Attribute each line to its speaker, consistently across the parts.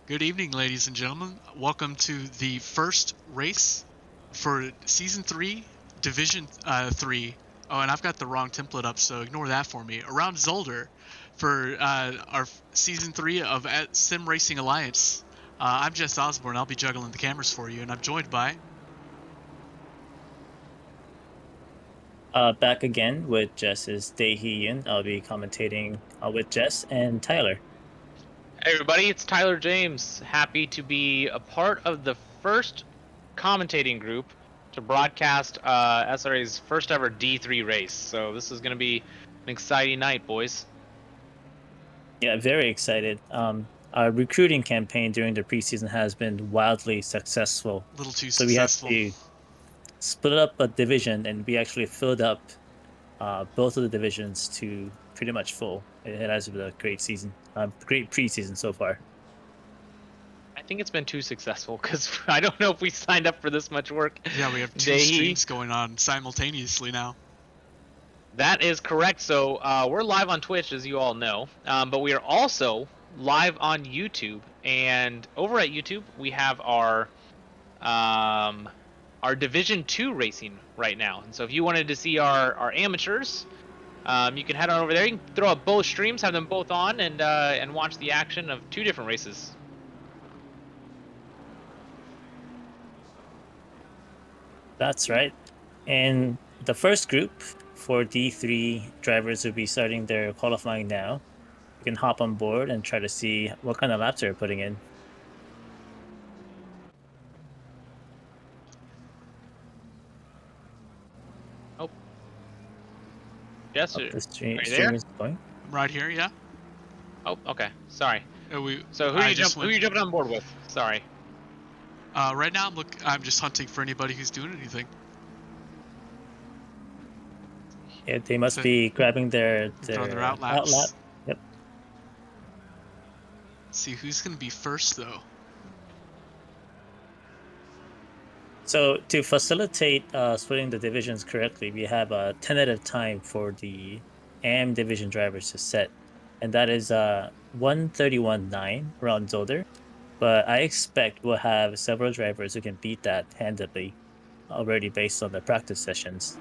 Speaker 1: Good evening, ladies and gentlemen. Welcome to the first race for Season 3, Division 3. Oh, and I've got the wrong template up, so ignore that for me. Around Zolder for our Season 3 of Sim Racing Alliance. I'm Jess Osborne. I'll be juggling the cameras for you, and I'm joined by...
Speaker 2: Back again with Jess's Dae Hee-Yun. I'll be commentating with Jess and Tyler.
Speaker 3: Hey everybody, it's Tyler James. Happy to be a part of the first commentating group to broadcast SRA's first ever D3 race. So this is going to be an exciting night, boys.
Speaker 2: Yeah, very excited. Our recruiting campaign during the preseason has been wildly successful.
Speaker 1: A little too
Speaker 2: So we had
Speaker 1: successful.
Speaker 2: to split up a division, and we actually filled up both of the divisions to pretty much full. It has been a great season, great preseason so far.
Speaker 3: I think it's been too successful because I don't know if we signed up for this much work.
Speaker 1: Yeah, we have two streams going on simultaneously now.
Speaker 3: That is correct. So we're live on Twitch, as you all know, but we are also live on YouTube. And over at YouTube, we have our Division 2 racing right now. And so if you wanted to see our amateurs, you can head on over there. You can throw up both streams, have them both on, and watch the action of two different races.
Speaker 2: That's right. And the first group for D3 drivers will be starting their qualifying now. You can hop on board and try to see what kind of laps they're putting in.
Speaker 3: Oh, Jess,
Speaker 2: The stream
Speaker 3: there?
Speaker 2: is going.
Speaker 1: I'm right here, yeah?
Speaker 3: Oh, okay. Sorry.
Speaker 1: We,
Speaker 3: So who are you jumping on board with? Sorry.
Speaker 1: right now, I'm just hunting for anybody who's doing anything.
Speaker 2: Yeah, they must be grabbing their
Speaker 1: out laps.
Speaker 2: lap. Yep.
Speaker 1: Let's see who's going to be first, though.
Speaker 2: So to facilitate splitting the divisions correctly, we have a tentative time for the AM division drivers to set, and that is 1:31.9 around Zolder. But I expect we'll have several drivers who can beat that handedly already based on the practice sessions.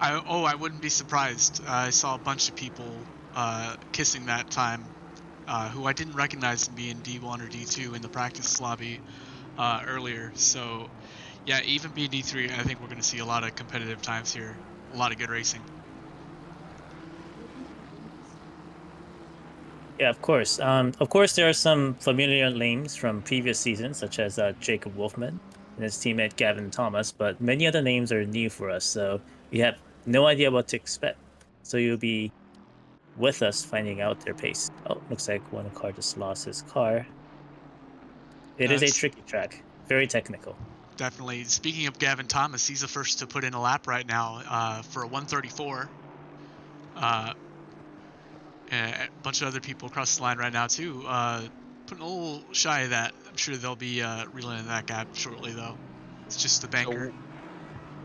Speaker 1: I wouldn't be surprised. I saw a bunch of people kissing that time who I didn't recognize being D1 or D2 in the practice lobby earlier. So, yeah, even being D3, I think we're going to see a lot of competitive times here. A lot of good racing.
Speaker 2: Yeah, of course. Of course, there are some familiar names from previous seasons, such as Jacob Wolfman and his teammate Gavin Thomas, but many other names are new for us, so we have no idea what to expect. So you'll be with us finding out their pace. Oh, looks like one car just lost his car. It is a tricky track, very technical.
Speaker 1: Definitely. Speaking of Gavin Thomas, he's the first to put in a lap right now for a 134. And a bunch of other people across the line right now too. Putting a little shy of that. I'm sure they'll be relaying that gap shortly, though. It's just the banker.
Speaker 3: So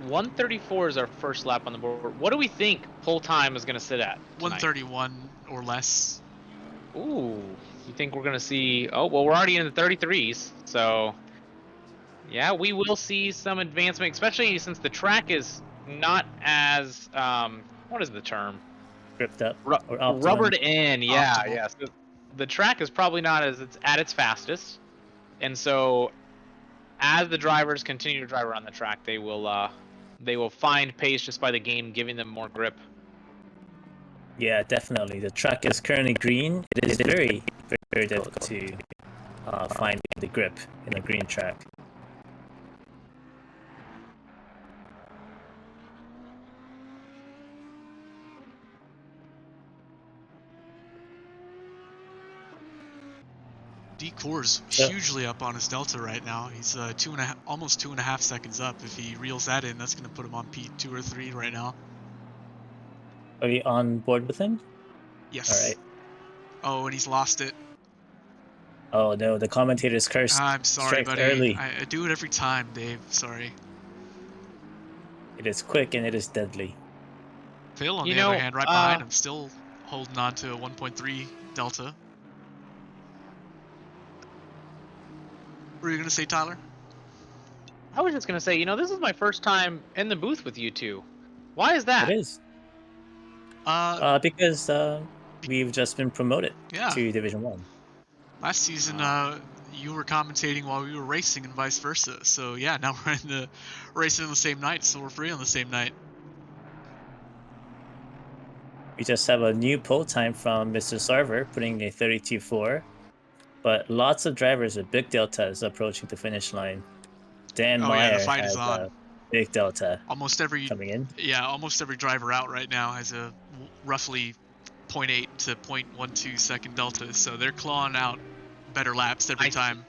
Speaker 3: 134 is our first lap on the board. What do we think pull time is going to sit at tonight?
Speaker 1: 131 or less.
Speaker 3: Ooh, you think we're going to see... Oh, well, we're already in the 33s, so... Yeah, we will see some advancement, especially since the track is not as... what is the term?
Speaker 2: Gripped up or
Speaker 3: rubbered in, yeah,
Speaker 1: Optimal.
Speaker 3: yeah. So the track is probably not as it's at its fastest, and so as the drivers continue to drive around the track, they will find pace just by the game giving them more grip.
Speaker 2: Yeah, definitely. The track is currently green. It is very, very difficult to find the grip in a green track.
Speaker 1: D-Core's hugely up on his delta right now. He's almost 2.5 seconds up. If he reels that in, that's going to put him on P2 or 3 right now.
Speaker 2: Are you on board with him?
Speaker 1: Yes.
Speaker 2: All right.
Speaker 1: Oh, and he's lost it.
Speaker 2: Oh no, the commentator's cursed.
Speaker 1: I'm sorry, buddy.
Speaker 2: Early.
Speaker 1: I do it every time, Dave. Sorry.
Speaker 2: It is quick and it is deadly.
Speaker 1: Phil, on the other hand, right behind him, still holding on to a 1.3 delta. were you gonna say, Tyler?
Speaker 3: I was just gonna say, you know, this is my first time in the booth with you two. Why is that?
Speaker 2: It is. Because we've just been promoted
Speaker 1: Yeah.
Speaker 2: to Division 1.
Speaker 1: Last season, you were commentating while we were racing and vice versa. So yeah, now we're in the racing on the same night, so we're free on the same night.
Speaker 2: We just have a new pole time from Mr. Sarver, putting a 32.4. But lots of drivers with big deltas approaching the finish line. Dan
Speaker 1: Oh yeah, the
Speaker 2: Meyer
Speaker 1: fight is
Speaker 2: has
Speaker 1: on.
Speaker 2: a big delta
Speaker 1: Almost every
Speaker 2: coming in.
Speaker 1: almost every driver out right now has a roughly 0.8 to 0.12 second delta, so they're clawing out better laps every time.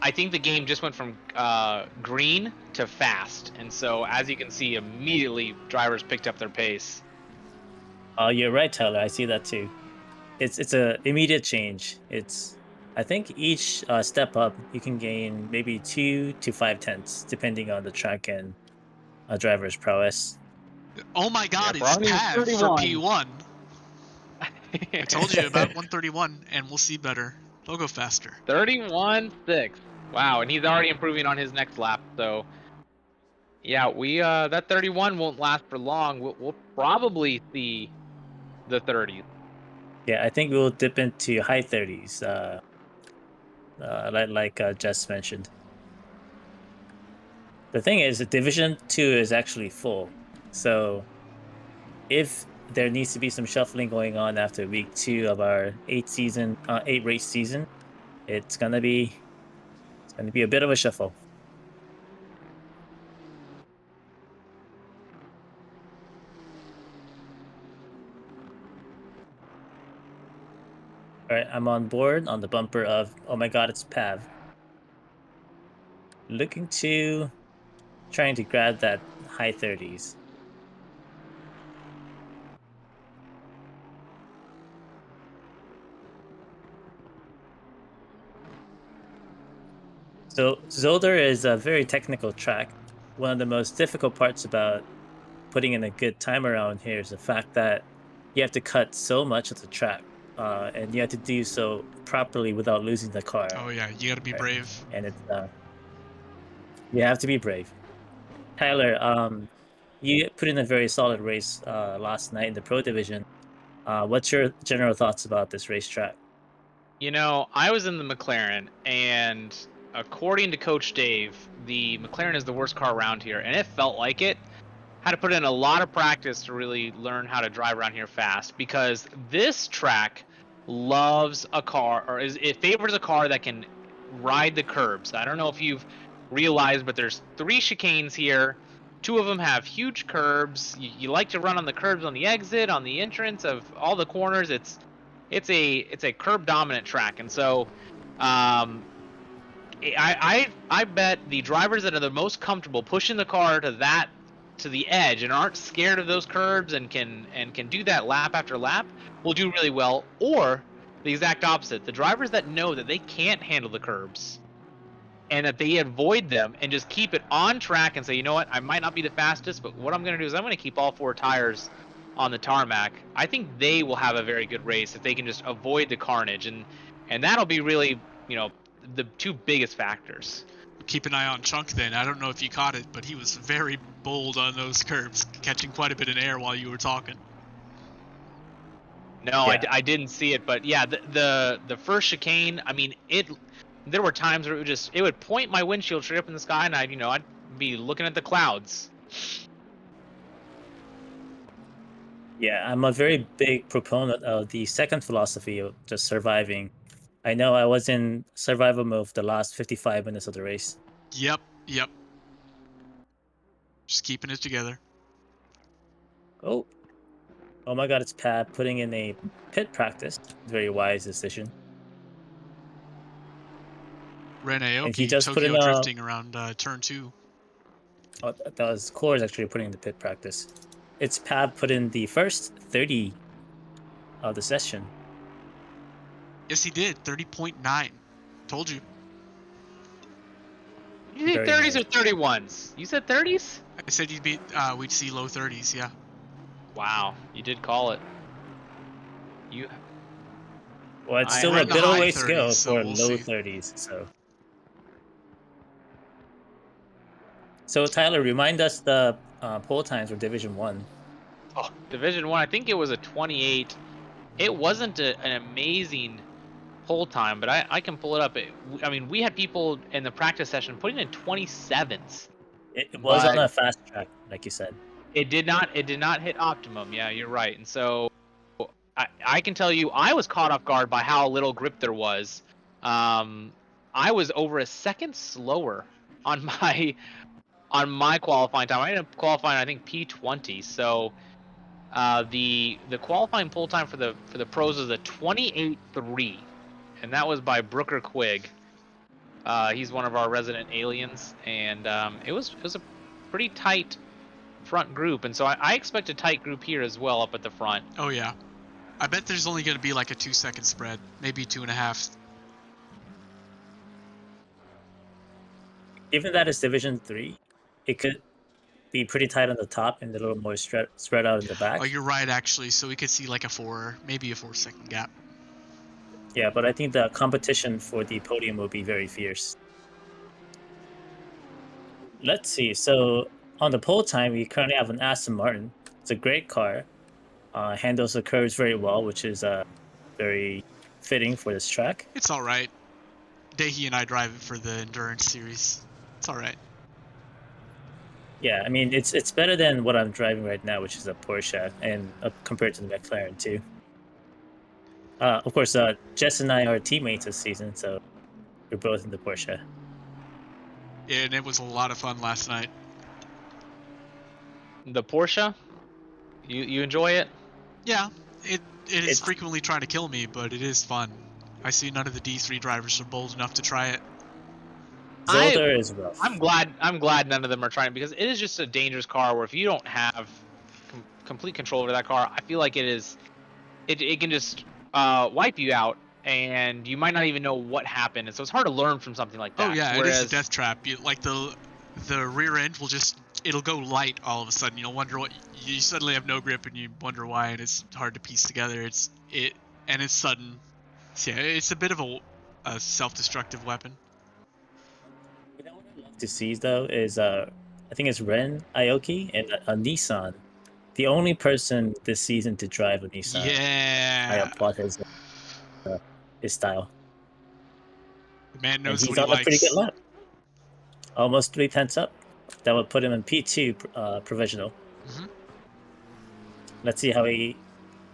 Speaker 3: I think the game just went from green to fast, and so as you can see, immediately drivers picked up their pace.
Speaker 2: You're right, Tyler. I see that too. It's a immediate change. I think each step up you can gain maybe 2 to 5 tenths depending on the track and a driver's prowess.
Speaker 1: Oh my God,
Speaker 3: Yeah,
Speaker 1: it's
Speaker 3: Brownie is
Speaker 1: Pav for
Speaker 3: 31.
Speaker 1: P1. I told you about 131, and we'll see better. They'll go faster.
Speaker 3: 31.6. Wow, and he's already improving on his next lap. So, yeah, we that 31 won't last for long. We'll probably see the 30s.
Speaker 2: Yeah, I think we'll dip into high 30s, like Jess mentioned. The thing is, Division 2 is actually full. So if there needs to be some shuffling going on after week 2 of our 8 race season, it's gonna be a bit of a shuffle. All right, I'm on board on the bumper of, oh my God, it's Pav. Trying to grab that high 30s. So Zolder is a very technical track. One of the most difficult parts about putting in a good time around here is the fact that you have to cut so much of the track, and you have to do so properly without losing the car.
Speaker 1: Oh yeah, you gotta be brave.
Speaker 2: And it's you have to be brave. Tyler, you put in a very solid race last night in the Pro Division. What's your general thoughts about this racetrack?
Speaker 3: You know, I was in the McLaren, and according to Coach Dave, the McLaren is the worst car around here, and it felt like it. Had to put in a lot of practice to really learn how to drive around here fast, because this track loves a car, or it favors a car that can ride the curbs. I don't know if you've realized, but there's 3 chicanes here. 2 of them have huge curbs. You like to run on the curbs on the exit, on the entrance of all the corners. It's a curb dominant track, and so I bet the drivers that are the most comfortable pushing the car to the edge and aren't scared of those curbs and can do that lap after lap will do really well. Or the exact opposite, the drivers that know that they can't handle the curbs and that they avoid them and just keep it on track and say, you know what, I might not be the fastest, but what I'm going to do is I'm going to keep all 4 tires on the tarmac. I think they will have a very good race if they can just avoid the carnage, and that'll be really, you know, the 2 biggest factors.
Speaker 1: Keep an eye on Chunk then. I don't know if you caught it, but he was very bold on those curbs, catching quite a bit in air while you were talking.
Speaker 3: No,
Speaker 2: Yeah.
Speaker 3: I didn't see it, but yeah, the first chicane, I mean, there were times where it would point my windshield straight up in the sky, and I'd be looking at the clouds.
Speaker 2: Yeah, I'm a very big proponent of the second philosophy of just surviving. I know I was in survival mode the last 55 minutes of the race.
Speaker 1: Yep. Just keeping it together.
Speaker 2: Oh my God, it's Pat putting in a pit practice. Very wise decision.
Speaker 1: Ren
Speaker 2: And he
Speaker 1: Aoki,
Speaker 2: just put in
Speaker 1: Tokyo
Speaker 2: a.
Speaker 1: drifting around turn 2.
Speaker 2: Oh, that was Core's actually putting in the pit practice. It's Pat put in the first 30 of the session.
Speaker 1: Yes, he did. 30.9. Told you.
Speaker 3: You say
Speaker 2: Very
Speaker 3: 30s
Speaker 2: nice.
Speaker 3: or 31s? You said 30s?
Speaker 1: I said we'd see low 30s. Yeah.
Speaker 3: Wow, you did call it.
Speaker 2: Well, it's
Speaker 3: I
Speaker 2: still
Speaker 1: We're
Speaker 2: a
Speaker 1: in the
Speaker 2: bit of a
Speaker 1: high
Speaker 2: ways to go
Speaker 1: 30s, so
Speaker 2: for
Speaker 1: we'll
Speaker 2: low
Speaker 1: see.
Speaker 2: 30s. So So Tyler, remind us the pole times for Division 1.
Speaker 3: Oh, Division 1, I think it was a 28. It wasn't an amazing pull time, but I can pull it up. I mean, we had people in the practice session putting in 27s,
Speaker 2: It was on
Speaker 3: but
Speaker 2: a fast track, like you said.
Speaker 3: it did not hit optimum. Yeah, you're right. And so I can tell you, I was caught off guard by how little grip there was. I was over a second slower on my qualifying time. I ended up qualifying, I think, P20. So the qualifying pull time for the pros was a 28.3, and that was by Brooker Quigg. He's one of our resident aliens, and it was a pretty tight front group, and so I expect a tight group here as well up at the front.
Speaker 1: Oh yeah, I bet there's only going to be like a 2-second spread, maybe 2.5.
Speaker 2: Given that it's Division 3, it could be pretty tight on the top and a little more spread out in the back.
Speaker 1: Oh, you're right actually. So we could see like maybe a 4-second gap.
Speaker 2: Yeah, but I think the competition for the podium will be very fierce. Let's see. So on the pole time, we currently have an Aston Martin. It's a great car. Handles the curves very well, which is very fitting for this track.
Speaker 1: It's all right. Dahi and I drive it for the endurance series. It's all right.
Speaker 2: Yeah, I mean it's better than what I'm driving right now, which is a Porsche, and compared to the McLaren too. Of course, Jess and I are teammates this season, so we're both in the Porsche.
Speaker 1: Yeah, and it was a lot of fun last night.
Speaker 3: The Porsche, you enjoy it?
Speaker 1: Yeah, it is frequently trying to kill me, but it is fun. I see none of the D3 drivers are bold enough to try it.
Speaker 2: Zolder is rough.
Speaker 3: I'm glad none of them are trying, because it is just a dangerous car where if you don't have complete control over that car, I feel like it can just wipe you out, and you might not even know what happened, and so it's hard to learn from something like that.
Speaker 1: Oh yeah,
Speaker 3: Whereas,
Speaker 1: it is a death trap. Like the rear end will it'll go light all of a sudden. You'll wonder what you suddenly have no grip, and you wonder why, and it's hard to piece together. It's sudden. So yeah, it's a bit of a self-destructive weapon.
Speaker 2: You know what I'd love to see though is I think it's Ren Aoki and a Nissan. The only person this season to drive a Nissan.
Speaker 1: Yeah.
Speaker 2: I applaud his style.
Speaker 1: The man knows
Speaker 2: and he's
Speaker 1: what he
Speaker 2: on a pretty good
Speaker 1: likes.
Speaker 2: lap. Almost 3/10 up. That would put him in P2 provisional.
Speaker 1: Mm-hmm.
Speaker 2: Let's see how he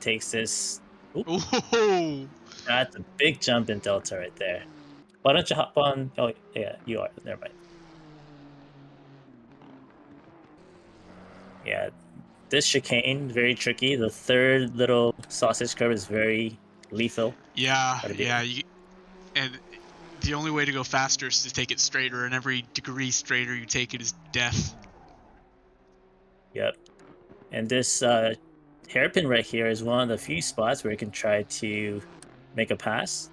Speaker 2: takes this.
Speaker 1: Ooh.
Speaker 2: That's a big jump in Delta right there. Why don't you hop on? Oh, yeah, you are. Never mind. Yeah, this chicane, very tricky. The third little sausage curve is very lethal.
Speaker 1: Yeah, yeah. And the only way to go faster is to take it straighter, and every degree straighter you take it is death.
Speaker 2: Yep. And this hairpin right here is one of the few spots where you can try to make a pass.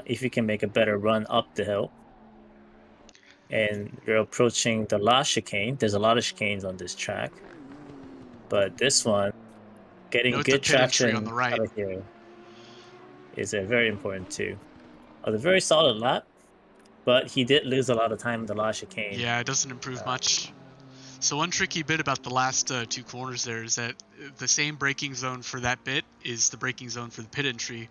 Speaker 2: If you can make a better run up the hill. And you're approaching the last chicane. There's a lot of chicanes on this track. But this one, getting good traction
Speaker 1: on the right.
Speaker 2: out of here is very important too. A very solid lap, but he did lose a lot of time in the last chicane.
Speaker 1: Yeah, it doesn't improve much. So one tricky bit about the last two corners there is that the same braking zone for that bit is the braking zone for the pit entry.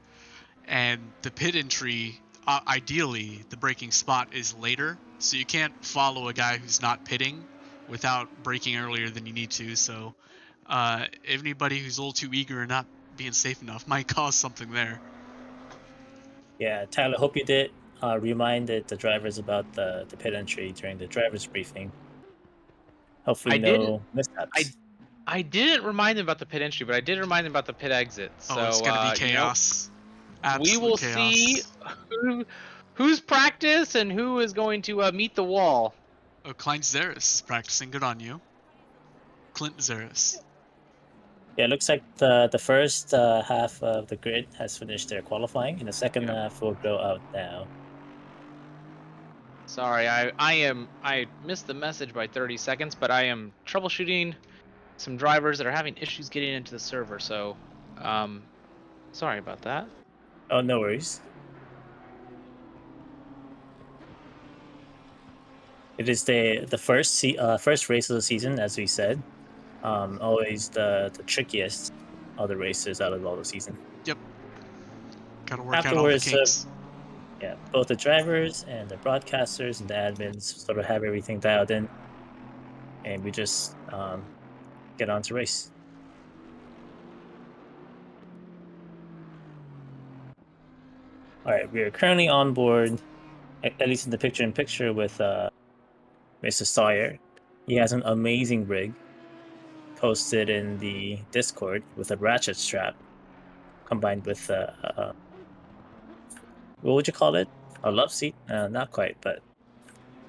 Speaker 1: And the pit entry, ideally, the braking spot is later. So you can't follow a guy who's not pitting without braking earlier than you need to. So anybody who's a little too eager and not being safe enough might cause something there.
Speaker 2: Yeah, Tyler, hope you did reminded the drivers about the pit entry during the driver's briefing. Hopefully no mishaps.
Speaker 3: I didn't remind them about the pit entry, but I did remind them about the pit exit. So
Speaker 1: it's gonna be chaos.
Speaker 3: We will see who's practice and who is going to meet the wall.
Speaker 1: Oh, Clint Zeris is practicing. Good on you, Clint Zeris.
Speaker 2: Yeah, it looks like the first half of the grid has finished their qualifying, and the second half will go out now.
Speaker 3: Sorry, I missed the message by 30 seconds, but I am troubleshooting some drivers that are having issues getting into the server, so sorry about that.
Speaker 2: Oh, no worries. It is the first race of the season, as we said. Always the trickiest of the races out of all the season.
Speaker 1: Yep. Gotta work out all the
Speaker 2: Afterwards,
Speaker 1: kinks.
Speaker 2: yeah, both the drivers and the broadcasters and the admins sort of have everything dialed in, and we just get on to race. All right, we are currently on board, at least in the picture-in-picture with Mr. Sawyer. He has an amazing rig posted in the Discord with a ratchet strap combined with what would you call it? A love seat? Not quite, but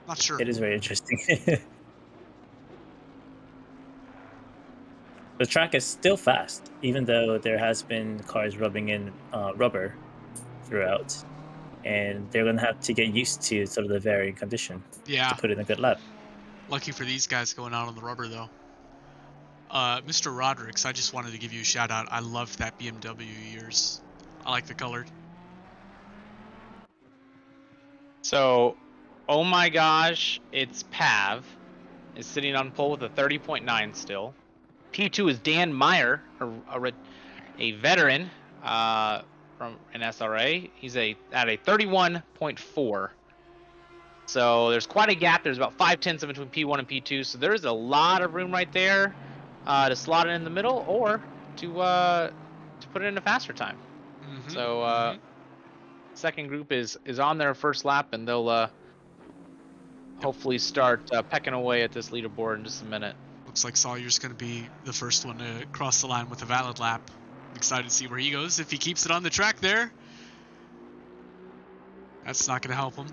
Speaker 1: Not sure.
Speaker 2: it is very interesting. The track is still fast, even though there has been cars rubbing in rubber throughout, and they're gonna have to get used to sort of the varying condition
Speaker 1: Yeah.
Speaker 2: to put in a good lap.
Speaker 1: Lucky for these guys going out on the rubber though. Mr. Rodericks, I just wanted to give you a shout out. I loved that BMW yours. I like the color.
Speaker 3: So, oh my gosh, it's Pav. Is sitting on pole with a 30.9 still. P2 is Dan Meyer, a veteran from an SRA. He's at a 31.4. So there's quite a gap. There's about 5/10 between P1 and P2. So there's a lot of room right there to slot it in the middle or to put it in a faster time. So second group is on their first lap, and they'll hopefully start pecking away at this leaderboard in just a minute.
Speaker 1: Looks like Sawyer's going to be the first one to cross the line with a valid lap. I'm excited to see where he goes. If he keeps it on the track there, that's not going to help him.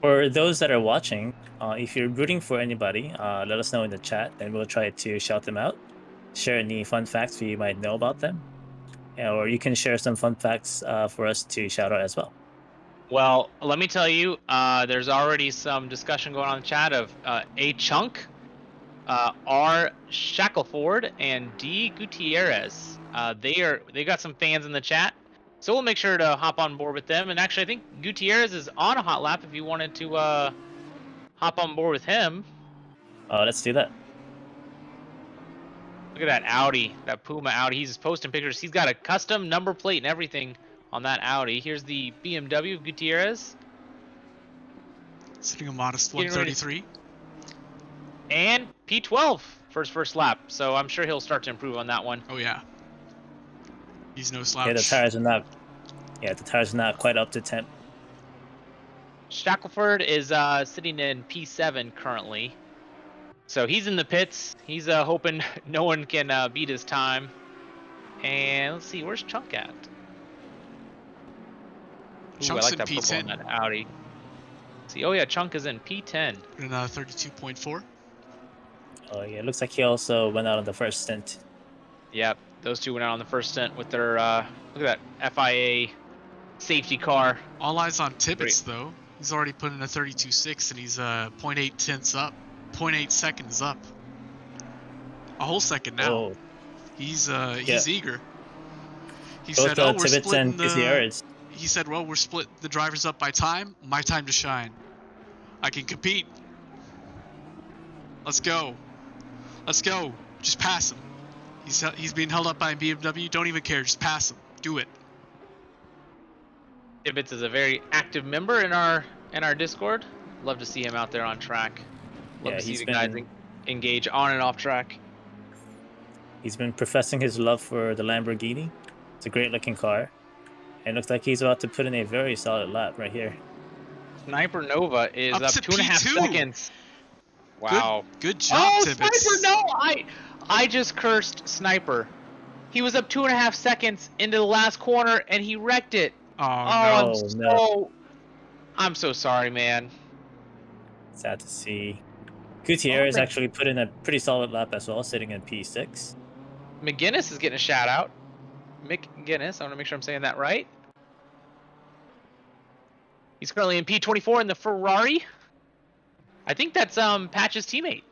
Speaker 2: For those that are watching, if you're rooting for anybody, let us know in the chat, and we'll try to shout them out. Share any fun facts you might know about them, or you can share some fun facts for us to shout out as well.
Speaker 3: Well, let me tell you, there's already some discussion going on in the chat of A Chunk, R Shackleford, and D Gutierrez. They got some fans in the chat, so we'll make sure to hop on board with them. And actually, I think Gutierrez is on a hot lap. If you wanted to hop on board with him,
Speaker 2: Let's do that.
Speaker 3: look at that Audi, that Puma Audi. He's posting pictures. He's got a custom number plate and everything on that Audi. Here's the BMW of Gutierrez.
Speaker 1: Sitting a modest 133.
Speaker 3: And P12 for his first lap. So I'm sure he'll start to improve on that one.
Speaker 1: Oh yeah. He's no slouch.
Speaker 2: Yeah, the tires are not quite up to temp.
Speaker 3: Shackleford is sitting in P7 currently. So he's in the pits. He's hoping no one can beat his time. And let's see, where's Chunk at? Ooh,
Speaker 1: Chunk's
Speaker 3: I like
Speaker 1: in
Speaker 3: that purple
Speaker 1: P10.
Speaker 3: on that Audi. See, oh yeah, Chunk is in P10.
Speaker 1: In 32.4.
Speaker 2: Oh yeah, it looks like he also went out on the first stint.
Speaker 3: Yep, those two went out on the first stint with their look at that FIA safety car.
Speaker 1: All eyes on Tibbetts though. He's already put in a 32.6 and he's 0.8 tenths up, 0.8 seconds up. A whole second now.
Speaker 2: Oh,
Speaker 1: He's
Speaker 2: yeah.
Speaker 1: eager. He
Speaker 2: Both
Speaker 1: said, "Oh, we're
Speaker 2: Tibbetts
Speaker 1: splitting
Speaker 2: and Gutierrez.
Speaker 1: He said, "Well, we're split the drivers up by time. My time to shine. I can compete. Let's go. Let's go. Just pass him. He's being held up by a BMW. Don't even care. Just pass him. Do it."
Speaker 3: Tibbetts is a very active member in our Discord. Love to see him out there on track. Love
Speaker 2: Yeah,
Speaker 3: to see
Speaker 2: he's
Speaker 3: the guys
Speaker 2: been-
Speaker 3: engage on and off track.
Speaker 2: He's been professing his love for the Lamborghini. It's a great looking car. And it looks like he's about to put in a very solid lap right here.
Speaker 3: Sniper Nova is
Speaker 1: Up
Speaker 3: up
Speaker 1: to
Speaker 3: 2.5
Speaker 1: P2.
Speaker 3: seconds. Wow.
Speaker 1: Good job,
Speaker 3: Oh,
Speaker 1: Tibbetts.
Speaker 3: Sniper! No, I just cursed Sniper. He was up 2.5 seconds into the last corner and he wrecked it.
Speaker 1: Oh,
Speaker 2: no.
Speaker 3: I'm so sorry, man.
Speaker 2: Sad to see. Gutierrez
Speaker 3: Oh,
Speaker 2: actually put in a pretty solid lap as well, sitting in P6.
Speaker 3: McGinnis is getting a shout out. Mick Guinness, I want to make sure I'm saying that right. He's currently in P24 in the Ferrari. I think that's Patch's teammate.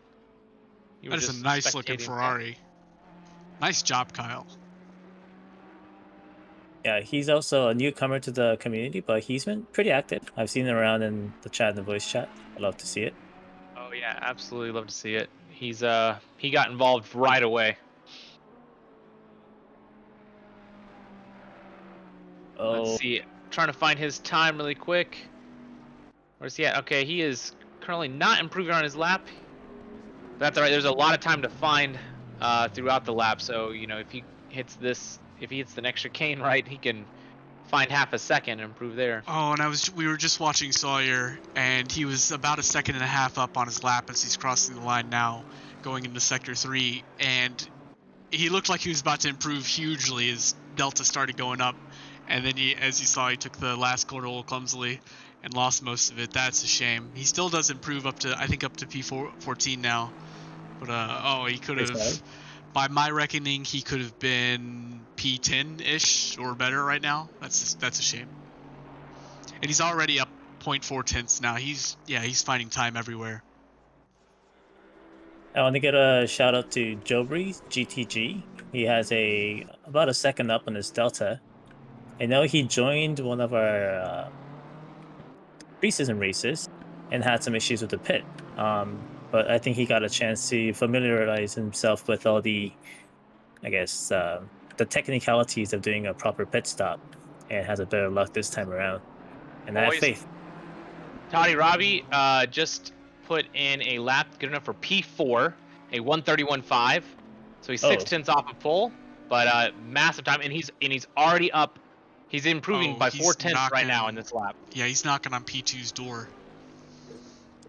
Speaker 3: You were
Speaker 1: that is
Speaker 3: just
Speaker 1: a nice looking
Speaker 3: spectating that.
Speaker 1: Ferrari. Nice job, Kyle.
Speaker 2: Yeah, he's also a newcomer to the community, but he's been pretty active. I've seen him around in the chat and the voice chat. I love to see it.
Speaker 3: Oh yeah, absolutely love to see it. He got involved right away.
Speaker 2: Oh,
Speaker 3: Let's see. Trying to find his time really quick. Where's he at? Okay, he is currently not improving on his lap. That's all right. There's a lot of time to find throughout the lap. So if he hits the next chicane right, he can find half a second and improve there.
Speaker 1: Oh, and we were just watching Sawyer, and he was about a second and a half up on his lap as he's crossing the line now, going into sector 3, and he looked like he was about to improve hugely as Delta started going up, and then as you saw, he took the last corner a little clumsily and lost most of it. That's a shame. He still does improve up to, I think, up to P14 now, but he could
Speaker 2: pretty solid.
Speaker 1: have, by my reckoning, he could have been P10-ish or better right now. That's a shame. And he's already up 0.4 tenths now. He's finding time everywhere.
Speaker 2: I want to get a shout out to Jobri GTG. He has about a second up on his Delta. I know he joined one of our preseason races and had some issues with the pit. But I think he got a chance to familiarize himself with all the, I guess, the technicalities of doing a proper pit stop, and has a better luck this time around. And I have
Speaker 3: Boys,
Speaker 2: faith.
Speaker 3: Toddy Robbie just put in a lap good enough for P4, a 131.5. So he's 6 tenths off of pole, but massive time, and he's already up. He's improving by 4 tenths right now in this lap.
Speaker 1: Yeah, he's knocking on P2's door.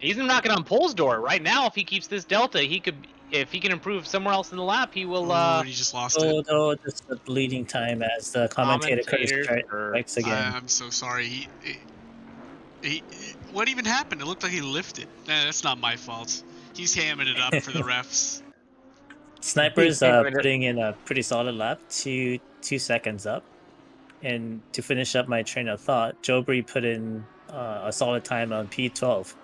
Speaker 3: He's knocking on pole's door right now. If he keeps this delta, if he can improve somewhere else in the lap, he will.
Speaker 1: And he just lost it.
Speaker 2: No, just the bleeding time as the commentator strikes again.
Speaker 1: I'm so sorry. What even happened? It looked like he lifted. That's not my fault. He's hamming it up for the refs.
Speaker 2: Sniper's putting in a pretty solid lap, 2 seconds up. And to finish up my train of thought, Jobri put in a solid time on P12.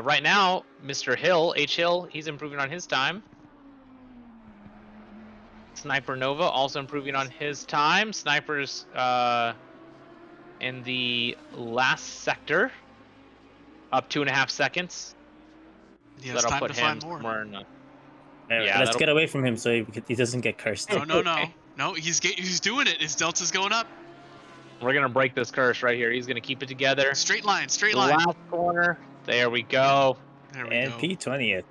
Speaker 3: Right now, Mr. Hill, H Hill, he's improving on his time. Sniper Nova also improving on his time. Sniper's in the last sector, up 2.5 seconds.
Speaker 1: Yeah,
Speaker 3: So
Speaker 1: it's
Speaker 3: that'll
Speaker 1: time
Speaker 3: put
Speaker 1: to
Speaker 3: him
Speaker 1: find more.
Speaker 3: somewhere in the...
Speaker 2: Yeah, let's get away from him so he doesn't get cursed.
Speaker 1: No, he's doing it. His delta's going up.
Speaker 3: We're gonna break this curse right here. He's gonna keep it together.
Speaker 1: Straight line.
Speaker 3: Last corner. There we go.
Speaker 2: And P20th.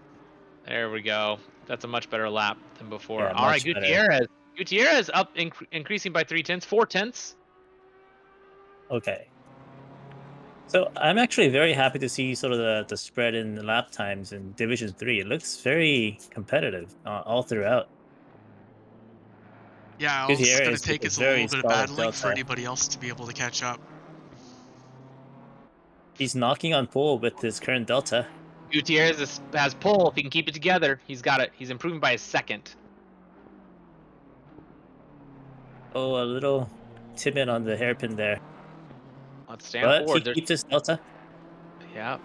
Speaker 3: There we go. That's a much better lap than before.
Speaker 2: Yeah,
Speaker 3: all right, Gutierrez. Gutierrez up, increasing by 3 tenths, 4 tenths.
Speaker 2: Okay. So I'm actually very happy to see sort of the spread in the lap times in Division 3. It looks very competitive all throughout.
Speaker 1: Yeah, all it's going to take is a little bit of battling for anybody else to be able to catch up.
Speaker 2: He's knocking on pole with his current delta.
Speaker 3: Gutierrez has pole. If he can keep it together, he's got it. He's improving by a second.
Speaker 2: Oh, a little timid on the hairpin there.
Speaker 3: Let's stand forward.
Speaker 2: He keeps his delta.
Speaker 3: Yep.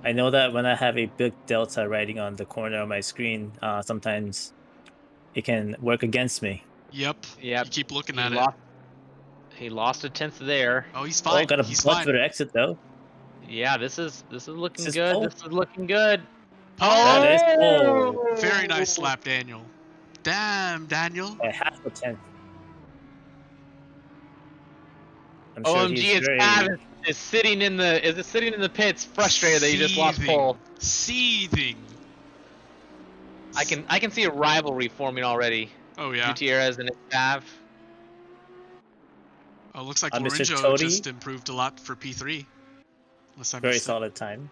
Speaker 2: I know that when I have a big delta riding on the corner of my screen, sometimes it can work against me.
Speaker 1: Yep. You keep looking at it.
Speaker 3: He lost a tenth there.
Speaker 1: Oh, he's fine.
Speaker 2: Got a much better exit though.
Speaker 3: Yeah, this is looking good. This is looking good.
Speaker 1: Oh,
Speaker 2: that is pole.
Speaker 1: Very nice lap, Daniel. Damn, Daniel.
Speaker 2: By half a tenth. I'm sure
Speaker 3: OMG, is sitting in the pits, frustrated that he just lost pole.
Speaker 1: Seething.
Speaker 3: I can see a rivalry forming already.
Speaker 1: Oh yeah.
Speaker 3: Gutierrez and his Pav.
Speaker 1: Oh, looks like Lorenzo just improved a lot for P3.
Speaker 2: Very solid time.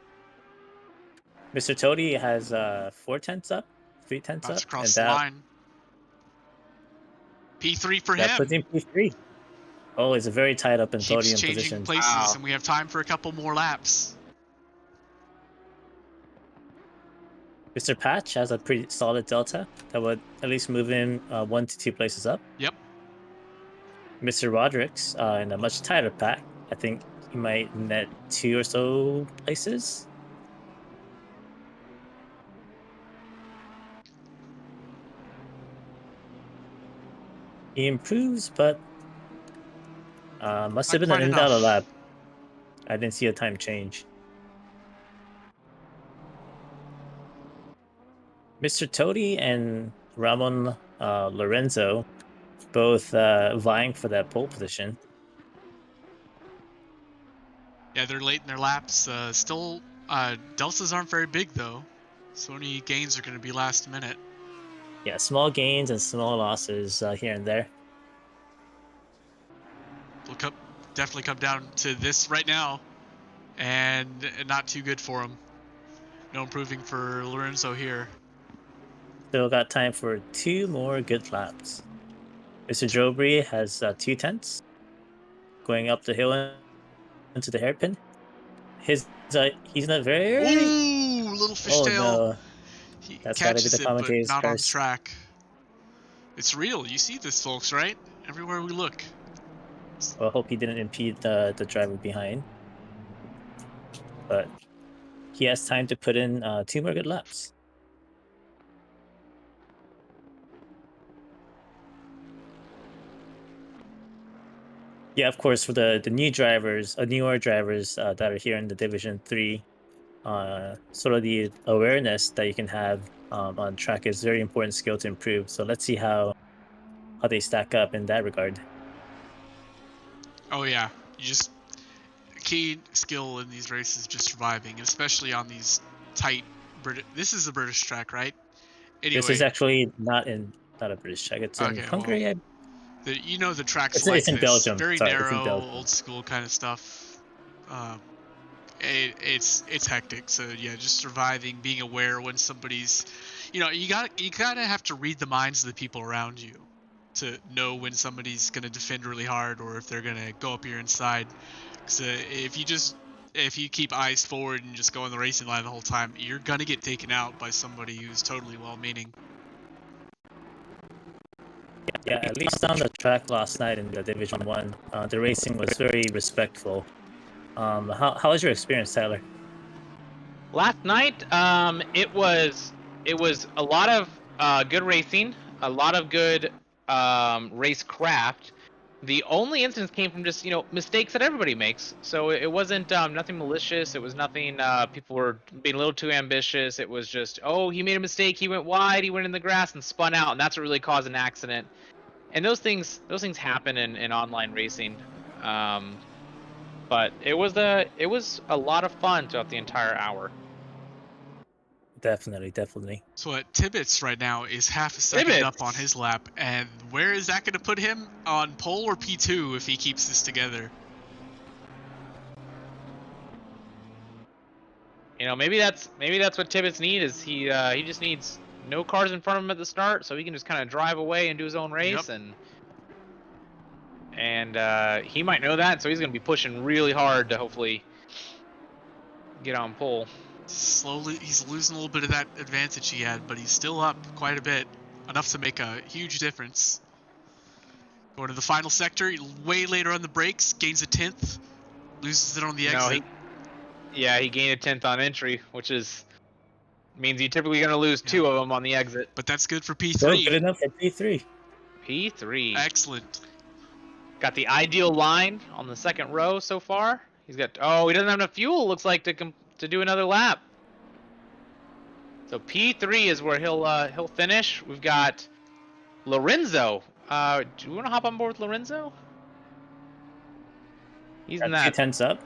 Speaker 2: Mr. Toady has 4 tenths up, 3 tenths up,
Speaker 1: across the line. P3 for him.
Speaker 2: That puts him P3. Oh, it's a very tight up in podium position.
Speaker 1: Keeps changing places, and we have time for a couple more laps.
Speaker 2: Mr. Patch has a pretty solid delta that would at least move him 1 to 2 places up.
Speaker 1: Yep.
Speaker 2: Mr. Roderick's in a much tighter pack. I think he might net 2 or so places. He improves, but must have
Speaker 1: Not
Speaker 2: been an
Speaker 1: quite
Speaker 2: invalid
Speaker 1: enough.
Speaker 2: lap. I didn't see a time change. Mr. Toady and Ramon Lorenzo both vying for that pole position.
Speaker 1: Yeah, they're late in their laps. Still, deltas aren't very big though, so any gains are going to be last minute.
Speaker 2: Yeah, small gains and small losses here and there.
Speaker 1: Will definitely come down to this right now, and not too good for him. No improving for Lorenzo here.
Speaker 2: Still got time for 2 more good laps. Mr. Jobry has 2/10 going up the hill into the hairpin. He's not very.
Speaker 1: Ooh, little
Speaker 2: Oh
Speaker 1: fishtail.
Speaker 2: no,
Speaker 1: He
Speaker 2: that's got to be
Speaker 1: catches
Speaker 2: the
Speaker 1: it, but
Speaker 2: commentator's
Speaker 1: not on the
Speaker 2: curse.
Speaker 1: track. It's real. You see this, folks, right? Everywhere we look.
Speaker 2: Well, I hope he didn't impede the driver behind. But he has time to put in 2 more good laps. Yeah, of course, for the new drivers, newer drivers that are here in the Division 3, sort of the awareness that you can have on track is very important skill to improve. So let's see how they stack up in that regard.
Speaker 1: Oh yeah, you just key skill in these races, just surviving, especially on these tight British. This is a British track, right?
Speaker 2: This is
Speaker 1: Anyway,
Speaker 2: actually not a British track. It's in
Speaker 1: okay, well,
Speaker 2: Hungary.
Speaker 1: you know the tracks
Speaker 2: It's
Speaker 1: like
Speaker 2: in
Speaker 1: this,
Speaker 2: Belgium.
Speaker 1: very
Speaker 2: Sorry, it's in
Speaker 1: narrow,
Speaker 2: Belgium.
Speaker 1: old school kind of stuff. It's hectic. So yeah, just surviving, being aware when somebody's, you gotta have to read the minds of the people around you to know when somebody's gonna defend really hard or if they're gonna go up your inside. Because if you keep eyes forward and just go on the racing line the whole time, you're gonna get taken out by somebody who's totally well-meaning.
Speaker 2: Yeah, at least on the track last night in the Division 1, the racing was very respectful. How was your experience, Tyler?
Speaker 3: Last night, it was a lot of good racing, a lot of good racecraft. The only instance came from just mistakes that everybody makes. So it wasn't nothing malicious. It was nothing. People were being a little too ambitious. It was just, oh, he made a mistake. He went wide. He went in the grass and spun out, and that's what really caused an accident. And those things happen in online racing. But it was a lot of fun throughout the entire hour.
Speaker 2: Definitely.
Speaker 1: So at Tibbetts right now is half a second up on
Speaker 3: Tibbetts.
Speaker 1: his lap, and where is that going to put him on pole or P2 if he keeps this together?
Speaker 3: Maybe that's what Tibbetts need is he just needs no cars in front of him at the start, so he can just kind of drive away and do his own race,
Speaker 1: Yep.
Speaker 3: and he might know that, so he's going to be pushing really hard to hopefully get on pole.
Speaker 1: Slowly, he's losing a little bit of that advantage he had, but he's still up quite a bit, enough to make a huge difference. Going to the final sector, way later on the brakes, gains a 10th, loses it on the
Speaker 3: No,
Speaker 1: exit.
Speaker 3: he gained a 10th on entry, which means you're typically going to lose 2 of them on the exit.
Speaker 1: But that's good for
Speaker 2: So
Speaker 1: P3.
Speaker 2: good enough for P3.
Speaker 3: P3.
Speaker 1: Excellent.
Speaker 3: Got the ideal line on the second row so far. He doesn't have enough fuel, looks like, to do another lap. So P3 is where he'll finish. We've got Lorenzo. Do you want to hop on board with Lorenzo? He's in that.
Speaker 2: 2/10 up.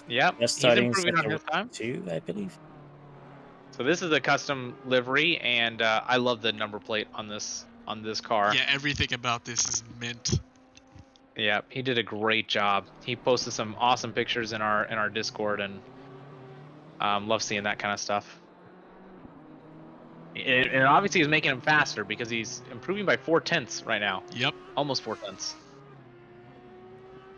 Speaker 3: Yep.
Speaker 2: Just
Speaker 3: He's
Speaker 2: starting
Speaker 3: improving on
Speaker 2: sector
Speaker 3: his time.
Speaker 2: 2, I believe.
Speaker 3: So this is a custom livery, and I love the number plate on this car.
Speaker 1: Yeah, everything about this is mint.
Speaker 3: Yeah, he did a great job. He posted some awesome pictures in our Discord, and love seeing that kind of stuff. And obviously he's making him faster because he's improving by 4/10 right now.
Speaker 1: Yep.
Speaker 3: Almost 4/10.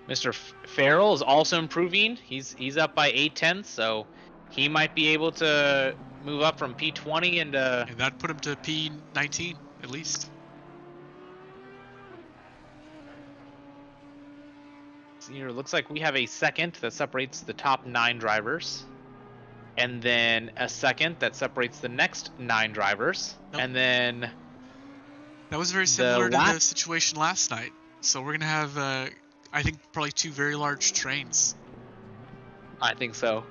Speaker 3: Mr. Farrell is also improving. He's up by 8/10, so he might be able to move up from P20 and
Speaker 1: That'd put him to P19 at least.
Speaker 3: it looks like we have a second that separates the top 9 drivers, and then a second that separates the next 9 drivers,
Speaker 1: Nope.
Speaker 3: and then
Speaker 1: That was very
Speaker 3: The
Speaker 1: similar to the
Speaker 3: last,
Speaker 1: situation last night. So we're gonna have, I think, probably 2 very large trains.
Speaker 3: I think so.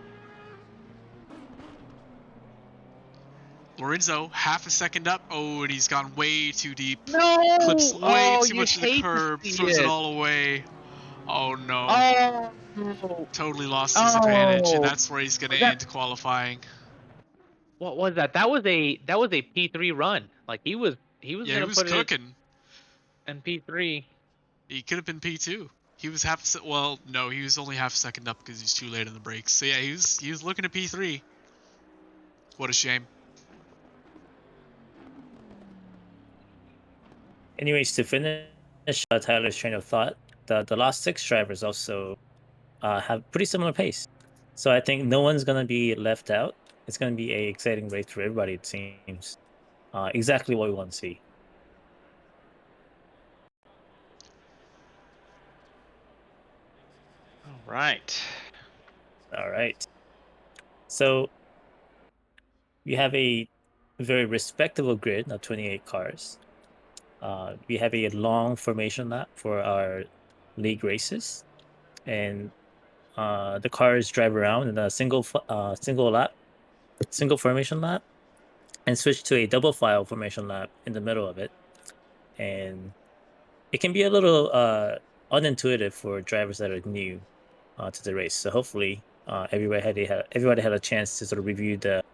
Speaker 1: Lorenzo, half a second up. Oh, and he's gone way too deep.
Speaker 3: No!
Speaker 1: Clips way
Speaker 3: Oh,
Speaker 1: too
Speaker 3: you
Speaker 1: much to the
Speaker 3: hate to
Speaker 1: curb.
Speaker 3: see
Speaker 1: Throws it
Speaker 3: it.
Speaker 1: all away. Oh no.
Speaker 3: Oh,
Speaker 1: Totally lost his advantage, and
Speaker 3: oh,
Speaker 1: that's where he's gonna
Speaker 3: was that
Speaker 1: end qualifying.
Speaker 3: what was that? That was a P3 run. Like he was
Speaker 1: Yeah, he
Speaker 3: gonna
Speaker 1: was
Speaker 3: put it
Speaker 1: cooking.
Speaker 3: in P3.
Speaker 1: He could have been P2. He was well, no, he was only half a second up because he's too late in the brakes. So yeah, he was looking at P3. What a shame.
Speaker 2: Anyways, to finish Tyler's train of thought, the last 6 drivers also have pretty similar pace. So I think no one's gonna be left out. It's gonna be a exciting race for everybody. It seems exactly what we want to see.
Speaker 3: All right.
Speaker 2: All right. So we have a very respectable grid of 28 cars. We have a long formation lap for our league races, and the cars drive around in a single formation lap, and switch to a double file formation lap in the middle of it. And it can be a little unintuitive for drivers that are new to the race. So hopefully, everybody had a chance to sort of review the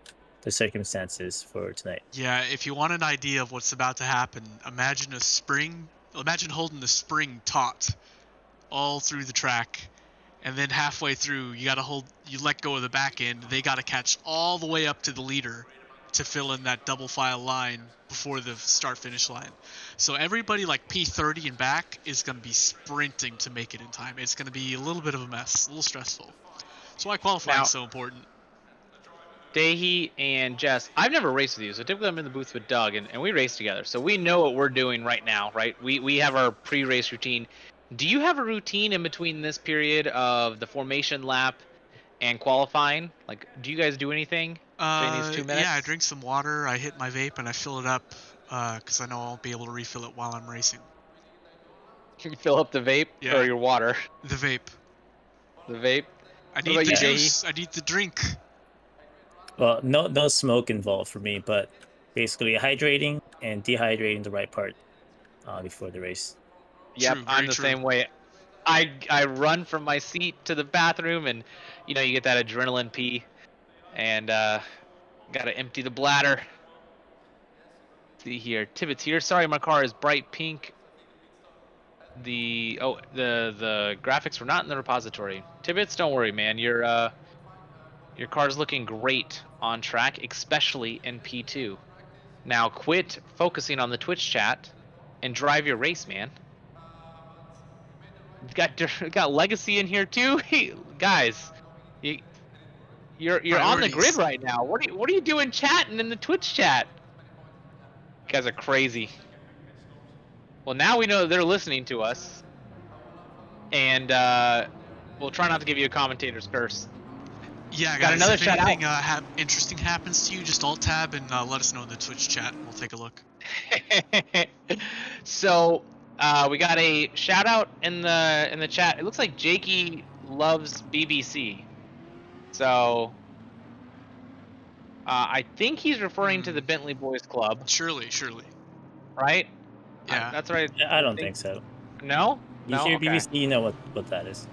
Speaker 2: circumstances for tonight.
Speaker 1: Yeah, if you want an idea of what's about to happen, imagine holding the spring taut all through the track, and then halfway through you let go of the back end. They got to catch all the way up to the leader to fill in that double file line before the start finish line. So everybody like P30 and back is going to be sprinting to make it in time. It's going to be a little bit of a mess, a little stressful. That's why qualifying is so important.
Speaker 3: Dahi and Jess, I've never raced with you, so typically I'm in the booth with Doug, and we race together, so we know what we're doing right now, right? We have our pre-race routine. Do you have a routine in between this period of the formation lap and qualifying? Like, do you guys do anything during these 2 minutes?
Speaker 1: Yeah, I drink some water, I hit my vape, and I fill it up because I know I won't be able to refill it while I'm racing.
Speaker 3: You fill up the vape or your water?
Speaker 1: The vape.
Speaker 3: The vape.
Speaker 1: I
Speaker 3: What
Speaker 1: need
Speaker 3: about
Speaker 1: the
Speaker 3: you,
Speaker 1: juice.
Speaker 3: Dahi?
Speaker 1: I need the drink.
Speaker 2: Well, no smoke involved for me, but basically hydrating and dehydrating the right part before the race.
Speaker 3: Yep,
Speaker 1: True,
Speaker 3: I'm
Speaker 1: very
Speaker 3: the
Speaker 1: true.
Speaker 3: same way. I run from my seat to the bathroom, and you get that adrenaline pee, and gotta empty the bladder. Let's see here, Tibbet's here. Sorry, my car is bright pink. The graphics were not in the repository. Tibbet's, don't worry, man. Your car's looking great on track, especially in P2. Now quit focusing on the Twitch chat and drive your race, man. Got Legacy in here too. Guys, you're on the grid
Speaker 1: Priorities.
Speaker 3: right now. What are you doing chatting in the Twitch chat? You guys are crazy. Well, now we know that they're listening to us, and we'll try not to give you a commentator's curse.
Speaker 1: Yeah,
Speaker 3: Got
Speaker 1: guys,
Speaker 3: another
Speaker 1: if
Speaker 3: shout
Speaker 1: anything
Speaker 3: out.
Speaker 1: interesting happens to you, just alt tab and let us know in the Twitch chat. We'll take a look.
Speaker 3: So we got a shout out in the chat. It looks like Jakey loves BBC. So I think he's referring to the Bentley Boys Club,
Speaker 1: Surely.
Speaker 3: right?
Speaker 1: Yeah.
Speaker 3: That's right.
Speaker 2: I don't think so.
Speaker 3: No?
Speaker 2: You
Speaker 3: No?
Speaker 2: hear
Speaker 3: Okay.
Speaker 2: BBC, you know what that is.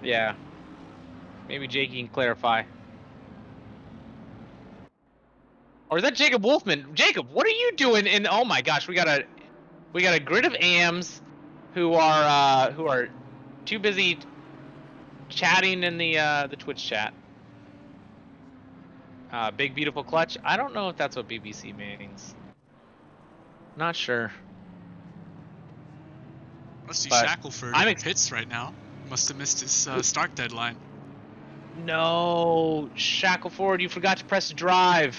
Speaker 3: Yeah. Maybe Jakey can clarify. Or is that Jacob Wolfman? Jacob, what are you doing in? Oh my gosh, we got a grid of AMs who are too busy chatting in the Twitch chat. Big beautiful clutch. I don't know if that's what BBC means. Not sure.
Speaker 1: Must be
Speaker 3: But
Speaker 1: Shackelford
Speaker 3: I'm
Speaker 1: in pits right now. Must have missed his start deadline.
Speaker 3: No, Shackelford, you forgot to press drive.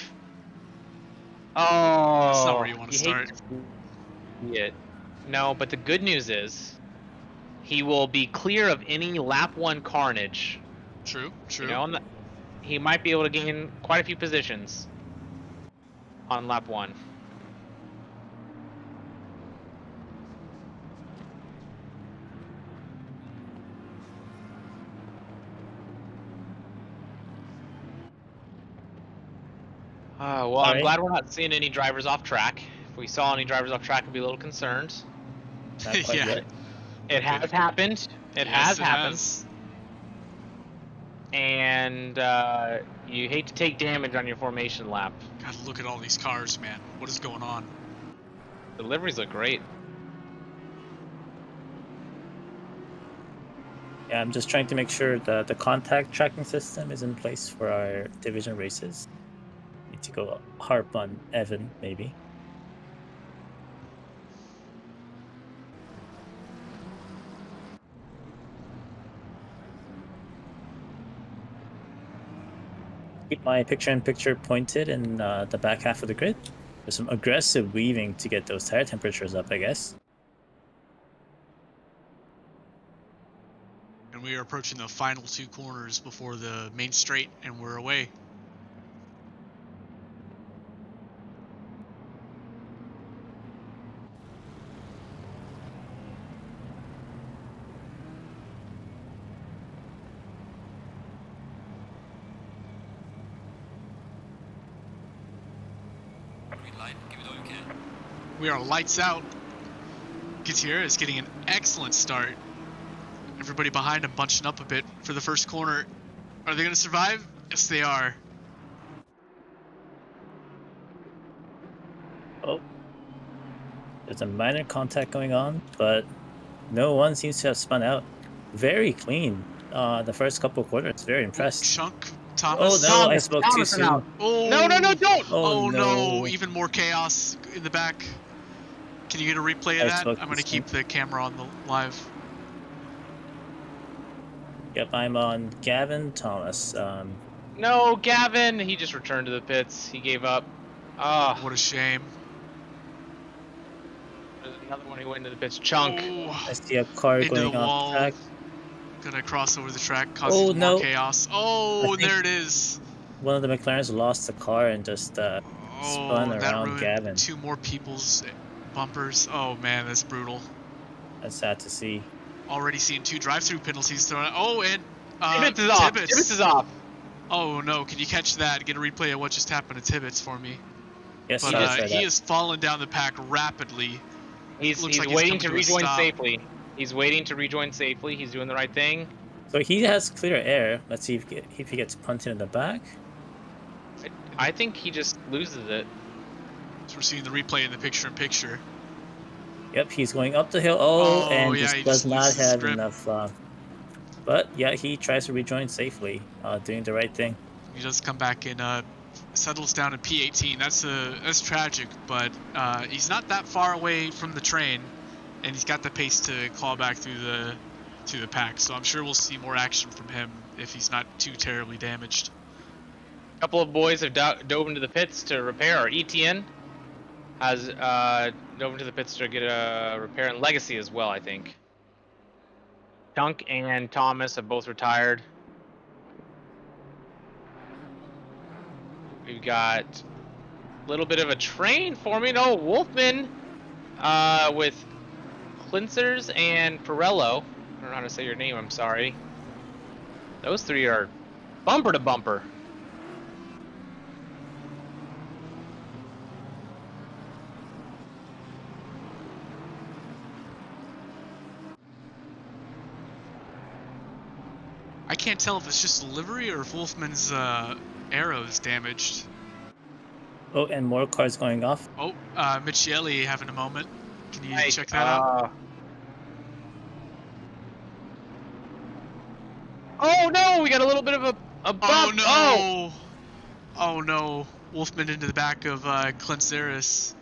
Speaker 1: That's not
Speaker 3: Oh,
Speaker 1: where you want to
Speaker 3: you hate
Speaker 1: start.
Speaker 3: to see it. No, but the good news is he will be clear of any lap 1 carnage.
Speaker 1: True.
Speaker 3: He might be able to gain quite a few positions on lap 1. Well, I'm
Speaker 2: Alright.
Speaker 3: glad we're not seeing any drivers off track. If we saw any drivers off track, I'd be a little concerned.
Speaker 2: Not quite
Speaker 1: Yeah.
Speaker 2: yet.
Speaker 3: It has happened. It
Speaker 1: Yes,
Speaker 3: has happened.
Speaker 1: has.
Speaker 3: And you hate to take damage on your formation lap.
Speaker 1: God, look at all these cars, man. What is going on?
Speaker 3: The liveries look great.
Speaker 2: Yeah, I'm just trying to make sure that the contact tracking system is in place for our division races. Need to go harp on Evan, maybe. Keep my picture-in-picture pointed in the back half of the grid. There's some aggressive weaving to get those tire temperatures up, I guess.
Speaker 1: And we are approaching the final 2 corners before the main straight, and we're away.
Speaker 4: Green light, give it all you can.
Speaker 1: We are lights out. Gutierrez is getting an excellent start. Everybody behind him bunching up a bit for the first corner. Are they going to survive? Yes, they are.
Speaker 2: Oh. There's a minor contact going on, but no one seems to have spun out. Very clean. The first couple quarters, very impressed.
Speaker 1: Chunk,
Speaker 2: Oh
Speaker 1: Thomas.
Speaker 2: no, I
Speaker 3: Thomas,
Speaker 2: spoke too
Speaker 3: Thomas
Speaker 2: soon.
Speaker 3: out.
Speaker 1: Oh,
Speaker 3: No, don't!
Speaker 2: Oh,
Speaker 1: no,
Speaker 2: no.
Speaker 1: even more chaos in the back. Can you get a replay of
Speaker 2: I
Speaker 1: that?
Speaker 2: spoke
Speaker 1: I'm
Speaker 2: too
Speaker 1: going to keep
Speaker 2: soon.
Speaker 1: the camera on the live.
Speaker 2: Yep, I'm on Gavin Thomas.
Speaker 3: No, Gavin! He just returned to the pits. He gave up. Ah,
Speaker 1: What a shame.
Speaker 3: there's another one who went into the pits. Chunk.
Speaker 1: Oh,
Speaker 2: I see a car
Speaker 1: into the
Speaker 2: going off
Speaker 1: wall.
Speaker 2: track.
Speaker 1: Gonna cross over the track, cause
Speaker 2: Oh
Speaker 1: even more
Speaker 2: no,
Speaker 1: chaos.
Speaker 2: I
Speaker 1: Oh, and
Speaker 2: think
Speaker 1: there it is.
Speaker 2: one of the McLarens lost the car and just spun
Speaker 1: Oh, that
Speaker 2: around
Speaker 1: ruined
Speaker 2: Gavin.
Speaker 1: 2 more people's bumpers. Oh man, that's brutal.
Speaker 2: That's sad to see.
Speaker 1: Already seeing 2 drive-through penalties thrown out. Oh, and
Speaker 3: Tibbets is off.
Speaker 1: Tibbets.
Speaker 3: Tibbets is off.
Speaker 1: Oh no, can you catch that? Get a replay of what just happened to Tibbets for me.
Speaker 2: Yes,
Speaker 1: But
Speaker 2: he just said
Speaker 1: he
Speaker 2: that.
Speaker 1: is falling down the pack rapidly.
Speaker 3: He's
Speaker 1: Looks like he's
Speaker 3: waiting
Speaker 1: coming
Speaker 3: to
Speaker 1: to a
Speaker 3: rejoin
Speaker 1: stop.
Speaker 3: safely. He's waiting to rejoin safely. He's doing the right thing.
Speaker 2: So he has clear air. Let's see if he gets punted in the back.
Speaker 3: I think he just loses it.
Speaker 1: So we're seeing the replay in the picture-in-picture.
Speaker 2: Yep, he's going up the hill. Oh, and
Speaker 1: yeah,
Speaker 2: just
Speaker 1: he
Speaker 2: does
Speaker 1: just
Speaker 2: not
Speaker 1: loses his
Speaker 2: have
Speaker 1: grip.
Speaker 2: enough. But yeah, he tries to rejoin safely, doing the right thing.
Speaker 1: He does come back and settles down in P18. That's tragic, but he's not that far away from the train, and he's got the pace to claw back through the pack. So I'm sure we'll see more action from him if he's not too terribly damaged.
Speaker 3: A couple of boys have dove into the pits to repair. Our ETN has dove into the pits to get a repair, and Legacy as well, I think. Chunk and Thomas have both retired. We've got a little bit of a train forming. Oh, Wolfman with Clincers and Pirello. I don't know how to say your name, I'm sorry. Those 3 are bumper to bumper.
Speaker 1: I can't tell if it's just livery or if Wolfman's arrow is damaged.
Speaker 2: Oh, and more cars going off.
Speaker 1: Oh, Michele having a moment. Can you
Speaker 3: Right,
Speaker 1: check that out?
Speaker 3: Oh no, we got a little bit of a bump.
Speaker 1: Oh no! Oh no! Wolfman into the back of Clenceris.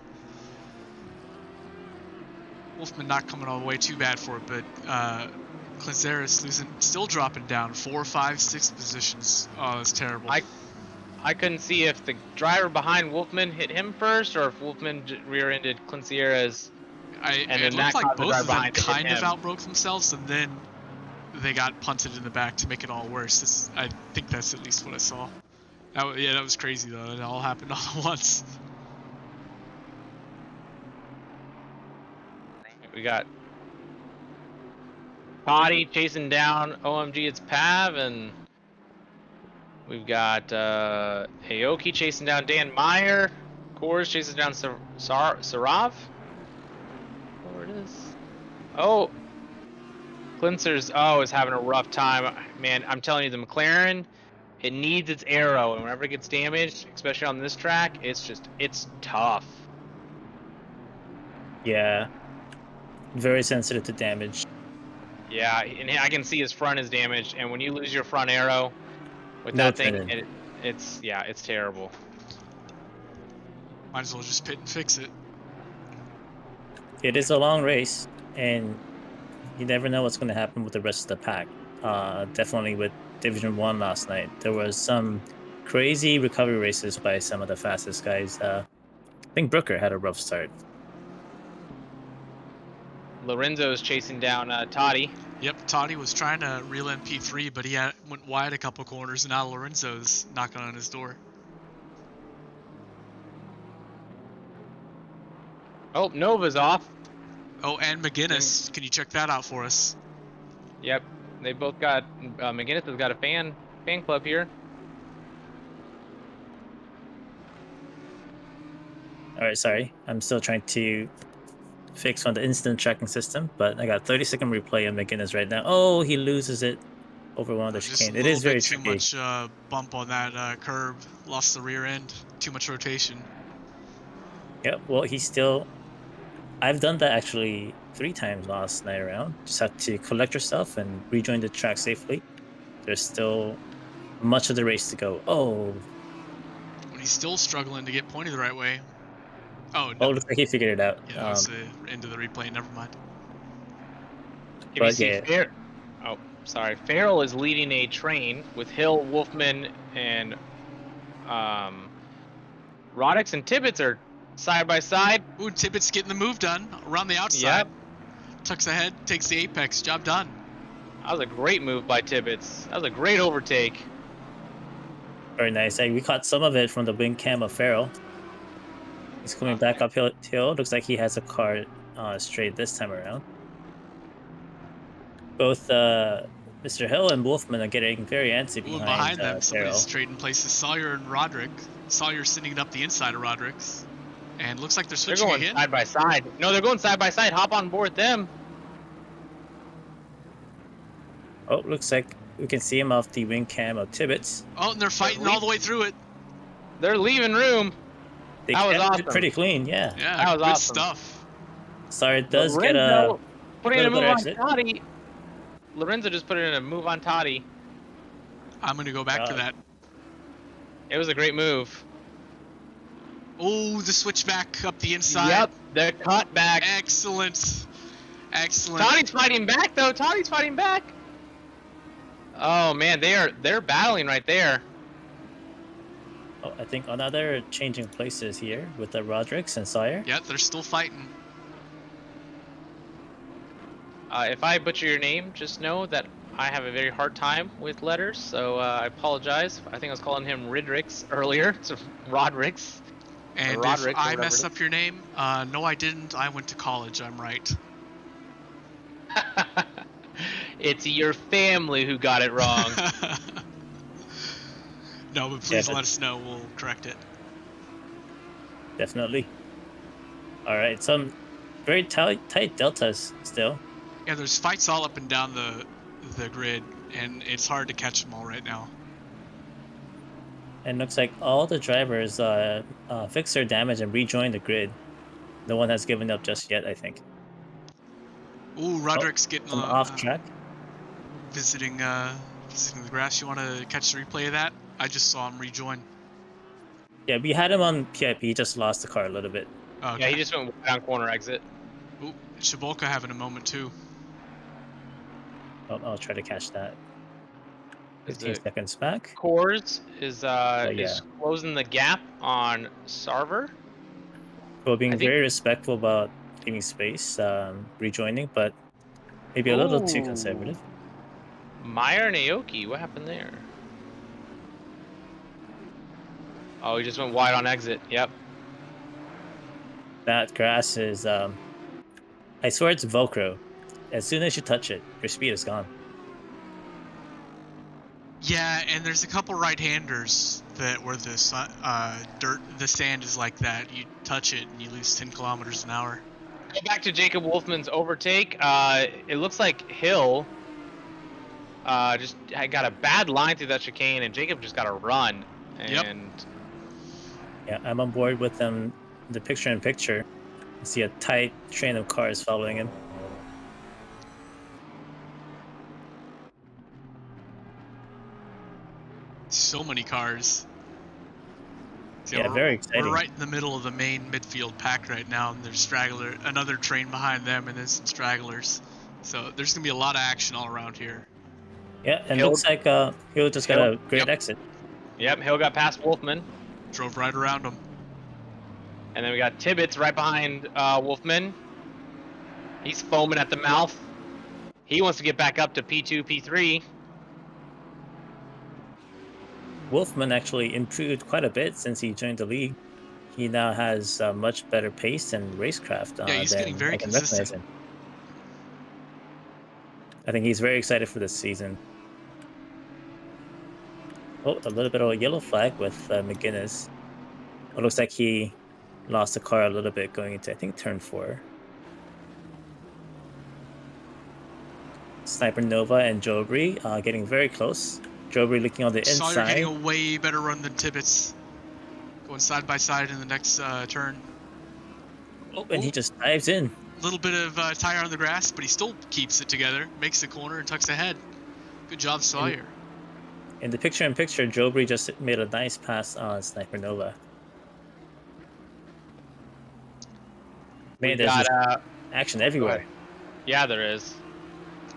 Speaker 1: Wolfman not coming all the way too bad for it, but Clenceris still dropping down 4, 5, 6 positions. Oh, that's terrible.
Speaker 3: I couldn't see if the driver behind Wolfman hit him first or if Wolfman rear-ended Clincieras.
Speaker 1: It looked like both of them kind of outbroke themselves, and then they got punted in the back to make it all worse. I think that's at least what I saw. That was crazy though. It all happened all at once.
Speaker 3: We got Potty chasing down OMG, it's Pav, and We've got Aoki chasing down Dan Meyer. Kors chases down Sarav. Where it is? Oh, Klinzer's is having a rough time. Man, I'm telling you, the McLaren, it needs its aero, and whenever it gets damaged, especially on this track, it's tough.
Speaker 2: Yeah. Very sensitive to damage.
Speaker 3: Yeah, and I can see his front is damaged, and when you lose your front aero with
Speaker 2: No
Speaker 3: that thing,
Speaker 2: turning.
Speaker 3: it's terrible.
Speaker 1: Might as well just pit and fix it.
Speaker 2: It is a long race, and you never know what's going to happen with the rest of the pack. Definitely with Division 1 last night, there was some crazy recovery races by some of the fastest guys. I think Brooker had a rough start.
Speaker 3: Lorenzo's chasing down Toddy.
Speaker 1: Yep, Toddy was trying to reel in P3, but he went wide a couple corners, and now Lorenzo's knocking on his door.
Speaker 3: Oh, Nova's off.
Speaker 1: Oh, and McGinnis. Can you check that out for us?
Speaker 3: Yep, they both got. McGinnis has got a fan club here.
Speaker 2: All right, sorry. I'm still trying to fix on the instant tracking system, but I got 30-second replay of McGinnis right now. Oh, he loses it over one of the
Speaker 1: Just a
Speaker 2: chicane.
Speaker 1: little
Speaker 2: It is
Speaker 1: bit
Speaker 2: very
Speaker 1: too
Speaker 2: tricky.
Speaker 1: much bump on that curb. Lost the rear end. Too much rotation.
Speaker 2: Yep, well, he's still... I've done that actually 3 times last night around. Just have to collect yourself and rejoin the track safely. There's still much of the race to go. Oh,
Speaker 1: When he's still struggling to get pointed the right way. Oh, no.
Speaker 2: oh, looks like he figured it out.
Speaker 1: Yeah, that was the end of the replay. Never mind.
Speaker 3: If
Speaker 2: But
Speaker 3: you see
Speaker 2: yeah.
Speaker 3: Farrell is leading a train with Hill, Wolfman, and Roddick's and Tibbetts are side by side.
Speaker 1: Ooh, Tippett's getting the move done around the outside.
Speaker 3: Yep.
Speaker 1: Tucks ahead, takes the apex. Job done.
Speaker 3: That was a great move by Tibbetts. That was a great overtake.
Speaker 2: Very nice. Hey, we caught some of it from the wing cam of Farrell. He's coming back uphill. Looks like he has a car straight this time around. Both Mr. Hill and Wolfman are getting very antsy
Speaker 1: Ooh,
Speaker 2: behind
Speaker 1: them,
Speaker 2: Farrell.
Speaker 1: somebody's trading places. Sawyer and Roderick. Sawyer sending it up the inside of Roderick's. And looks like they're switching
Speaker 3: They're going
Speaker 1: again.
Speaker 3: side by side. No, they're going side by side. Hop on board them.
Speaker 2: Oh, looks like we can see him off the wing cam of Tibbetts.
Speaker 1: Oh, and they're fighting all the way through it.
Speaker 3: They're leaving room. That was awesome.
Speaker 2: Pretty clean, yeah.
Speaker 1: Yeah,
Speaker 3: that was
Speaker 1: good
Speaker 3: awesome
Speaker 1: stuff.
Speaker 2: Sorry, it does
Speaker 3: Lorenzo
Speaker 2: get a
Speaker 3: putting in a
Speaker 2: little
Speaker 3: move
Speaker 2: bit
Speaker 3: on
Speaker 2: exit.
Speaker 3: Toddy. Lorenzo just put in a move on Toddy.
Speaker 1: I'm going to go back to that.
Speaker 3: It was a great move.
Speaker 1: Oh, the switchback up the inside.
Speaker 3: Yep, the cut back.
Speaker 1: Excellent. Excellent.
Speaker 3: Toddy's fighting back though. Toddy's fighting back. Oh man, they're battling right there.
Speaker 2: Oh, I think another changing places here with the Rodericks and Sawyer.
Speaker 1: Yeah, they're still fighting.
Speaker 3: If I butcher your name, just know that I have a very hard time with letters, so I apologize. I think I was calling him Ridricks earlier. It's Rodericks.
Speaker 1: And
Speaker 3: Roderick,
Speaker 1: if I
Speaker 3: or
Speaker 1: mess
Speaker 3: whatever
Speaker 1: up your name, no, I didn't. I went to college. I'm right.
Speaker 3: It's your family who got it wrong.
Speaker 1: No, but please let us know. We'll correct it.
Speaker 2: Definitely. All right, some very tight deltas still.
Speaker 1: Yeah, there's fights all up and down the grid, and it's hard to catch them all right now.
Speaker 2: And looks like all the drivers fixed their damage and rejoined the grid. No one has given up just yet, I think.
Speaker 1: Ooh, Roderick's getting
Speaker 2: off track.
Speaker 1: Visiting the grass. You want to catch the replay of that? I just saw him rejoin.
Speaker 2: Yeah, we had him on PIP. He just lost the car a little bit.
Speaker 1: Okay.
Speaker 3: Yeah, he just went down corner exit.
Speaker 1: Ooh, Shabolka having a moment too.
Speaker 2: I'll try to catch that.
Speaker 3: Is
Speaker 2: 15
Speaker 3: it-
Speaker 2: seconds back.
Speaker 3: Kors is closing the gap on Sarver.
Speaker 2: Well, being
Speaker 3: I think-
Speaker 2: very respectful about giving space, rejoining, but maybe a little too
Speaker 3: Ooh.
Speaker 2: conservative.
Speaker 3: Meyer and Aoki, what happened there? Oh, he just went wide on exit. Yep.
Speaker 2: That grass is, I swear it's Velcro. As soon as you touch it, your speed is gone.
Speaker 1: Yeah, and there's a couple right-handers that where the the sand is like that. You touch it and you lose 10 kilometers an hour.
Speaker 3: Go back to Jacob Wolfman's overtake. It looks like Hill just got a bad line through that chicane, and Jacob just got a run.
Speaker 1: Yep.
Speaker 3: And
Speaker 2: Yeah, I'm on board with them. The picture-in-picture. I see a tight train of cars following him.
Speaker 1: So many cars. So
Speaker 2: Yeah, very exciting.
Speaker 1: We're right in the middle of the main midfield pack right now, and there's another train behind them, and then some stragglers. So there's gonna be a lot of action all around here.
Speaker 2: Yeah, and
Speaker 3: Hill-
Speaker 2: looks like Hill just got a great
Speaker 1: Yep.
Speaker 2: exit.
Speaker 3: yep, Hill got past Wolfman.
Speaker 1: Drove right around them.
Speaker 3: And then we got Tibbetts right behind Wolfman. He's foaming at the mouth. He wants to get back up to P2, P3.
Speaker 2: Wolfman actually improved quite a bit since he joined the league. He now has much better pace and racecraft.
Speaker 1: Yeah, he's getting very
Speaker 2: I can recognize
Speaker 1: consistent.
Speaker 2: him. I think he's very excited for this season. Oh, a little bit of a yellow flag with McGuinness. It looks like he lost the car a little bit going into, I think, turn 4. Sniper Nova and Jobry getting very close. Jobry looking on the
Speaker 1: Sawyer getting
Speaker 2: inside.
Speaker 1: a way better run than Tibbetts. Going side by side in the next turn.
Speaker 2: Oh, and he just dives in.
Speaker 1: A little bit of tire on the grass, but he still keeps it together, makes the corner, and tucks ahead. Good job, Sawyer.
Speaker 2: In the picture-in-picture, Jobry just made a nice pass on Sniper Nova. Man, there's just action everywhere.
Speaker 3: Yeah, there is.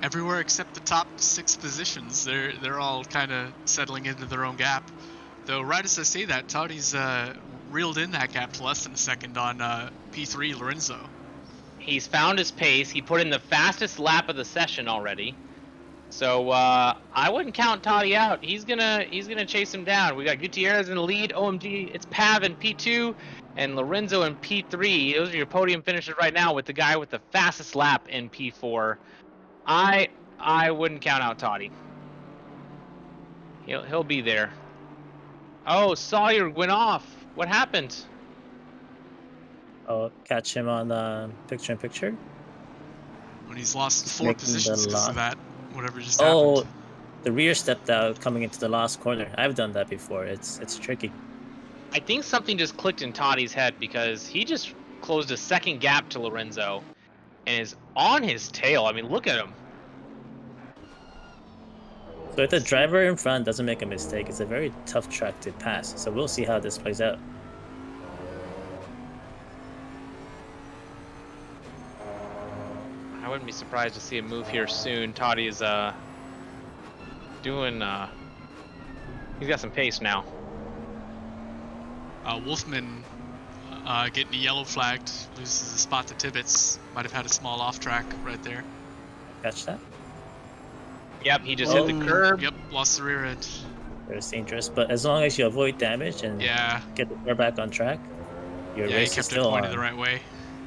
Speaker 1: Everywhere except the top 6 positions. They're all kind of settling into their own gap. Though right as I say that, Toddy's reeled in that gap to less than a second on P3 Lorenzo.
Speaker 3: He's found his pace. He put in the fastest lap of the session already. So I wouldn't count Toddy out. He's gonna chase him down. We got Gutierrez in the lead. OMG, it's Pav in P2 and Lorenzo in P3. Those are your podium finishers right now with the guy with the fastest lap in P4. I wouldn't count out Toddy. He'll be there. Oh, Sawyer went off. What happened?
Speaker 2: I'll catch him on picture-in-picture.
Speaker 1: When he's lost
Speaker 2: Just
Speaker 1: 4
Speaker 2: making
Speaker 1: positions
Speaker 2: the
Speaker 1: because of
Speaker 2: lock.
Speaker 1: that, whatever just
Speaker 2: Oh,
Speaker 1: happened.
Speaker 2: the rear stepped out coming into the last corner. I've done that before. It's tricky.
Speaker 3: I think something just clicked in Toddy's head because he just closed a second gap to Lorenzo and is on his tail. I mean, look at him.
Speaker 2: So if the driver in front doesn't make a mistake, it's a very tough track to pass. So we'll see how this plays out.
Speaker 3: I wouldn't be surprised to see a move here soon. Toddy is doing he's got some pace now.
Speaker 1: Wolfman getting a yellow flagged, loses the spot to Tibbetts. Might have had a small off track right there.
Speaker 2: Catch that?
Speaker 3: Yep, he just hit the curb.
Speaker 1: Yep, lost the rear end.
Speaker 2: Very dangerous. But as long as you avoid damage and
Speaker 1: Yeah,
Speaker 2: get the car back on track, your
Speaker 1: yeah, he
Speaker 2: race is
Speaker 1: kept it
Speaker 2: still
Speaker 1: pointed
Speaker 2: on.
Speaker 1: the right way.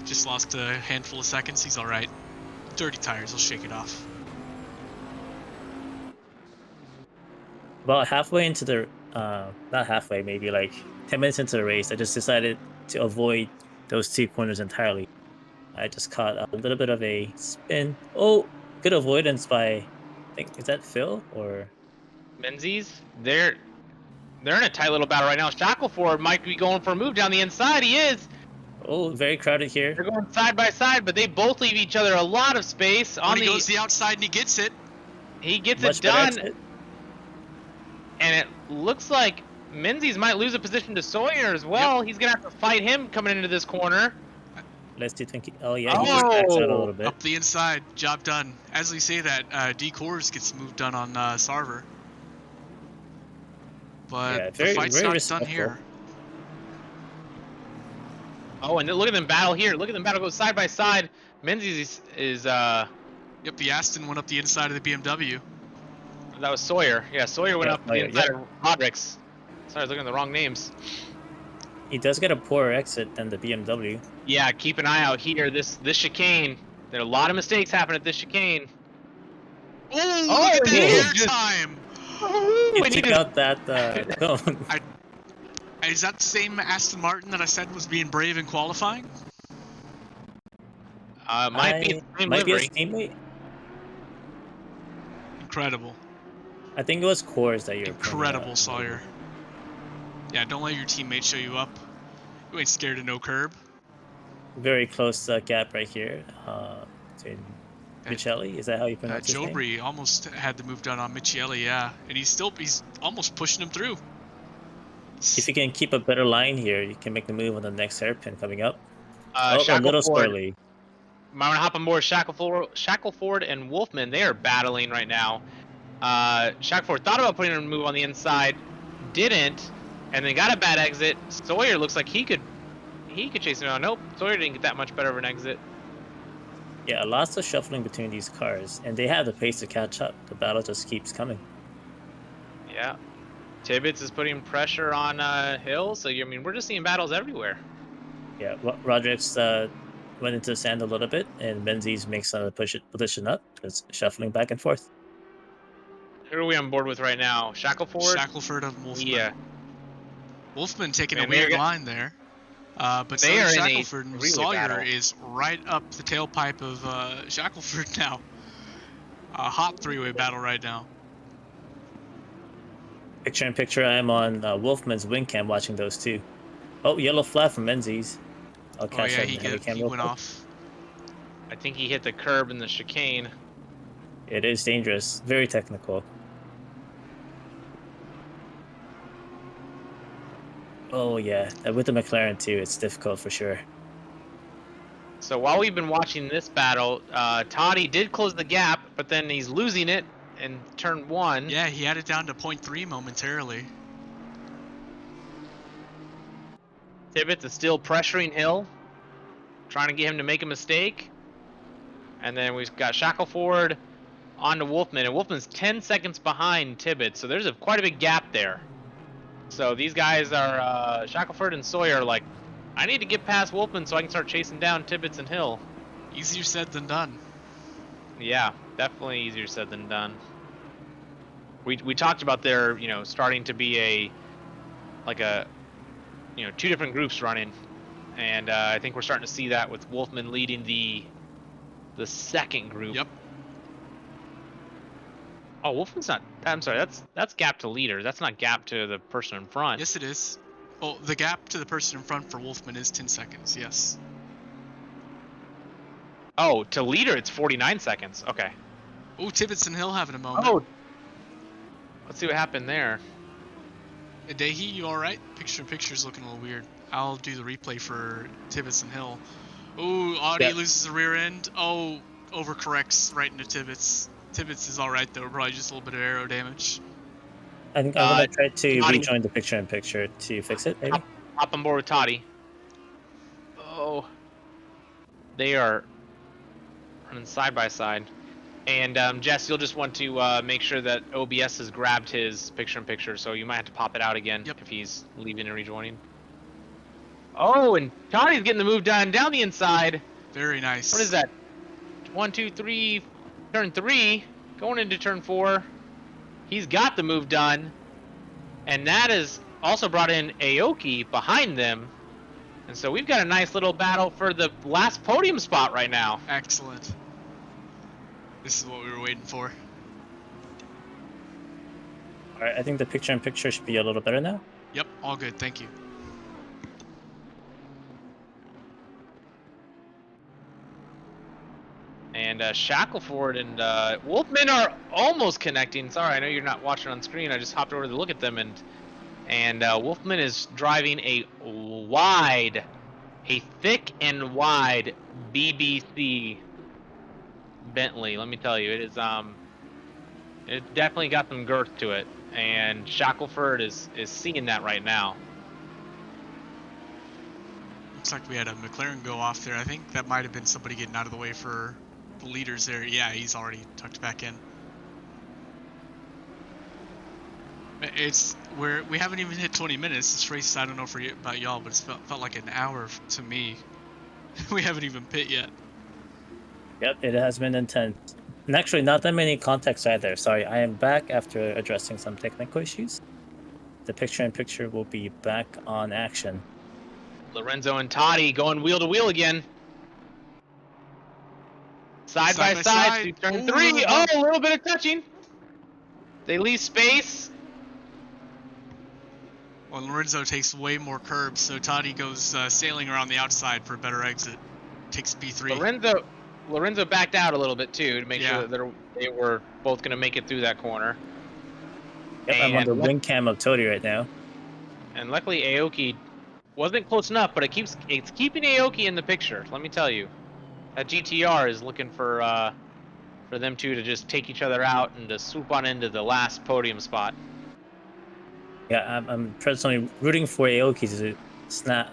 Speaker 1: Just lost a handful of seconds. He's all right. Dirty tires, he'll shake it off.
Speaker 2: About halfway into the, not halfway, maybe like 10 minutes into the race, I just decided to avoid those 2 corners entirely. I just caught a little bit of a spin. Oh, good avoidance by, I think, is that Phil or?
Speaker 3: Menzies, they're in a tight little battle right now. Shackleford might be going for a move down the inside. He is.
Speaker 2: Oh, very crowded here.
Speaker 3: They're going side by side, but they both leave each other a lot of space.
Speaker 1: When he goes the outside and he gets it.
Speaker 3: He gets
Speaker 2: Much
Speaker 3: it
Speaker 2: better
Speaker 3: done,
Speaker 2: exit.
Speaker 3: and it looks like Menzies might lose a position to Sawyer as well. He's gonna have to fight him coming into this corner.
Speaker 2: Let's do think. Oh yeah, he just backs out a little bit.
Speaker 1: Up the inside, job done. As we say that, D Coors gets moved done on Sarver. But
Speaker 2: Yeah,
Speaker 1: the fight's
Speaker 2: very
Speaker 1: not
Speaker 2: respectful.
Speaker 1: done here.
Speaker 3: Oh, and then look at them battle here. Look at them battle go side by side. Menzies is
Speaker 1: Yep, the Aston went up the inside of the BMW.
Speaker 3: that was Sawyer. Yeah, Sawyer went
Speaker 2: Yeah,
Speaker 3: up the
Speaker 2: Sawyer,
Speaker 3: inside of Roderick's. Sorry, I was looking at the wrong names.
Speaker 2: He does get a poorer exit than the BMW.
Speaker 3: Yeah, keep an eye out here. This chicane. There are a lot of mistakes happen at this chicane.
Speaker 1: Oh,
Speaker 3: Oh,
Speaker 1: look at that
Speaker 3: yeah.
Speaker 1: air time!
Speaker 2: You
Speaker 3: we need
Speaker 2: took
Speaker 3: to-
Speaker 2: out that cone.
Speaker 1: Is that the same Aston Martin that I said was being brave in qualifying?
Speaker 3: might be the same
Speaker 2: Might be
Speaker 3: livery.
Speaker 2: his teammate.
Speaker 1: Incredible.
Speaker 2: I think it was cores that you're
Speaker 1: Incredible, Sawyer. Yeah, don't let your teammates show you up. You ain't scared of no curb.
Speaker 2: Very close gap right here. To Michelli, is that how you pronounce his name?
Speaker 1: Jobri almost had the move done on Michele, yeah. And he's almost pushing him through.
Speaker 2: If you can keep a better line here, you can make the move on the next hairpin coming up. A little
Speaker 3: Shackleford.
Speaker 2: squirrely.
Speaker 3: I'm gonna hop on board Shackleford and Wolfman. They are battling right now. Shackleford thought about putting a move on the inside, didn't, and then got a bad exit. Sawyer looks like he could chase him down. Nope, Sawyer didn't get that much better of an exit.
Speaker 2: Yeah, lots of shuffling between these cars, and they have the pace to catch up. The battle just keeps coming.
Speaker 3: Yeah, Tibbetts is putting pressure on Hill, so I mean we're just seeing battles everywhere.
Speaker 2: Yeah, Roderick's went into the sand a little bit, and Menzies makes a position up. It's shuffling back and forth.
Speaker 3: Who are we on board with right now?
Speaker 1: Shackleford and Wolfman.
Speaker 3: Yeah.
Speaker 1: Wolfman taking a
Speaker 3: Man,
Speaker 1: weird line there. But
Speaker 3: They are in a
Speaker 1: Shackleford and
Speaker 3: relay
Speaker 1: Sawyer
Speaker 3: battle.
Speaker 1: is right up the tailpipe of Shackleford now. A hot three-way battle right now.
Speaker 2: Picture in picture, I'm on Wolfman's wing cam watching those two. Oh, yellow flag from Menzies. I'll catch that in the heavy cam
Speaker 1: he
Speaker 2: real
Speaker 1: went
Speaker 2: quick.
Speaker 1: off.
Speaker 3: I think he hit the curb in the chicane.
Speaker 2: It is dangerous. Very technical. Oh, yeah. With the McLaren, too, it's difficult for sure.
Speaker 3: So while we've been watching this battle, Toddy did close the gap, but then he's losing it in turn 1.
Speaker 1: Yeah, he had it down to 0.3 momentarily.
Speaker 3: Tibbetts is still pressuring Hill, trying to get him to make a mistake. And then we've got Shackleford on to Wolfman, and Wolfman's 10 seconds behind Tibbetts, so there's quite a big gap there. So these guys are, Shackleford and Sawyer are like, I need to get past Wolfman so I can start chasing down Tibbetts and Hill.
Speaker 1: Easier said than done.
Speaker 3: Yeah, definitely easier said than done. We talked about there, starting to be two different groups running, and I think we're starting to see that with Wolfman leading the second group.
Speaker 1: Yep.
Speaker 3: Oh, Wolfman's not. I'm sorry. That's gap to leader. That's not gap to the person in front.
Speaker 1: Yes, it is. Well, the gap to the person in front for Wolfman is 10 seconds. Yes.
Speaker 3: Oh, to leader it's 49 seconds. Okay.
Speaker 1: Oh, Tibbetts and Hill having a moment.
Speaker 3: Oh. Let's see what happened there.
Speaker 1: Dehi, you all right? Picture's looking a little weird. I'll do the replay for Tibbetts and Hill. Oh, Audi loses the rear end. Oh, overcorrects right into Tibbetts. Tibbetts is all right though. Probably just a little bit of aero damage.
Speaker 2: I think I'm gonna try to rejoin the picture in picture to fix it. Maybe.
Speaker 3: Hop on board with Toddy. Oh. They are running side by side. And Jess, you'll just want to make sure that OBS has grabbed his picture-in-picture, so you might have to pop it out again if he's leaving and rejoining. Oh, and Toddy's getting the move done down the inside.
Speaker 1: Very nice.
Speaker 3: What is that? 1, 2, 3, turn 3, going into turn 4. He's got the move done, and that has also brought in Aoki behind them. And so we've got a nice little battle for the last podium spot right now.
Speaker 1: Excellent. This is what we were waiting for.
Speaker 2: All right, I think the picture in picture should be a little better now.
Speaker 1: Yep, all good. Thank you.
Speaker 3: And Shackleford and Wolfman are almost connecting. Sorry, I know you're not watching on screen. I just hopped over to look at them, and Wolfman is driving a thick and wide BBC Bentley. Let me tell you, it definitely got some girth to it, and Shackleford is seeing that right now.
Speaker 1: Looks like we had a McLaren go off there. I think that might have been somebody getting out of the way for the leaders there. Yeah, he's already tucked back in. We haven't even hit 20 minutes. This race, I don't know about y'all, but it's felt like an hour to me. We haven't even pit yet.
Speaker 2: Yep, it has been intense. And actually, not that many contacts either. Sorry, I am back after addressing some technical issues. The picture-in-picture will be back on action.
Speaker 3: Lorenzo and Toddy going wheel to wheel again. Side by side through turn
Speaker 1: Ooh,
Speaker 3: 3.
Speaker 1: little
Speaker 3: Oh,
Speaker 1: bump.
Speaker 3: a little bit of touching. They leave space.
Speaker 1: Well, Lorenzo takes way more curbs, so Toddy goes sailing around the outside for a better exit. Takes B3.
Speaker 3: Lorenzo backed out a little bit too to make
Speaker 1: Yeah.
Speaker 3: sure that they were both going to make it through that corner.
Speaker 2: Yep, I'm on
Speaker 3: And
Speaker 2: the wing cam of Todi right now.
Speaker 3: And luckily Aoki wasn't close enough, but it's keeping Aoki in the picture. Let me tell you, that GTR is looking for them two to just take each other out and to swoop on into the last podium spot.
Speaker 2: Yeah, I'm personally rooting for Aoki to snap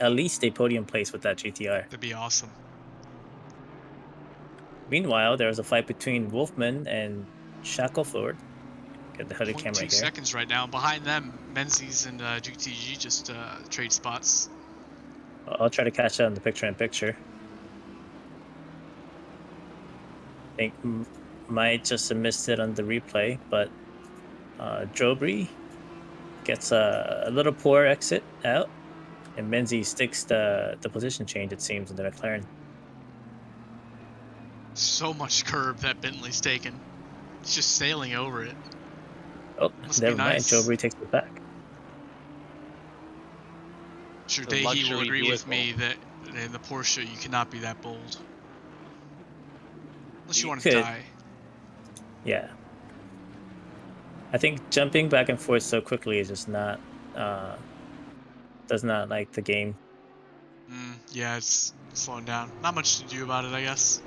Speaker 2: at least a podium place with that GTR.
Speaker 1: That'd be awesome.
Speaker 2: Meanwhile, there was a fight between Wolfman and Shackleford. Get the hooded cam
Speaker 1: 0.2
Speaker 2: right here.
Speaker 1: seconds right now. Behind them, Menzies and GTG just trade spots.
Speaker 2: I'll try to catch that in the picture-in-picture. I think might just have missed it on the replay, but Jobri gets a little poor exit out, and Menzies sticks the position change, it seems, in the McLaren.
Speaker 1: So much curb that Bentley's taken. It's just sailing over it.
Speaker 2: Oh,
Speaker 1: Must
Speaker 2: never
Speaker 1: be
Speaker 2: mind.
Speaker 1: nice.
Speaker 2: Jobri takes it back.
Speaker 1: Sure,
Speaker 3: It's a
Speaker 1: Dahi will
Speaker 3: luxury
Speaker 1: agree with
Speaker 3: vehicle.
Speaker 1: me that in the Porsche you cannot be that bold. Unless you
Speaker 2: You
Speaker 1: want to
Speaker 2: could.
Speaker 1: die.
Speaker 2: Yeah. I think jumping back and forth so quickly is just not does not like the game.
Speaker 1: Yeah, it's slowing down. Not much to do about it, I guess.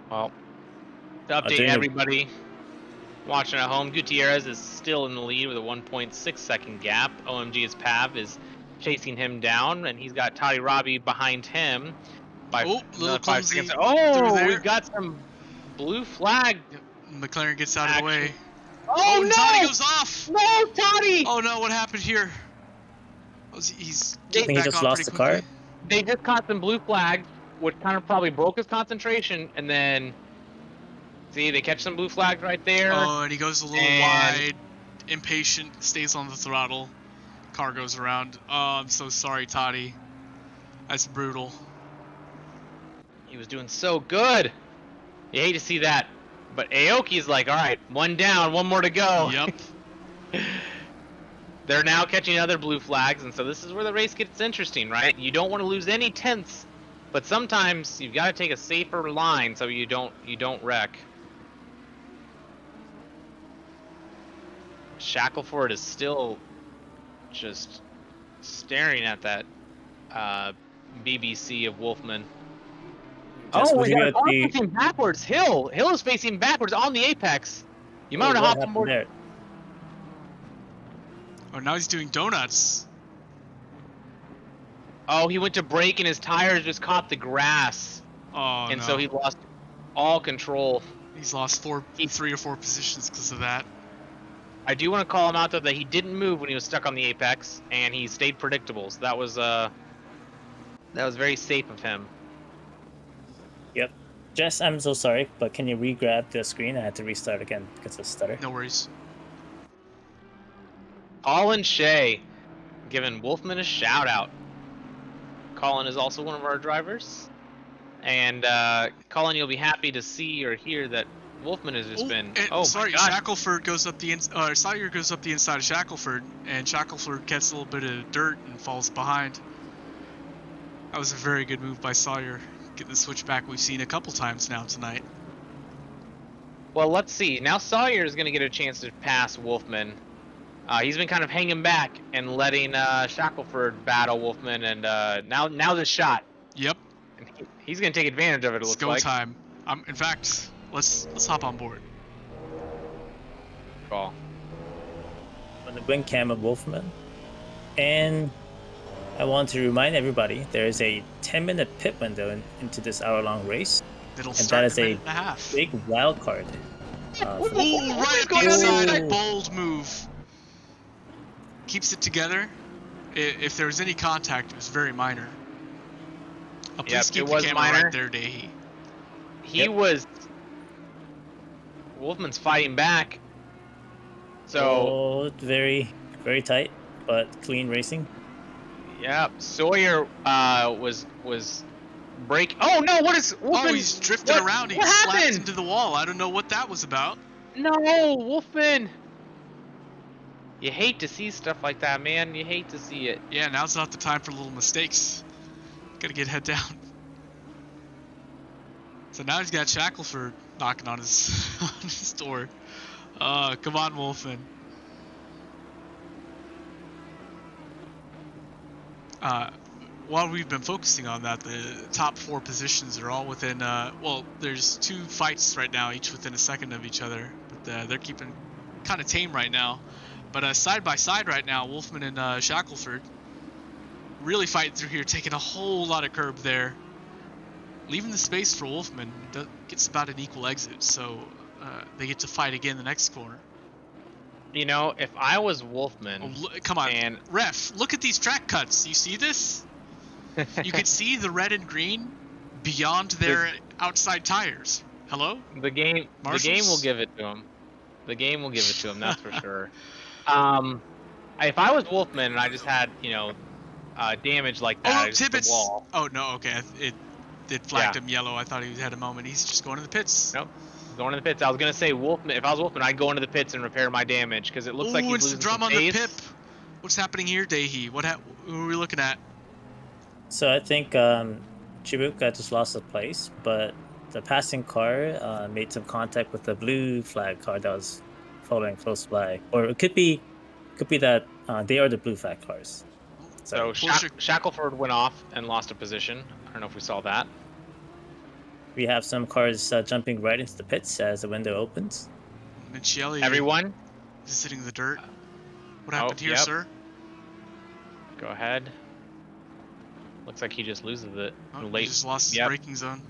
Speaker 3: Well, to update
Speaker 2: doing a-
Speaker 3: everybody watching at home, Gutierrez is still in the lead with a 1.6 second gap. OMG's Pav is chasing him down, and he's got Toddy Robbie behind him. By
Speaker 1: Oh, little
Speaker 3: another 5
Speaker 1: clumsy
Speaker 3: seconds.
Speaker 1: through
Speaker 3: Oh,
Speaker 1: there.
Speaker 3: we've got some blue flag.
Speaker 1: Yep. McLaren gets out of the way.
Speaker 3: Action. Oh,
Speaker 1: and
Speaker 3: no!
Speaker 1: Toddy goes off!
Speaker 3: No, Toddy!
Speaker 1: Oh no, what happened here? He's
Speaker 2: I
Speaker 1: getting
Speaker 2: think he
Speaker 1: back
Speaker 2: just
Speaker 1: on
Speaker 2: lost
Speaker 1: pretty
Speaker 2: the
Speaker 1: quickly.
Speaker 2: car.
Speaker 3: They just caught some blue flags, which kind of probably broke his concentration, and then see they catch some blue flags right there.
Speaker 1: Oh, and he goes a little
Speaker 3: And-
Speaker 1: wide, impatient, stays on the throttle. Car goes around. Oh, I'm so sorry, Toddy. That's brutal.
Speaker 3: He was doing so good. You hate to see that, but Aoki's like, all right, one down, one more to go.
Speaker 1: Yep.
Speaker 3: They're now catching other blue flags, and so this is where the race gets interesting, right? You don't want to lose any tenths, but sometimes you've got to take a safer line so you don't wreck. Shackleford is still just staring at that BBC of Wolfman.
Speaker 2: Just
Speaker 3: Oh, we
Speaker 2: looking
Speaker 3: got
Speaker 2: at
Speaker 3: car
Speaker 2: the-
Speaker 3: facing backwards. Hill is facing backwards on the apex. You might
Speaker 2: Oh,
Speaker 3: want to
Speaker 2: what
Speaker 3: hop on
Speaker 2: happened
Speaker 3: board.
Speaker 2: there?
Speaker 1: Oh, now he's doing donuts.
Speaker 3: Oh, he went to brake and his tires just caught the grass,
Speaker 1: Oh
Speaker 3: and
Speaker 1: no.
Speaker 3: so he lost all control.
Speaker 1: He's lost 3 or 4 positions because of that.
Speaker 3: I do want to call him out though that he didn't move when he was stuck on the apex, and he stayed predictable. So that was very safe of him.
Speaker 2: Yep. Jess, I'm so sorry, but can you re-grab the screen? I had to restart again because of stutter.
Speaker 1: No worries.
Speaker 3: Colin Shea, giving Wolfman a shout out. Colin is also one of our drivers, and Colin, you'll be happy to see or hear that Wolfman has just been.
Speaker 1: And,
Speaker 3: Oh
Speaker 1: sorry,
Speaker 3: my gosh!
Speaker 1: Shackleford goes up the Sawyer goes up the inside of Shackleford, and Shackleford gets a little bit of dirt and falls behind. That was a very good move by Sawyer. Getting the switchback we've seen a couple times now tonight.
Speaker 3: Well, let's see. Now Sawyer is going to get a chance to pass Wolfman. He's been kind of hanging back and letting Shackleford battle Wolfman, and now the shot.
Speaker 1: Yep.
Speaker 3: And he's going to take advantage of it. It
Speaker 1: It's
Speaker 3: looks
Speaker 1: go
Speaker 3: like.
Speaker 1: time. In fact, let's hop on board.
Speaker 3: Call.
Speaker 2: On the wing cam of Wolfman. And I want to remind everybody there is a 10-minute pit window into this hour-long race.
Speaker 1: It'll
Speaker 2: And
Speaker 1: start
Speaker 2: that is
Speaker 1: in a
Speaker 2: a
Speaker 1: minute and a half.
Speaker 2: big wild card.
Speaker 1: Ooh, right at the
Speaker 3: going on
Speaker 1: inside.
Speaker 3: inside?
Speaker 1: Bold move. Keeps it together. If there was any contact, it was very minor. Please
Speaker 3: Yep,
Speaker 1: keep
Speaker 3: it
Speaker 1: the
Speaker 3: was
Speaker 1: camera
Speaker 3: minor.
Speaker 1: right there, Dahi.
Speaker 3: He
Speaker 2: Yep.
Speaker 3: was. Wolfman's fighting back. So,
Speaker 2: Oh, very, very tight, but clean racing.
Speaker 3: yeah, Sawyer was break. Oh no! What is Wolfman?
Speaker 1: Oh, he's drifting around. He
Speaker 3: What
Speaker 1: slapped
Speaker 3: happened?
Speaker 1: into the wall. I don't know what that was about.
Speaker 3: No, Wolfman. You hate to see stuff like that, man. You hate to see it.
Speaker 1: Yeah, now's not the time for little mistakes. Gotta get head down. So now he's got Shackleford knocking on his on his door. Come on, Wolfman. While we've been focusing on that, the top 4 positions are all within. Well, there's 2 fights right now, each within a second of each other. But they're keeping kind of tame right now. But side by side right now, Wolfman and Shackleford really fighting through here, taking a whole lot of curb there. Leaving the space for Wolfman, gets about an equal exit, so they get to fight again the next corner.
Speaker 3: You know, if I was Wolfman,
Speaker 1: Come on,
Speaker 3: and
Speaker 1: ref, look at these track cuts. You see this? You can see the red and green beyond their outside tires. Hello?
Speaker 3: the game will give it to him. The game will give it to him, that's for sure. If I was Wolfman and I just had, damage like that,
Speaker 1: Oh,
Speaker 3: it's the
Speaker 1: Tibbetts!
Speaker 3: wall.
Speaker 1: Oh, no, okay. It flagged him yellow. I thought he had a moment. He's just going to the pits.
Speaker 3: Nope. Going to the pits. I was gonna say Wolfman. If I was Wolfman, I'd go into the pits and repair my damage because it looks like he's losing
Speaker 1: drama
Speaker 3: some
Speaker 1: on the
Speaker 3: pace.
Speaker 1: pip. What's happening here, Dahi? Who are we looking at?
Speaker 2: So I think Chibuka just lost a place, but the passing car made some contact with the blue flag car that was following close by, or it could be that they are the blue flag cars.
Speaker 3: So Shackleford went off and lost a position. I don't know if we saw that.
Speaker 2: We have some cars jumping right into the pits as the window opens.
Speaker 1: Michele.
Speaker 3: Everyone
Speaker 1: is sitting in the dirt. What happened here, sir?
Speaker 3: Go ahead. Looks like he just loses it.
Speaker 1: He just lost his braking zone.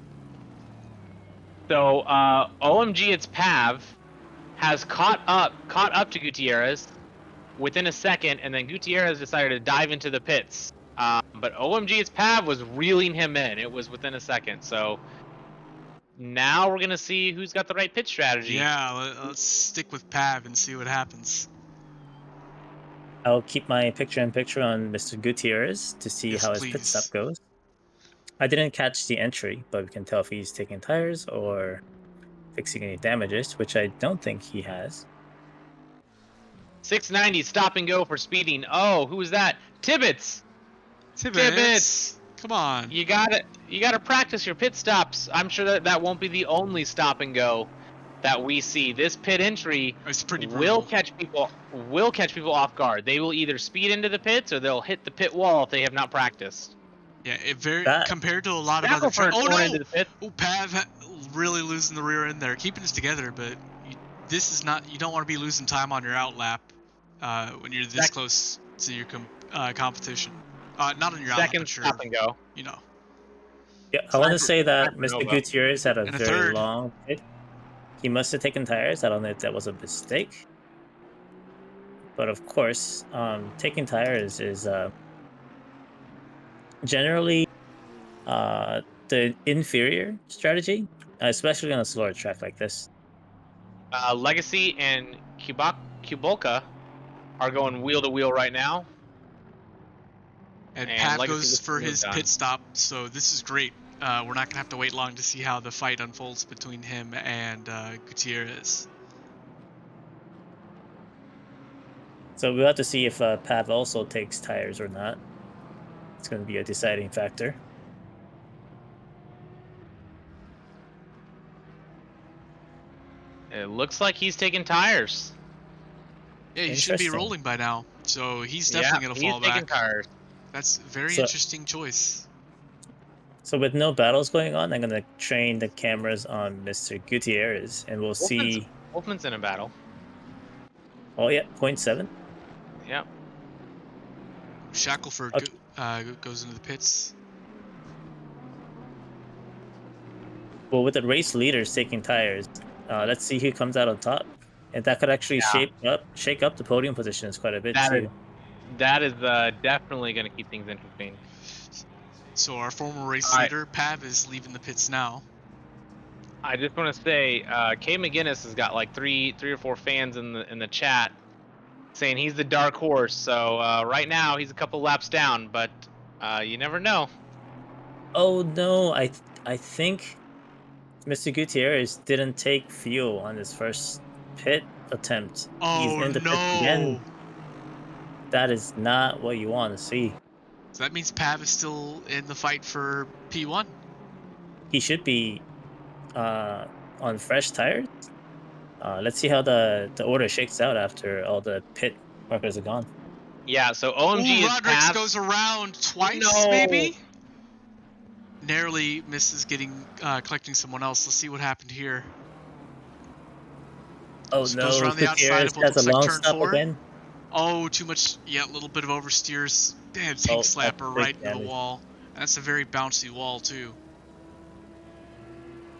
Speaker 3: So OMG, it's Pav has caught up to Gutierrez within a second, and then Gutierrez decided to dive into the pits. But OMG, it's Pav was reeling him in. It was within a second. So now we're gonna see who's got the right pit strategy.
Speaker 1: Yeah, let's stick with Pav and see what happens.
Speaker 2: I'll keep my picture-in-picture on Mr. Gutierrez to see how his pit stop goes. I didn't catch the entry, but we can tell if he's taking tires or fixing any damages, which I don't think he has.
Speaker 3: 690 stop and go for speeding. Oh, who was that? Tibbetts.
Speaker 1: Come on.
Speaker 3: You gotta practice your pit stops. I'm sure that won't be the only stop and go that we see. This pit entry will catch people off guard. They will either speed into the pits or they'll hit the pit wall if they have not practiced.
Speaker 1: Yeah, compared to a lot of other tracks. Oh no! Pav really losing the rear end there, keeping us together, but you don't want to be losing time on your outlap when you're this close to your competition. Not on your
Speaker 3: second stop and go.
Speaker 2: Yeah, I want to say that Mr. Gutierrez had a very long pit. He must have taken tires. I don't know if that was a mistake. But of course, taking tires is generally the inferior strategy, especially on a slower track like this.
Speaker 3: Legacy and Kubolka are going wheel to wheel right now.
Speaker 1: And Pav goes for his pit stop, so this is great. We're not going to have to wait long to see how the fight unfolds between him and Gutierrez.
Speaker 2: So we'll have to see if Pav also takes tires or not. It's going to be a deciding factor.
Speaker 3: It looks like he's taking tires.
Speaker 1: Yeah, he should be rolling by now, so he's definitely going to fall back.
Speaker 3: Tires.
Speaker 1: That's a very interesting choice.
Speaker 2: So with no battles going on, I'm going to train the cameras on Mr. Gutierrez, and we'll see...
Speaker 3: Wolfman's in a battle.
Speaker 2: Oh, yeah, 0.7.
Speaker 3: Yep.
Speaker 1: Shackleford goes into the pits.
Speaker 2: Well, with the race leaders taking tires, let's see who comes out on top. And that could actually shake up the podium positions quite a bit, too.
Speaker 3: That is definitely going to keep things interesting.
Speaker 1: So our former race
Speaker 3: All right.
Speaker 1: leader, Pav, is leaving the pits now.
Speaker 3: I just want to say, Kay McGinnis has got like three or four fans in the chat saying he's the dark horse. So right now he's a couple laps down, but you never know.
Speaker 2: Oh no, I think Mr. Gutierrez didn't take fuel on his first pit attempt. He's
Speaker 1: Oh
Speaker 2: in the pits again.
Speaker 1: no!
Speaker 2: That is not what you want to see.
Speaker 1: So that means Pav is still in the fight for P1.
Speaker 2: He should be on fresh tires. Let's see how the order shakes out after all the pit workers are gone.
Speaker 3: Yeah. So OMG
Speaker 1: Ooh,
Speaker 3: is
Speaker 1: Rodriguez
Speaker 3: Pav.
Speaker 1: goes around twice,
Speaker 3: No.
Speaker 1: maybe? Narrowly misses collecting someone else. Let's see what happened here.
Speaker 2: Oh
Speaker 1: So
Speaker 2: no,
Speaker 1: goes around the outside
Speaker 2: Gutierrez
Speaker 1: of what
Speaker 2: has a
Speaker 1: looks like
Speaker 2: long
Speaker 1: turn
Speaker 2: stop
Speaker 1: 4.
Speaker 2: again.
Speaker 1: Oh, too much. Yeah, a little bit of oversteers. Damn, tank
Speaker 2: Oh, that's
Speaker 1: slapper
Speaker 2: big
Speaker 1: right into the
Speaker 2: damage.
Speaker 1: wall. And that's a very bouncy wall, too.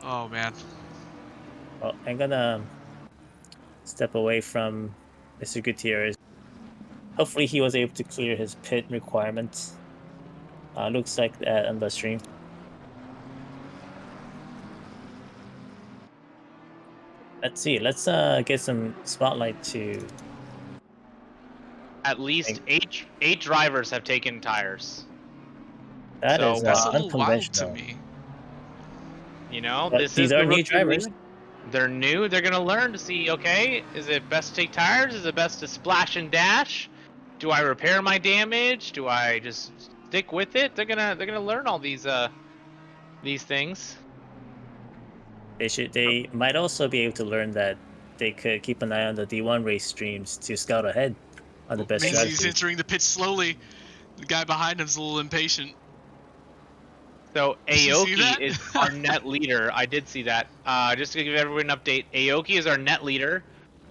Speaker 1: Oh, man.
Speaker 2: Well, I'm gonna step away from Mr. Gutierrez. Hopefully he was able to clear his pit requirements. Looks like that on the stream. Let's see. Let's get some spotlight to.
Speaker 3: At least eight drivers have taken tires.
Speaker 2: That
Speaker 3: So,
Speaker 2: is
Speaker 1: That's a little wild to
Speaker 2: unconventional.
Speaker 1: me.
Speaker 3: You know,
Speaker 2: But
Speaker 3: this
Speaker 2: these
Speaker 3: is
Speaker 2: are
Speaker 3: the
Speaker 2: new
Speaker 3: rookie
Speaker 2: drivers.
Speaker 3: league. They're new. They're gonna learn to see. Okay, is it best to take tires? Is it best to splash and dash? Do I repair my damage? Do I just stick with it? They're gonna learn all these things.
Speaker 2: They might also be able to learn that they could keep an eye on the D1 race streams to scout ahead on the best
Speaker 1: Means he's
Speaker 2: strategies.
Speaker 1: entering the pit slowly. The guy behind him's a little impatient.
Speaker 3: So
Speaker 1: Did you see
Speaker 3: Aoki
Speaker 1: that?
Speaker 3: is our net leader. I did see that. Just to give everyone an update, Aoki is our net leader.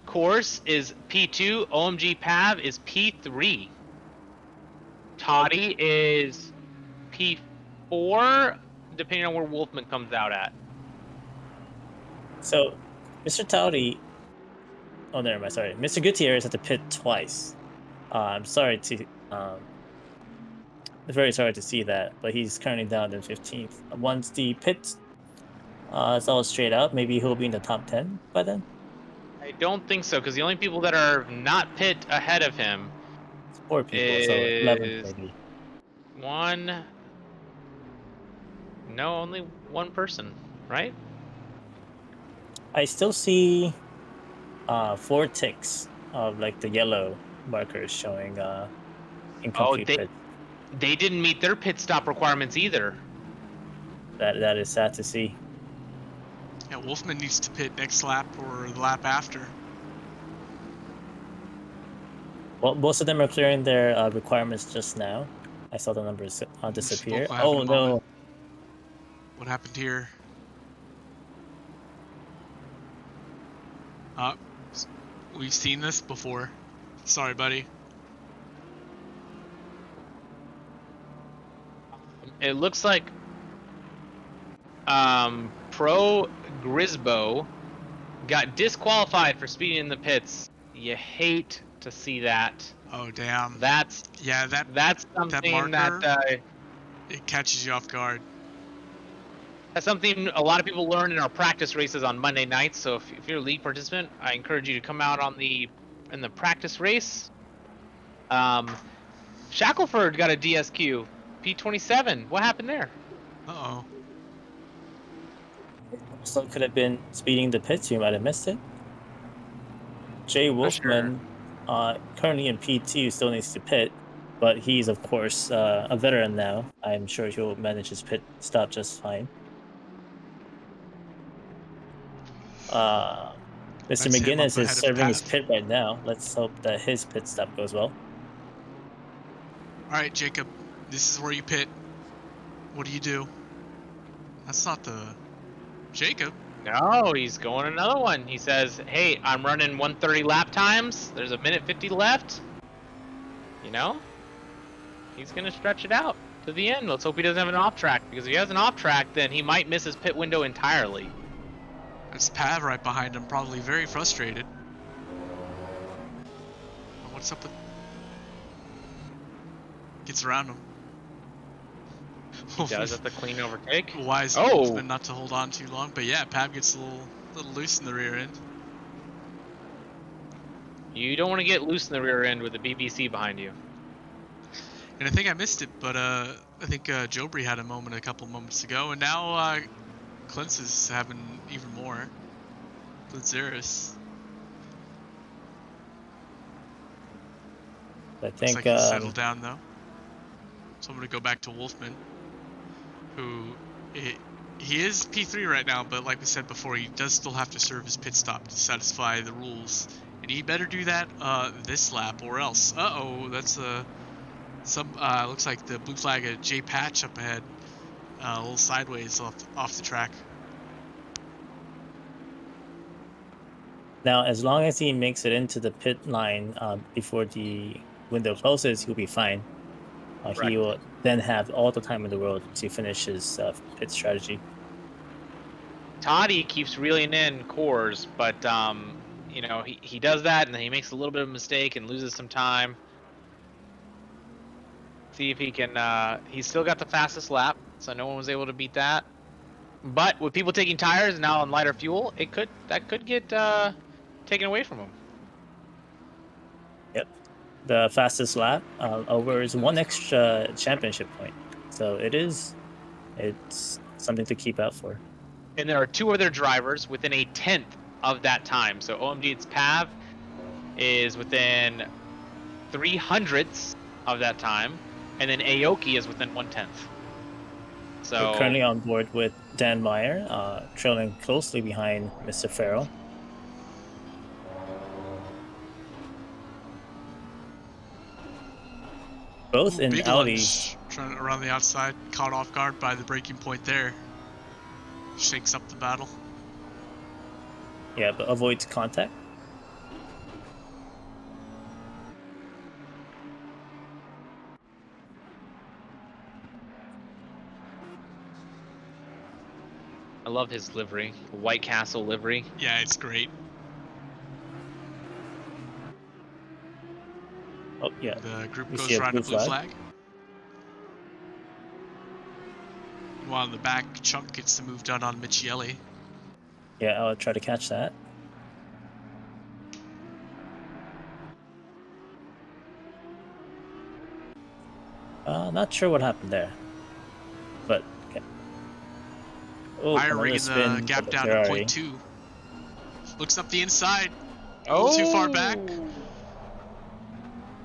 Speaker 3: Course is P2. OMG Pav is P3. Toddy is P4, depending on where Wolfman comes out at.
Speaker 2: So, Mr. Towdy. Oh, never mind. Sorry, Mr. Gutierrez had to pit twice. I'm sorry to. Very sorry to see that, but he's currently down in 15th. Once the pit it's all straight out, maybe he'll be in the top 10 by then.
Speaker 3: I don't think so, because the only people that are not pit ahead of him
Speaker 2: It's 4 people, so 11
Speaker 3: is
Speaker 2: maybe.
Speaker 3: one. No, only one person, right?
Speaker 2: I still see 4 ticks of like the yellow markers showing incomplete pit.
Speaker 3: They didn't meet their pit stop requirements either.
Speaker 2: That is sad to see.
Speaker 1: Yeah, Wolfman needs to pit next lap or the lap after.
Speaker 2: Well, most of them are clearing their requirements just now. I saw the numbers disappear.
Speaker 1: Smoke will happen
Speaker 2: Oh
Speaker 1: in a
Speaker 2: no!
Speaker 1: moment. What happened here? We've seen this before. Sorry, buddy.
Speaker 3: It looks like Pro Grisbo got disqualified for speeding in the pits. You hate to see that.
Speaker 1: Oh, damn.
Speaker 3: That's something that
Speaker 1: it catches you off guard.
Speaker 3: That's something a lot of people learn in our practice races on Monday nights. So if you're a league participant, I encourage you to come out in the practice race. Shackelford got a DSQ, P27. What happened there?
Speaker 1: Uh-oh.
Speaker 2: So could have been speeding the pits. You might have missed it. Jay Wolfman, currently in P2, still needs to pit, but he's of course a veteran now. I'm sure he'll manage his pit stop just fine. Mr. McGinnis is serving his pit right now. Let's hope that his pit stop goes well.
Speaker 1: All right, Jacob, this is where you pit. What do you do? That's not the Jacob.
Speaker 3: No, he's going another one. He says, "Hey, I'm running 130 lap times. There's a minute 50 left. You know, he's gonna stretch it out to the end. Let's hope he doesn't have an off track, because if he has an off track, then he might miss his pit window entirely."
Speaker 1: There's Pav right behind him, probably very frustrated. What's up with... Gets around him.
Speaker 3: He does at the clean overtake.
Speaker 1: Wise
Speaker 3: Oh.
Speaker 1: Wolfman not to hold on too long, but yeah, Pav gets a little loose in the rear end.
Speaker 3: You don't want to get loose in the rear end with the BBC behind you.
Speaker 1: And I think I missed it, but I think Jobry had a moment a couple moments ago, and now Clintz is having even more. Clintzeris.
Speaker 2: I
Speaker 1: Looks
Speaker 2: think
Speaker 1: like he's settled down though. So I'm gonna go back to Wolfman, who he is P3 right now, but like we said before, he does still have to serve his pit stop to satisfy the rules, and he better do that this lap or else. That's looks like the blue flag of J Patch up ahead, a little sideways off the track.
Speaker 2: now, as long as he makes it into the pit line before the window closes, he'll be fine. He will then have all the time in the world to finish his pit strategy.
Speaker 3: Toddy keeps reeling in cores, but you know, he does that and then he makes a little bit of a mistake and loses some time. See if he can. He's still got the fastest lap, so no one was able to beat that. But with people taking tires now on lighter fuel, that could get taken away from him.
Speaker 2: Yep, the fastest lap over is 1 extra championship point, so it's something to keep out for.
Speaker 3: And there are 2 other drivers within a 10th of that time. So OMG, it's Pav is within 300ths of that time, and then Aoki is within 1/10. So
Speaker 2: we're currently on board with Dan Meyer, trailing closely behind Mr. Farrell. Both in
Speaker 1: Big
Speaker 2: Audis.
Speaker 1: lunge, trying around the outside, caught off guard by the braking point there. Shakes up the battle.
Speaker 2: Yeah, but avoids contact.
Speaker 3: I love his livery, White Castle livery.
Speaker 1: Yeah, it's great.
Speaker 2: Oh yeah.
Speaker 1: The group
Speaker 2: We
Speaker 1: goes
Speaker 2: see a
Speaker 1: around
Speaker 2: blue
Speaker 1: the blue
Speaker 2: flag.
Speaker 1: flag. While in the back, Chunk gets the move done on Michieli.
Speaker 2: Yeah, I'll try to catch that. Not sure what happened there, but okay. Oh,
Speaker 1: Meyer
Speaker 2: another
Speaker 1: rigging
Speaker 2: spin
Speaker 1: the
Speaker 2: for
Speaker 1: gap
Speaker 2: the
Speaker 1: down
Speaker 2: Ferrari.
Speaker 1: to 0.2. Looks up the inside. A little too far back.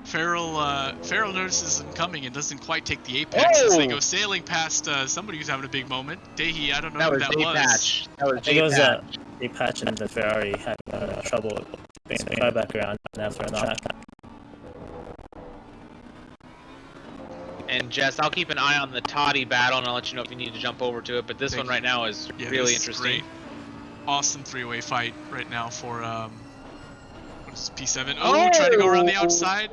Speaker 1: Farrell notices him coming and doesn't quite take the apex as they go sailing past somebody who's having a big moment. Dahi, I don't know who that was.
Speaker 3: Patch. That was
Speaker 2: I think it was
Speaker 3: J-Patch.
Speaker 2: a patch and the Ferrari had trouble spinning car back around after the track.
Speaker 3: And Jess, I'll keep an eye on the Toddy battle, and I'll let you know if you need to jump over to it. But this one right now is really
Speaker 1: this is
Speaker 3: interesting.
Speaker 1: great. Awesome three-way fight right now for what is this, P7? Oh, trying to go around the outside.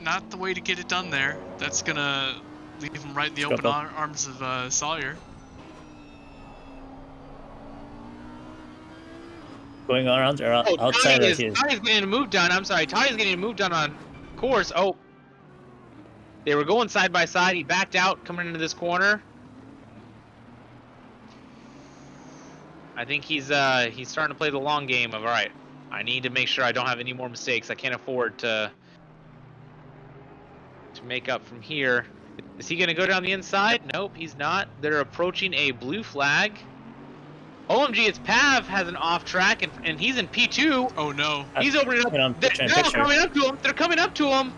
Speaker 1: Not the way to get it done there. That's gonna leave him right in the open arms of Sawyer.
Speaker 2: Going around or outside of his.
Speaker 3: Toddy's getting a move done. I'm sorry, Toddy's getting a move done on course. Oh, they were going side by side. He backed out coming into this corner. I think he's starting to play the long game of, all right, I need to make sure I don't have any more mistakes. I can't afford to make up from here. Is he going to go down the inside? Nope, he's not. They're approaching a blue flag. OMG, it's Pav has an off track, and he's in P2.
Speaker 1: Oh no.
Speaker 3: He's opening up. They're coming up to him. They're coming up to him.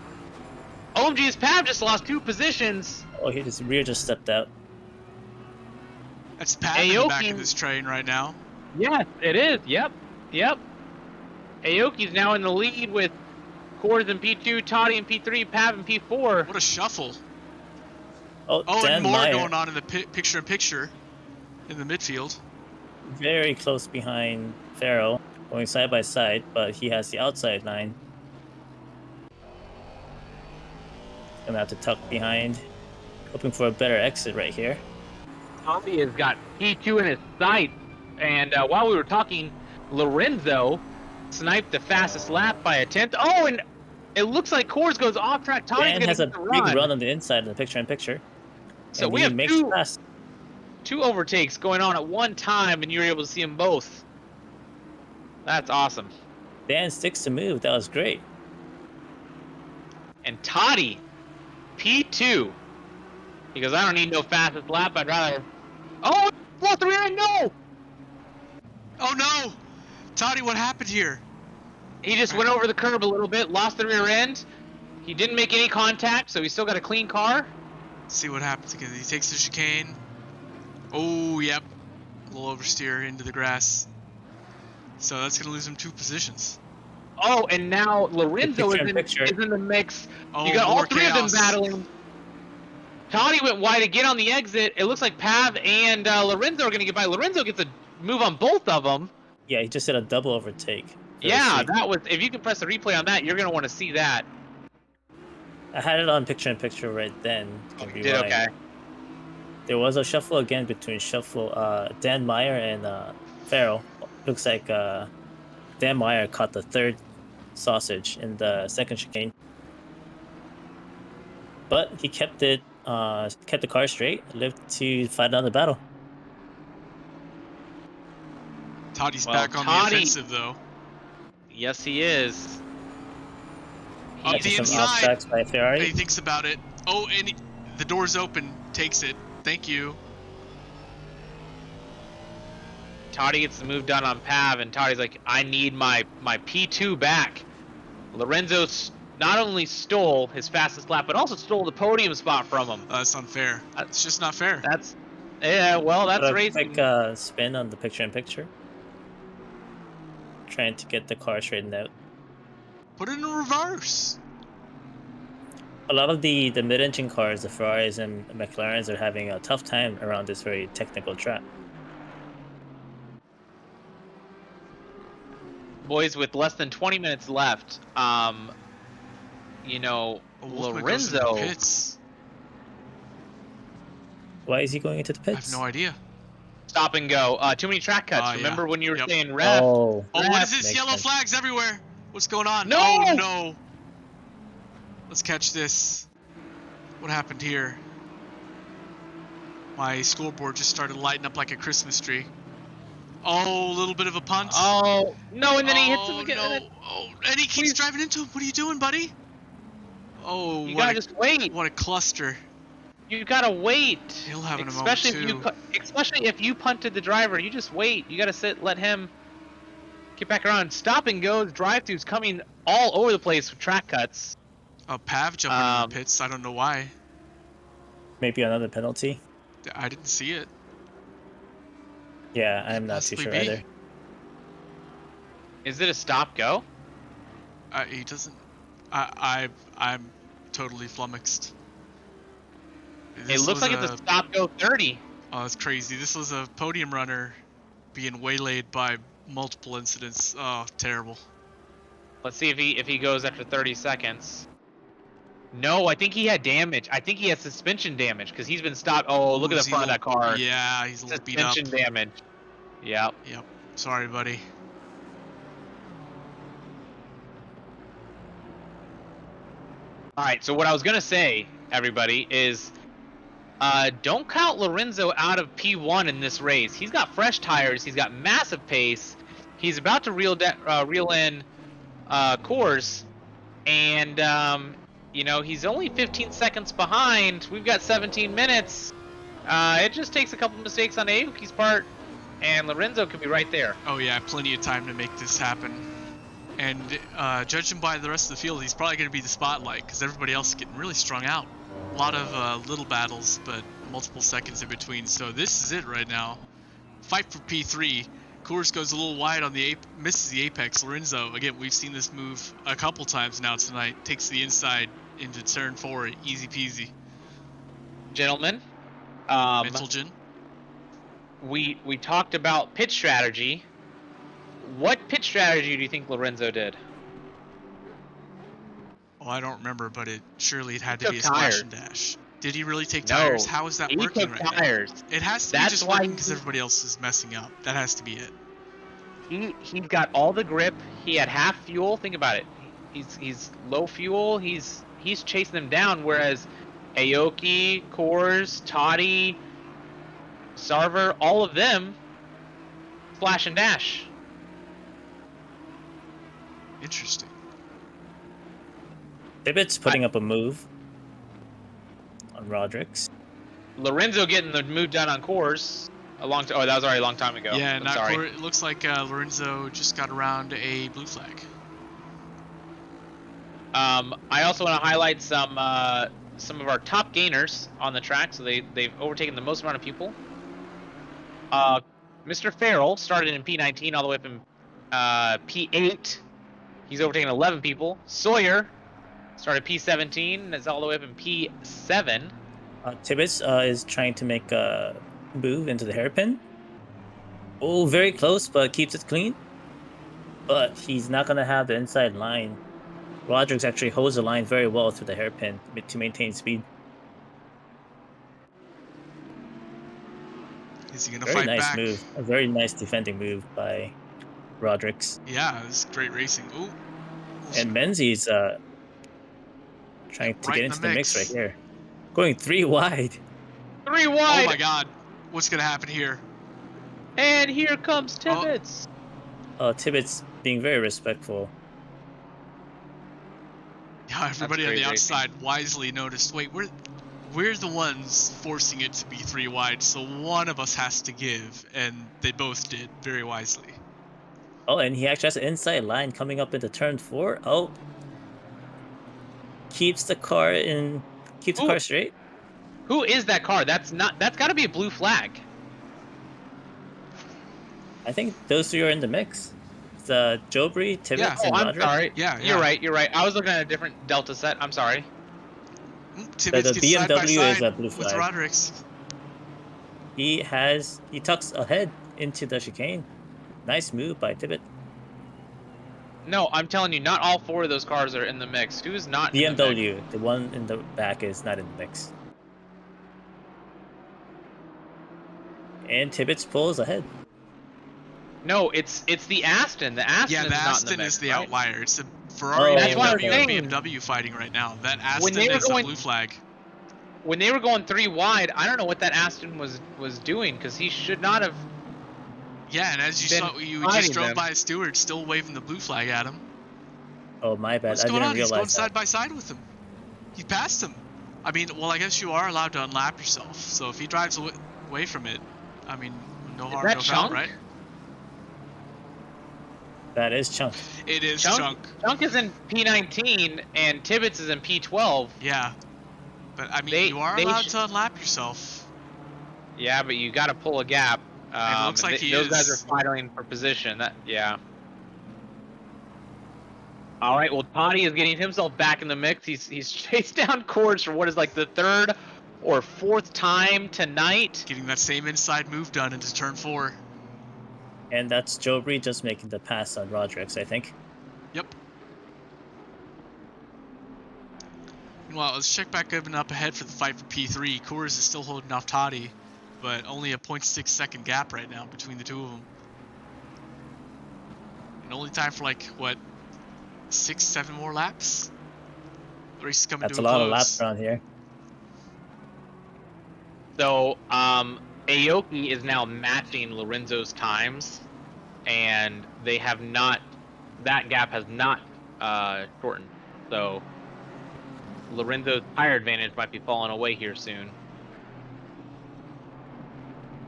Speaker 3: OMG, it's Pav just lost 2 positions.
Speaker 2: Oh, his rear just stepped out.
Speaker 1: That's Pav in the back of this train right now.
Speaker 3: Yes, it is. Yep. Aoki's now in the lead with Kors in P2, Toddy in P3, Pav in P4.
Speaker 1: What a shuffle.
Speaker 2: Oh,
Speaker 1: and more
Speaker 2: Meyer,
Speaker 1: going on in the picture-in-picture in the midfield.
Speaker 2: very close behind Farrell, going side by side, but he has the outside line. Gonna have to tuck behind, hoping for a better exit right here.
Speaker 3: Tommy has got P2 in his sight, and while we were talking, Lorenzo sniped the fastest lap by a 10th. Oh, and it looks like Kors goes off track. Toddy's
Speaker 2: Dan has a
Speaker 3: gonna
Speaker 2: big run on the inside of the picture-in-picture.
Speaker 3: So
Speaker 2: and
Speaker 3: we
Speaker 2: he
Speaker 3: have
Speaker 2: makes fast.
Speaker 3: two overtakes going on at one time, and you're able to see them both. That's awesome.
Speaker 2: Dan sticks to move. That was great.
Speaker 3: And Toddy, P2. He goes, I don't need no fastest lap. I'd rather. Oh, lost the rear end. No.
Speaker 1: Oh no! Toddy, what happened here?
Speaker 3: He just went over the curb a little bit, lost the rear end. He didn't make any contact, so he's still got a clean car.
Speaker 1: Let's see what happens again. He takes the chicane. Oh, yep. A little oversteer into the grass. So that's going to lose him 2 positions.
Speaker 3: Oh, and now Lorenzo is in the mix.
Speaker 1: Oh,
Speaker 3: you got all
Speaker 1: more
Speaker 3: 3 of them
Speaker 1: chaos.
Speaker 3: battling. Toddy went wide again on the exit. It looks like Pav and Lorenzo are going to get by. Lorenzo gets a move on both of them.
Speaker 2: Yeah, he just did a double overtake.
Speaker 3: Yeah, that was. If you can press the replay on that, you're going to want to see that.
Speaker 2: I had it on picture-in-picture right then.
Speaker 3: Oh, you did okay.
Speaker 2: There was a shuffle again between Dan Meyer and Farrell. Looks like Dan Meyer caught the 3rd sausage in the 2nd chicane, but he kept the car straight, lived to fight another battle.
Speaker 1: Toddy's back on the offensive though.
Speaker 3: Yes, he is.
Speaker 1: Up the inside.
Speaker 2: By Ferrari.
Speaker 1: He thinks about it. Oh, and the door's open. Takes it. Thank you.
Speaker 3: Toddy gets the move done on Pav, and Toddy's like, I need my P2 back. Lorenzo not only stole his fastest lap, but also stole the podium spot from him.
Speaker 1: That's unfair. It's just not fair.
Speaker 3: That's racing.
Speaker 2: Quick spin on the picture-in-picture. Trying to get the car straightened out.
Speaker 1: Put it in reverse.
Speaker 2: A lot of the mid-engine cars, the Ferraris and McLarens, are having a tough time around this very technical track.
Speaker 3: Boys, with less than 20 minutes left, you know, Lorenzo.
Speaker 1: Pits.
Speaker 2: Why is he going into the pits?
Speaker 1: I have no idea.
Speaker 3: Stop and go. Too many track cuts. Remember when you were saying ref?
Speaker 2: Oh,
Speaker 1: what is this? Yellow flags everywhere. What's going on?
Speaker 3: No!
Speaker 1: Oh, no. Let's catch this. What happened here? My scoreboard just started lighting up like a Christmas tree. Oh, a little bit of a punt.
Speaker 3: Oh, no, and then he hits him again.
Speaker 1: No. Oh, and he keeps driving into him. What are you doing, buddy? Oh,
Speaker 3: you gotta just wait.
Speaker 1: What a cluster.
Speaker 3: You gotta wait.
Speaker 1: He'll have an
Speaker 3: especially
Speaker 1: moment too.
Speaker 3: Especially if you punted the driver, you just wait. You gotta sit, let him get back around. Stop and go. The drive-throughs coming all over the place with track cuts.
Speaker 1: Pav jumping in the pits. I don't know why.
Speaker 2: Maybe another penalty.
Speaker 1: I didn't see it.
Speaker 2: Yeah, I'm not too sure either.
Speaker 3: Is it a stop-go?
Speaker 1: He doesn't. I'm totally flummoxed.
Speaker 3: It looks like it's a stop-go 30.
Speaker 1: Oh, that's crazy. This was a podium runner being waylaid by multiple incidents. Oh, terrible.
Speaker 3: Let's see if he goes after 30 seconds. No, I think he had damage. I think he has suspension damage because he's been stopped. Oh, look at the front of that car.
Speaker 1: Yeah, he's a little beat up.
Speaker 3: Suspension damage. Yep.
Speaker 1: Yep. Sorry, buddy.
Speaker 3: All right. So what I was gonna say, everybody, is don't count Lorenzo out of P1 in this race. He's got fresh tires. He's got massive pace. He's about to reel in Coors, and you know, he's only 15 seconds behind. We've got 17 minutes. It just takes a couple mistakes on Aoki's part, and Lorenzo could be right there.
Speaker 1: Oh yeah, plenty of time to make this happen. And judging by the rest of the field, he's probably going to be the spotlight because everybody else is getting really strung out. A lot of little battles, but multiple seconds in between. So this is it right now. Fight for P3. Coors goes a little wide on the misses the apex. Lorenzo, again, we've seen this move a couple times now tonight. Takes the inside into turn 4, easy peasy.
Speaker 3: Gentlemen,
Speaker 1: Mittelgen.
Speaker 3: We talked about pit strategy. What pit strategy do you think Lorenzo did?
Speaker 1: Oh, I don't remember, but surely it had to be a
Speaker 3: tires.
Speaker 1: splash and dash. Did he really take tires? How is that working right
Speaker 3: tires.
Speaker 1: now? It has to be just working because everybody else is messing up. That has to be it.
Speaker 3: He's got all the grip. He had half fuel. Think about it. He's low fuel. He's chasing them down. Whereas Aoki, Coors, Toddy, Sarver, all of them splash and dash.
Speaker 1: Interesting.
Speaker 2: Tibbet's putting up a move on Roderick's.
Speaker 3: Lorenzo getting the move done on Coors. Oh, that was already a long time ago.
Speaker 1: Yeah,
Speaker 3: I'm
Speaker 1: not
Speaker 3: sorry.
Speaker 1: it looks like Lorenzo just got around a blue flag.
Speaker 3: I also want to highlight some of our top gainers on the track. So they've overtaken the most amount of people. Mr. Farrell started in P19 all the way up in P8. He's overtaken 11 people. Sawyer started P17 and is all the way up in P7.
Speaker 2: Tibbetts is trying to make a move into the hairpin. Oh, very close, but keeps it clean. But he's not going to have the inside line. Roderick's actually holds the line very well through the hairpin to maintain speed.
Speaker 1: Is he gonna
Speaker 2: Very
Speaker 1: fight
Speaker 2: nice
Speaker 1: back?
Speaker 2: move. A very nice defending move by Roderick's.
Speaker 1: Yeah, this is great racing. Ooh.
Speaker 2: And Menzies trying to
Speaker 1: Right
Speaker 2: get
Speaker 1: in the
Speaker 2: into the mix right
Speaker 1: mix.
Speaker 2: here. Going 3 wide.
Speaker 3: 3
Speaker 1: Oh
Speaker 3: wide.
Speaker 1: my God, what's gonna happen here?
Speaker 3: And here comes Tibbetts.
Speaker 2: Tibbetts being very respectful.
Speaker 1: Yeah, everybody on
Speaker 3: great
Speaker 1: the
Speaker 3: racing.
Speaker 1: outside wisely noticed. Wait, we're the ones forcing it to be 3 wide, so one of us has to give, and they both did very wisely.
Speaker 2: Oh, and he actually has an inside line coming up into turn 4. Oh, keeps the car straight.
Speaker 3: Who is that car? That's got to be a blue flag.
Speaker 2: I think those 3 are in the mix. It's Jobry, Tibbetts,
Speaker 3: Oh,
Speaker 2: and
Speaker 3: I'm
Speaker 2: Roderick.
Speaker 3: sorry.
Speaker 1: Yeah,
Speaker 3: You're right. I was looking at a different Delta set. I'm sorry.
Speaker 1: Tibbetts
Speaker 2: The
Speaker 1: gets side by
Speaker 2: BMW
Speaker 1: side
Speaker 2: is a blue
Speaker 1: with
Speaker 2: flag.
Speaker 1: Roderick's.
Speaker 2: He tucks ahead into the chicane. Nice move by Tibbet.
Speaker 3: No, I'm telling you, not all 4 of those cars are in the mix. Who's not in the mix?
Speaker 2: BMW, the one in the back, is not in the mix. And Tibbetts pulls ahead.
Speaker 3: No, it's the Aston. The Aston
Speaker 1: Yeah,
Speaker 3: is
Speaker 1: the
Speaker 3: not in
Speaker 1: Aston
Speaker 3: the mix,
Speaker 1: is the
Speaker 3: right?
Speaker 1: outlier. It's a Ferrari,
Speaker 2: That's why I was
Speaker 1: BMW, and
Speaker 3: saying-
Speaker 1: BMW fighting right now. That
Speaker 3: When
Speaker 1: Aston
Speaker 3: they were
Speaker 1: is a
Speaker 3: going-
Speaker 1: blue flag.
Speaker 3: When they were going 3 wide, I don't know what that Aston was doing, because he should not have.
Speaker 1: Yeah, and as you
Speaker 3: been
Speaker 1: saw, you
Speaker 3: fighting
Speaker 1: just drove
Speaker 3: them.
Speaker 1: by a steward still waving the blue flag at him.
Speaker 2: Oh, my bad.
Speaker 1: What's
Speaker 2: I
Speaker 1: going
Speaker 2: didn't
Speaker 1: on? He's going
Speaker 2: realize
Speaker 1: side
Speaker 2: that.
Speaker 1: by side with him. He passed him. I mean, well, I guess you are allowed to unlap yourself. So if he drives away from it, I mean, no harm,
Speaker 3: that
Speaker 1: no foul,
Speaker 3: Chunk?
Speaker 1: right?
Speaker 2: That is Chunk.
Speaker 1: It is
Speaker 3: Chunk is in P19 and Tibbetts is in P12.
Speaker 1: Yeah. But, I mean,
Speaker 3: They-
Speaker 1: you are
Speaker 3: they
Speaker 1: allowed
Speaker 3: sh-
Speaker 1: to unlap yourself.
Speaker 3: Yeah, but you got to pull a gap.
Speaker 1: And it looks like
Speaker 3: those guys are
Speaker 1: is.
Speaker 3: fighting for position. Yeah. All right. Well, Toddy is getting himself back in the mix. He's chased down Cords for what is like the 3rd or 4th time tonight.
Speaker 1: Getting that same inside move done into turn 4.
Speaker 2: And that's Jobry just making the pass on Roderick's, I think.
Speaker 1: Yep. Meanwhile, let's check back up ahead for the fight for P3. Coors is still holding off Toddy, but only a 0.6 second gap right now between the 2 of them. And only time for like, what, 6-7 more laps? The race is coming
Speaker 2: That's
Speaker 1: to
Speaker 2: a
Speaker 1: a
Speaker 2: lot
Speaker 1: close.
Speaker 2: of laps around here.
Speaker 3: So, Aoki is now matching Lorenzo's times, and they have not. That gap has not shortened. So, Lorenzo's tire advantage might be falling away here soon.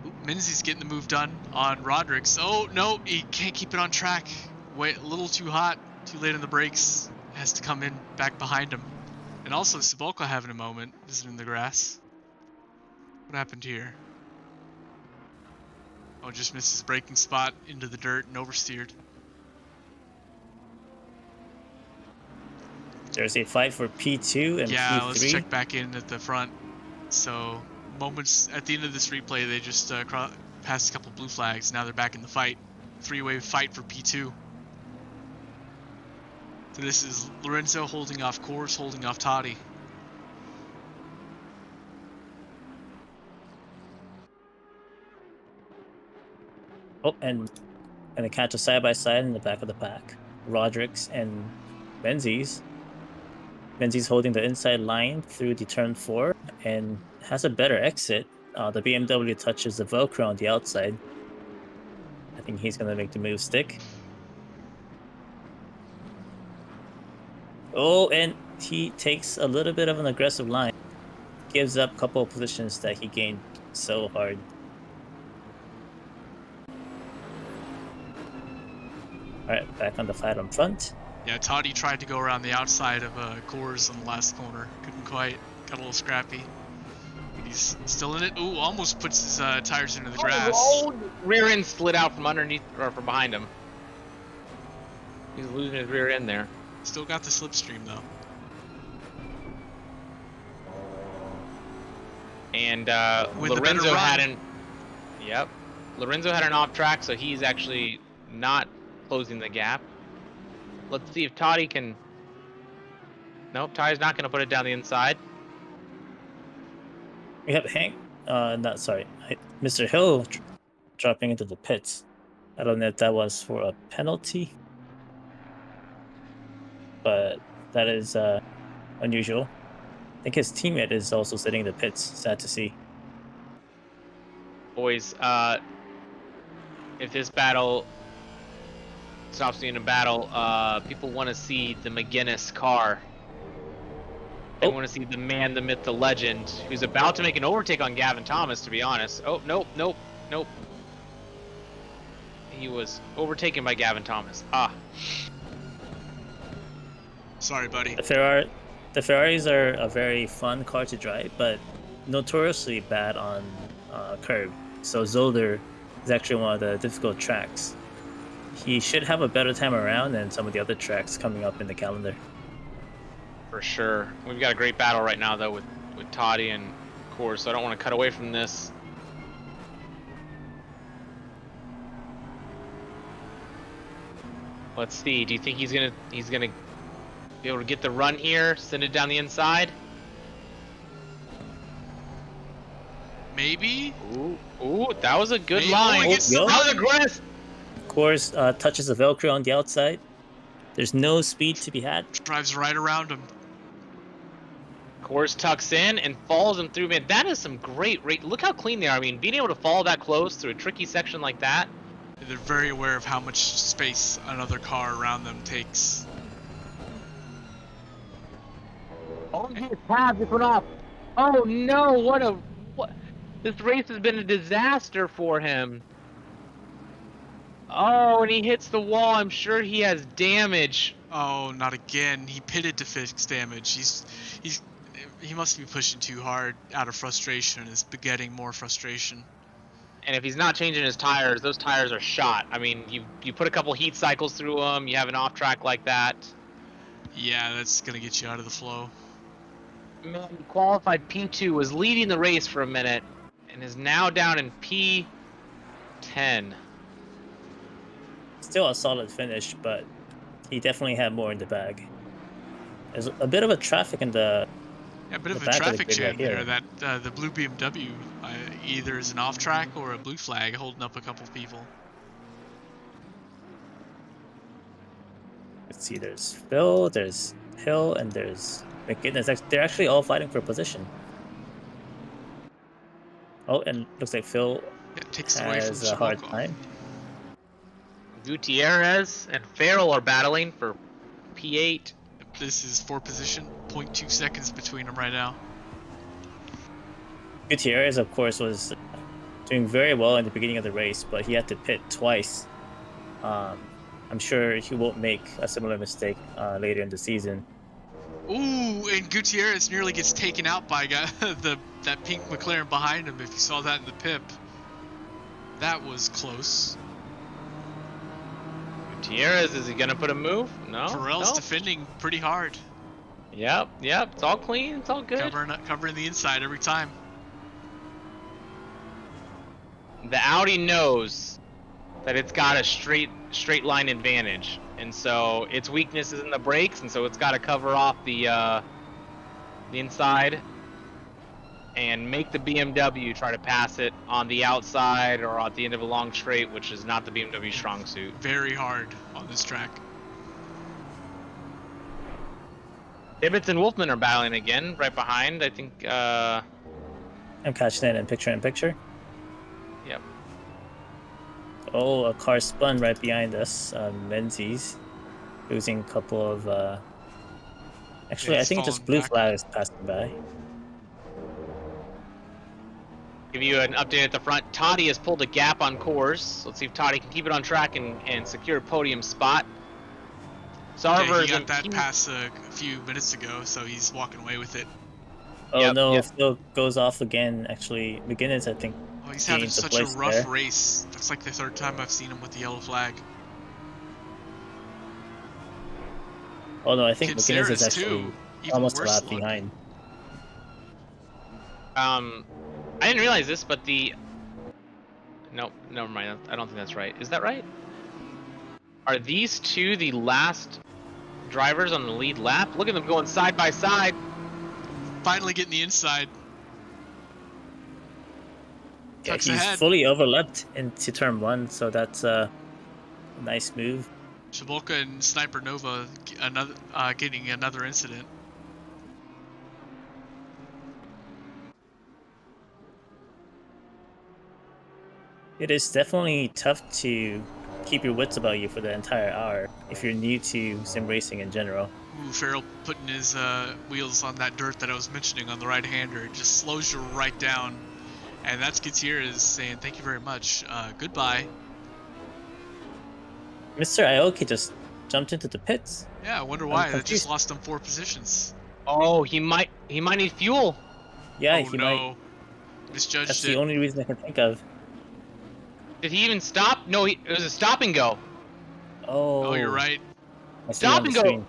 Speaker 1: Ooh, Menzies getting the move done on Roderick's. Oh, no, he can't keep it on track. Wait, a little too hot, too late on the brakes. Has to come in back behind him. And also, Savolka having a moment, visiting the grass. What happened here? Oh, just missed his braking spot into the dirt and oversteered.
Speaker 2: There's a fight for P2 and
Speaker 1: Yeah,
Speaker 2: P3.
Speaker 1: let's check back in at the front. So, moments at the end of this replay, they just passed a couple blue flags. Now they're back in the fight. 3-way fight for P2. So this is Lorenzo holding off Coors, holding off Toddy.
Speaker 2: Oh, and gonna catch a side-by-side in the back of the pack. Roderick's and Menzies. Menzies holding the inside line through the turn 4 and has a better exit. The BMW touches the Velcro on the outside. I think he's going to make the move stick. Oh, and he takes a little bit of an aggressive line. Gives up a couple of positions that he gained so hard. Alright, back on the flat on front.
Speaker 1: Yeah, Toddy tried to go around the outside of Coors on the last corner. Couldn't quite. Got a little scrappy. But he's still in it. Ooh, almost puts his tires into the grass.
Speaker 3: Oh, rear end slid out from underneath or from behind him. He's losing his rear end there.
Speaker 1: Still got the slipstream though.
Speaker 3: And
Speaker 1: With the
Speaker 3: Lorenzo
Speaker 1: better
Speaker 3: had
Speaker 1: run.
Speaker 3: an. Yep. Lorenzo had an off track, so he's actually not closing the gap. Let's see if Toddy can. Nope, Toddy's not going to put it down the inside.
Speaker 2: We have Hank. Mr. Hill dropping into the pits. I don't know if that was for a penalty, but that is unusual. I think his teammate is also sitting in the pits. Sad to see.
Speaker 3: Boys, if this battle stops being a battle, people want to see the McGuinness car. They want to see the man, the myth, the legend, who's about to make an overtake on Gavin Thomas, to be honest. Oh, nope. He was overtaken by Gavin Thomas.
Speaker 1: Sorry, buddy.
Speaker 2: The Ferraris are a very fun car to drive, but notoriously bad on curb. So Zolder is actually one of the difficult tracks. He should have a better time around than some of the other tracks coming up in the calendar.
Speaker 3: For sure. We've got a great battle right now, though, with Toddy and Coors, so I don't want to cut away from this. Let's see. Do you think he's gonna be able to get the run here? Send it down the inside?
Speaker 1: Maybe?
Speaker 3: Ooh, that was a good
Speaker 1: Maybe.
Speaker 3: line.
Speaker 1: Oh, he gets the
Speaker 3: That was
Speaker 1: run.
Speaker 3: aggressive.
Speaker 2: Coors touches the Velcro on the outside. There's no speed to be had.
Speaker 1: Drives right around him.
Speaker 3: Coors tucks in and follows him through. Man, that is some great rate. Look how clean they are. I mean, being able to follow that close through a tricky section like that.
Speaker 1: They're very aware of how much space another car around them takes.
Speaker 3: Oh, he tabbed this one off. Oh no! What? This race has been a disaster for him. Oh, and he hits the wall. I'm sure he has damage.
Speaker 1: Oh, not again. He pitted to fix damage. He must be pushing too hard out of frustration and is begetting more frustration.
Speaker 3: And if he's not changing his tires, those tires are shot. I mean, you put a couple heat cycles through them, you have an off track like that.
Speaker 1: Yeah, that's gonna get you out of the flow.
Speaker 3: Man, he qualified P2, was leading the race for a minute, and is now down in P10.
Speaker 2: Still a solid finish, but he definitely had more in the bag. There's a bit of a traffic in the
Speaker 1: Yeah, a bit of a
Speaker 2: back of the
Speaker 1: traffic
Speaker 2: grid
Speaker 1: jam
Speaker 2: right here.
Speaker 1: here. That the blue BMW either is an off track or a blue flag holding up a couple of people.
Speaker 2: Let's see, there's Phil, there's Hill, and there's McGuinness. They're actually all fighting for position. Oh, and looks like Phil
Speaker 1: It takes away from
Speaker 2: has
Speaker 1: the
Speaker 2: a hard
Speaker 1: smoke.
Speaker 2: time.
Speaker 3: Gutierrez and Farrell are battling for P8.
Speaker 1: This is for position. 0.2 seconds between them right now.
Speaker 2: Gutierrez, of course, was doing very well in the beginning of the race, but he had to pit twice. I'm sure he won't make a similar mistake later in the season.
Speaker 1: Ooh, and Gutierrez nearly gets taken out by that pink McLaren behind him. If you saw that in the pip, that was close.
Speaker 3: Gutierrez, is he gonna put a move? No.
Speaker 1: Pharrell's
Speaker 3: no.
Speaker 1: defending pretty hard,
Speaker 3: Yep. It's all clean. It's all good.
Speaker 1: covering the inside every time.
Speaker 3: The Audi knows that it's got a straight line advantage, and so its weakness is in the brakes, and so it's got to cover off the inside and make the BMW try to pass it on the outside or at the end of a long straight, which is not the BMW strong suit.
Speaker 1: Very hard on this track.
Speaker 3: Tibbets and Wolfman are battling again, right behind. I think.
Speaker 2: I'm catching it in picture.
Speaker 3: Yep.
Speaker 2: Oh, a car spun right behind us. Menzies losing a couple of. Actually,
Speaker 1: Yeah,
Speaker 2: I
Speaker 1: he's
Speaker 2: think it's just
Speaker 1: falling
Speaker 2: blue
Speaker 1: back.
Speaker 2: flags passing by.
Speaker 3: Give you an update at the front. Toddy has pulled a gap on Coors. Let's see if Toddy can keep it on track and secure a podium spot.
Speaker 1: Yeah,
Speaker 3: Sarver
Speaker 1: he
Speaker 3: is
Speaker 1: got
Speaker 3: in.
Speaker 1: that pass a few minutes ago, so he's walking away with it.
Speaker 2: Oh
Speaker 3: Yep,
Speaker 2: no,
Speaker 3: yep.
Speaker 2: Phil goes off again. Actually, McGinnis, I think,
Speaker 1: Oh, he's having
Speaker 2: gains a
Speaker 1: such a
Speaker 2: place
Speaker 1: rough
Speaker 2: there.
Speaker 1: race. That's like the third time I've seen him with the yellow flag.
Speaker 2: Oh no, I think McGinnis is
Speaker 1: Kidzeras
Speaker 2: actually
Speaker 1: too, even
Speaker 2: almost a
Speaker 1: worse
Speaker 2: lap
Speaker 1: luck.
Speaker 2: behind.
Speaker 3: I didn't realize this, but the. Nope, never mind. I don't think that's right. Is that right? Are these two the last drivers on the lead lap? Look at them going side by side.
Speaker 1: Finally getting the inside.
Speaker 2: Yeah,
Speaker 1: Tucks
Speaker 2: he's
Speaker 1: ahead.
Speaker 2: fully overlapped into turn 1, so that's a nice move.
Speaker 1: Shabolka and Sniper Nova getting another incident.
Speaker 2: It is definitely tough to keep your wits about you for the entire hour if you're new to sim racing in general.
Speaker 1: Ooh, Farrell putting his wheels on that dirt that I was mentioning on the right-hander. It just slows you right down. And that's Gutierrez saying thank you very much. Goodbye.
Speaker 2: Mr. Aoki just jumped into the pits.
Speaker 1: Yeah, I wonder
Speaker 2: I'm
Speaker 1: why. That just
Speaker 2: confused.
Speaker 1: lost him 4 positions.
Speaker 3: Oh, he might need fuel.
Speaker 2: Yeah,
Speaker 1: Oh
Speaker 2: he
Speaker 1: no.
Speaker 2: might.
Speaker 1: Misjudged
Speaker 2: That's
Speaker 1: it.
Speaker 2: the only reason I can think of.
Speaker 3: Did he even stop? No, it was a stop and go.
Speaker 2: Oh,
Speaker 1: You're right.
Speaker 2: I see
Speaker 3: Stop
Speaker 2: on the
Speaker 3: and go.
Speaker 2: screen.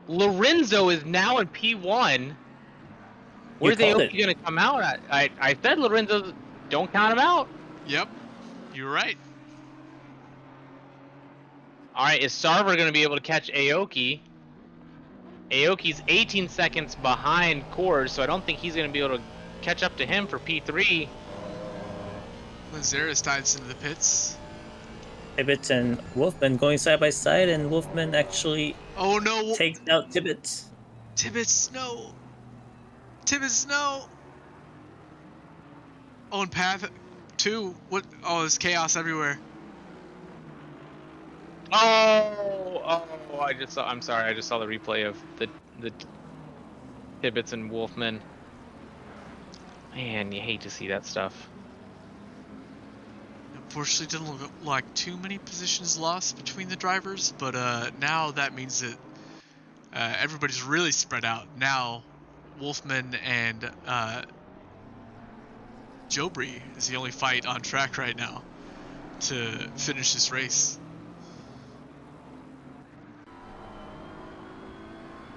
Speaker 3: Lorenzo is now in P1. Where's
Speaker 2: called
Speaker 3: Aoki
Speaker 2: it.
Speaker 3: gonna come out at? I said Lorenzo, don't count him out.
Speaker 1: Yep. You're right.
Speaker 3: All right, is Sarver gonna be able to catch Aoki? Aoki's 18 seconds behind Coors, so I don't think he's gonna be able to catch up to him for P3.
Speaker 1: Lazaris dives into the pits.
Speaker 2: Tibbet and Wolfman going side by side, and Wolfman actually
Speaker 1: Oh no.
Speaker 2: takes out Tibbet.
Speaker 1: Tibbetts, no. Tibbetts, no. Oh, and path 2. What? Oh, there's chaos everywhere.
Speaker 3: Oh, I'm sorry, I just saw the replay of the Tibbets and Wolfman. Man, you hate to see that stuff.
Speaker 1: Unfortunately, didn't look like too many positions lost between the drivers, but now that means that everybody's really spread out. Now, Wolfman and Jobri is the only fight on track right now to finish this race.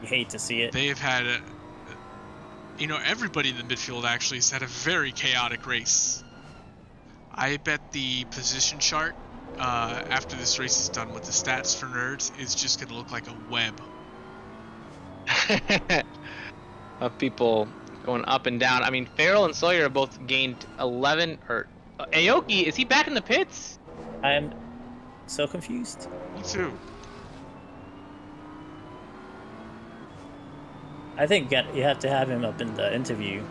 Speaker 2: You hate to see it.
Speaker 1: They've had, everybody in the midfield actually has had a very chaotic race. I bet the position chart after this race is done with the stats for nerds is just going to look like a web.
Speaker 3: Of people going up and down. I mean, Farrell and Sawyer have both gained 11. Or Aoki, is he back in the pits?
Speaker 2: I'm so confused.
Speaker 1: Me too.
Speaker 2: I think you have to have him up in the interview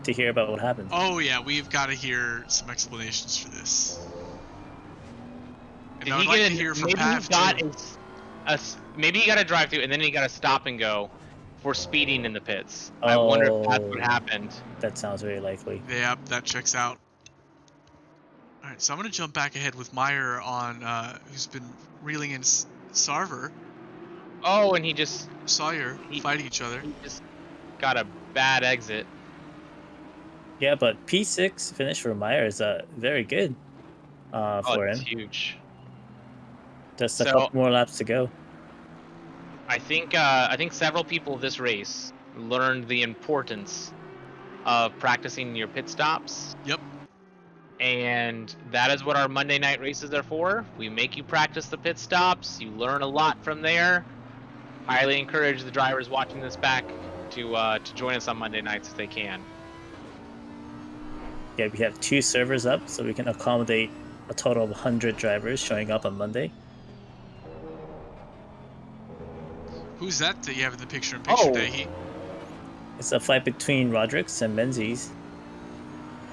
Speaker 2: to hear about what happened.
Speaker 1: Oh yeah, we've got to hear some explanations for this. And
Speaker 3: Did
Speaker 1: I
Speaker 3: he
Speaker 1: would like
Speaker 3: get
Speaker 1: to hear from
Speaker 3: maybe
Speaker 1: Pav
Speaker 3: he got
Speaker 1: too.
Speaker 3: maybe he got a drive through and then he got a stop and go for speeding in the pits. I wonder if that's what happened.
Speaker 2: That sounds very likely.
Speaker 1: Yep, that checks out. All right, so I'm going to jump back ahead with Meyer on who's been reeling in Sarver.
Speaker 3: Oh, and he just
Speaker 1: Sawyer fighting each other.
Speaker 3: He just got a bad exit.
Speaker 2: Yeah, but P6 finish for Meyer is very good for
Speaker 3: it's
Speaker 2: him.
Speaker 3: Huge.
Speaker 2: Just a couple more laps to go.
Speaker 3: I think several people this race learned the importance of practicing your pit stops.
Speaker 1: Yep.
Speaker 3: And that is what our Monday night races are for. We make you practice the pit stops. You learn a lot from there. Highly encourage the drivers watching this back to join us on Monday nights if they can.
Speaker 2: Yeah, we have 2 servers up, so we can accommodate a total of 100 drivers showing up on Monday.
Speaker 1: Who's that you have in the picture-in-picture, Dahi?
Speaker 2: It's a fight between Roderick's and Menzies.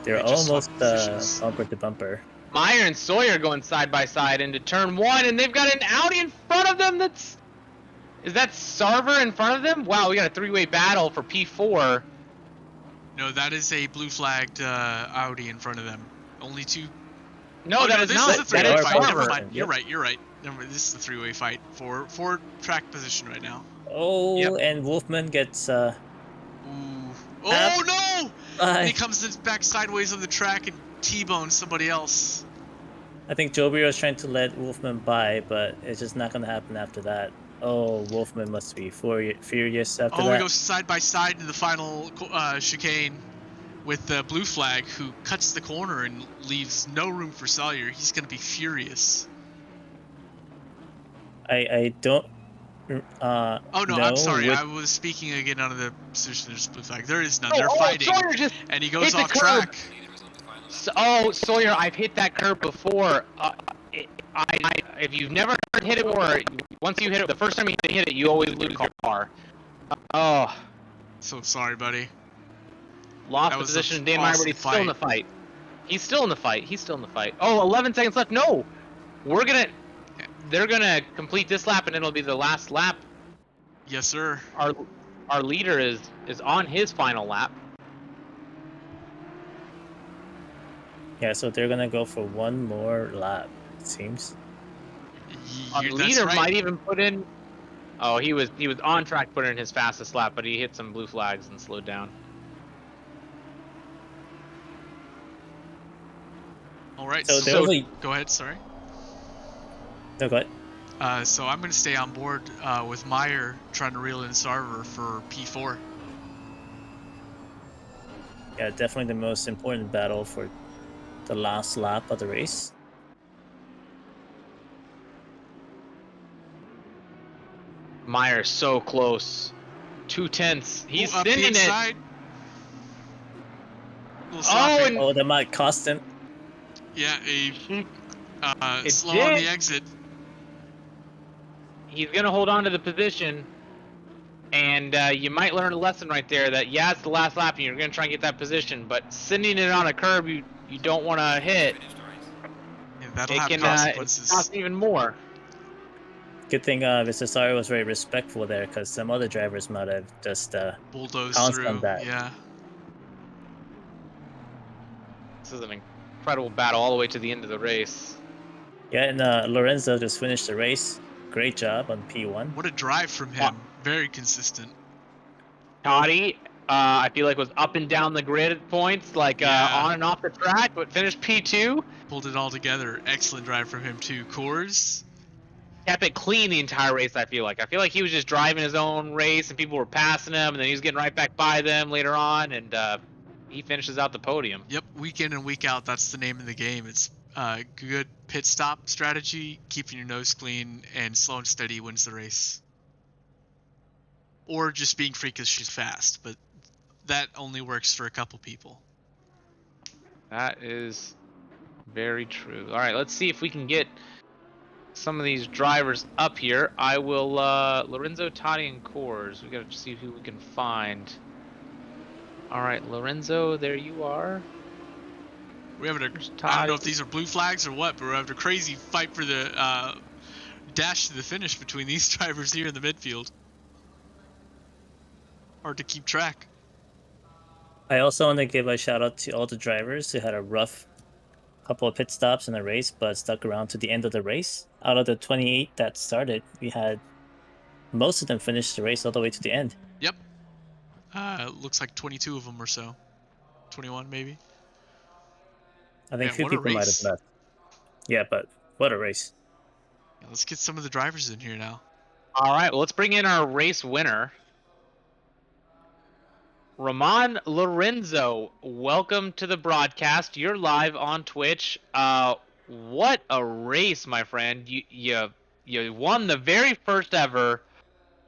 Speaker 2: They're
Speaker 1: They just
Speaker 2: almost
Speaker 1: swapped positions.
Speaker 2: bumper to bumper.
Speaker 3: Meyer and Sawyer going side by side into turn 1, and they've got an Audi in front of them. Is that Sarver in front of them? Wow, we got a 3-way battle for P4.
Speaker 1: No, that is a blue-flagged Audi in front of them. Only 2.
Speaker 3: No,
Speaker 1: Oh,
Speaker 3: that
Speaker 1: no,
Speaker 3: is
Speaker 1: this
Speaker 3: not.
Speaker 1: is the
Speaker 3: That
Speaker 1: three-way
Speaker 3: is
Speaker 1: fight. Never
Speaker 3: Sarver.
Speaker 1: mind.
Speaker 2: Yep.
Speaker 1: You're right. This is the 3-way fight for track position right now.
Speaker 2: Oh,
Speaker 3: Yep.
Speaker 2: and Wolfman gets
Speaker 1: Ooh. Oh no! And he
Speaker 2: I
Speaker 1: comes back sideways on the track and T-bones somebody else.
Speaker 2: think Jobir was trying to let Wolfman by, but it's just not going to happen after that. Oh, Wolfman must be furious after
Speaker 1: Oh,
Speaker 2: that.
Speaker 1: we go side by side in the final chicane with the blue flag, who cuts the corner and leaves no room for Sawyer. He's going to be furious.
Speaker 2: I don't.
Speaker 1: Oh no,
Speaker 2: know
Speaker 1: I'm sorry.
Speaker 2: which-
Speaker 1: I was speaking again on the position. There's blue flag. There is none.
Speaker 3: Oh,
Speaker 1: They're fighting,
Speaker 3: Sawyer just
Speaker 1: and he goes
Speaker 3: hit the
Speaker 1: off
Speaker 3: curb.
Speaker 1: track.
Speaker 4: Leader was on the final lap.
Speaker 3: Sawyer, I've hit that curb before. If you've never hit it, or once you hit it, the first time you hit it, you always lose your car. Oh,
Speaker 1: So sorry, buddy.
Speaker 3: lost
Speaker 1: That
Speaker 3: the
Speaker 1: was
Speaker 3: position
Speaker 1: an
Speaker 3: to Dan Meyer, but
Speaker 1: awesome
Speaker 3: he's still in the fight. He's still in the fight. Oh, 11 seconds left. No, they're gonna complete this lap, and it'll be the last lap.
Speaker 1: Yes, sir.
Speaker 3: Our leader is on his final lap.
Speaker 2: Yeah, so they're gonna go for one more lap. It seems.
Speaker 3: Our
Speaker 1: That's
Speaker 3: leader
Speaker 1: right.
Speaker 3: might even put in. Oh, he was on track to put in his fastest lap, but he hit some blue flags and slowed down.
Speaker 1: All right.
Speaker 2: So
Speaker 1: So,
Speaker 2: there was a
Speaker 1: go ahead. Sorry.
Speaker 2: no, go ahead.
Speaker 1: So I'm going to stay on board with Meyer trying to reel in Sarver for P4.
Speaker 2: Yeah, definitely the most important battle for the last lap of the race.
Speaker 3: Meyer's so close. 2/10. He's
Speaker 1: up the
Speaker 3: sending it.
Speaker 1: inside. Little
Speaker 3: Oh,
Speaker 1: sloppy.
Speaker 3: and
Speaker 2: Oh, that might cost him.
Speaker 1: Yeah,
Speaker 3: It
Speaker 1: slow on
Speaker 3: did.
Speaker 1: the exit.
Speaker 3: he's gonna hold on to the position. And you might learn a lesson right there that it's the last lap and you're gonna try and get that position, but sending it on a curb you don't want to hit.
Speaker 4: Finished the race.
Speaker 1: Yeah, that'll
Speaker 3: It
Speaker 1: have
Speaker 3: can
Speaker 1: consequences.
Speaker 3: cost even more.
Speaker 2: Good thing Mr. Sari was very respectful there, because some other drivers might have just
Speaker 1: Bulldoze
Speaker 2: pounced
Speaker 1: through.
Speaker 2: on that.
Speaker 1: Yeah.
Speaker 3: This is an incredible battle all the way to the end of the race.
Speaker 2: Yeah, and Lorenzo just finished the race. Great job on P1.
Speaker 1: What a drive from him. Very consistent.
Speaker 3: Toddy, I feel like was up and down the grid at points, like
Speaker 1: Yeah.
Speaker 3: on and off the track, but finished P2.
Speaker 1: Pulled it all together. Excellent drive from him too. Coors.
Speaker 3: Kept it clean the entire race. I feel like he was just driving his own race, and people were passing him, and then he was getting right back by them later on, and he finishes out the podium.
Speaker 1: Yep. Week in and week out. That's the name of the game. It's good pit stop strategy, keeping your nose clean, and slow and steady wins the race. Or just being freakishly fast, but that only works for a couple people.
Speaker 3: That is very true. All right, let's see if we can get some of these drivers up here. I will Lorenzo, Toddy, and Coors. We gotta see who we can find. All right, Lorenzo, there you are.
Speaker 1: We're having
Speaker 3: There's
Speaker 1: I don't know
Speaker 3: Toddy.
Speaker 1: if these are blue flags or what, but we're having a crazy fight for the dash to the finish between these drivers here in the midfield. Hard to keep track.
Speaker 2: I also want to give a shout out to all the drivers who had a rough couple of pit stops in the race, but stuck around to the end of the race. Out of the 28 that started, we had most of them finish the race all the way to the end.
Speaker 1: Yep. Looks like 22 of them or so. 21 maybe.
Speaker 2: I think
Speaker 1: Man,
Speaker 2: few
Speaker 1: what a
Speaker 2: people might have
Speaker 1: race.
Speaker 2: left. Yeah, but what a race.
Speaker 1: Yeah, let's get some of the drivers in here now.
Speaker 3: All right, well, let's bring in our race winner, Ramon Lorenzo. Welcome to the broadcast. You're live on Twitch. What a race, my friend! You won the very first ever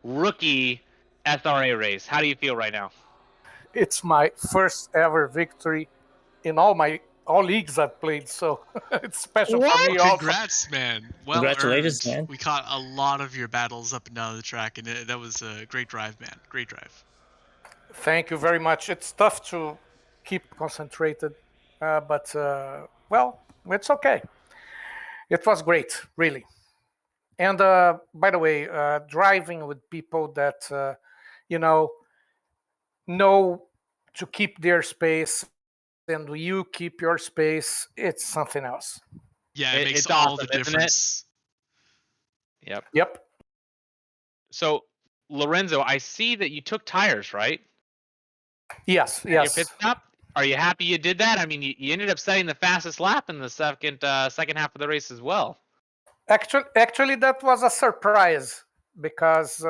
Speaker 3: rookie SRA race. How do you feel right now?
Speaker 5: It's my first ever victory in all my all leagues I've played, so it's special for
Speaker 3: What?
Speaker 5: me also.
Speaker 1: Congrats, man. Well
Speaker 2: Congratulations,
Speaker 1: earned.
Speaker 2: man.
Speaker 1: We caught a lot of your battles up and down the track, and that was a great drive, man. Great drive.
Speaker 5: Thank you very much. It's tough to keep concentrated, but well, it's okay. It was great, really. And by the way, driving with people that you know to keep their space, and you keep your space, it's something else.
Speaker 1: Yeah, it makes
Speaker 3: It's
Speaker 1: all
Speaker 3: awesome,
Speaker 1: the
Speaker 3: isn't it?
Speaker 1: difference.
Speaker 3: Yep.
Speaker 5: Yep.
Speaker 3: So, Lorenzo, I see that you took tires, right?
Speaker 5: Yes.
Speaker 3: At your pit
Speaker 5: Yes.
Speaker 3: stop. Are you happy you did that? I mean, you ended up setting the fastest lap in the second half of the race as well.
Speaker 5: Actually, that was a surprise because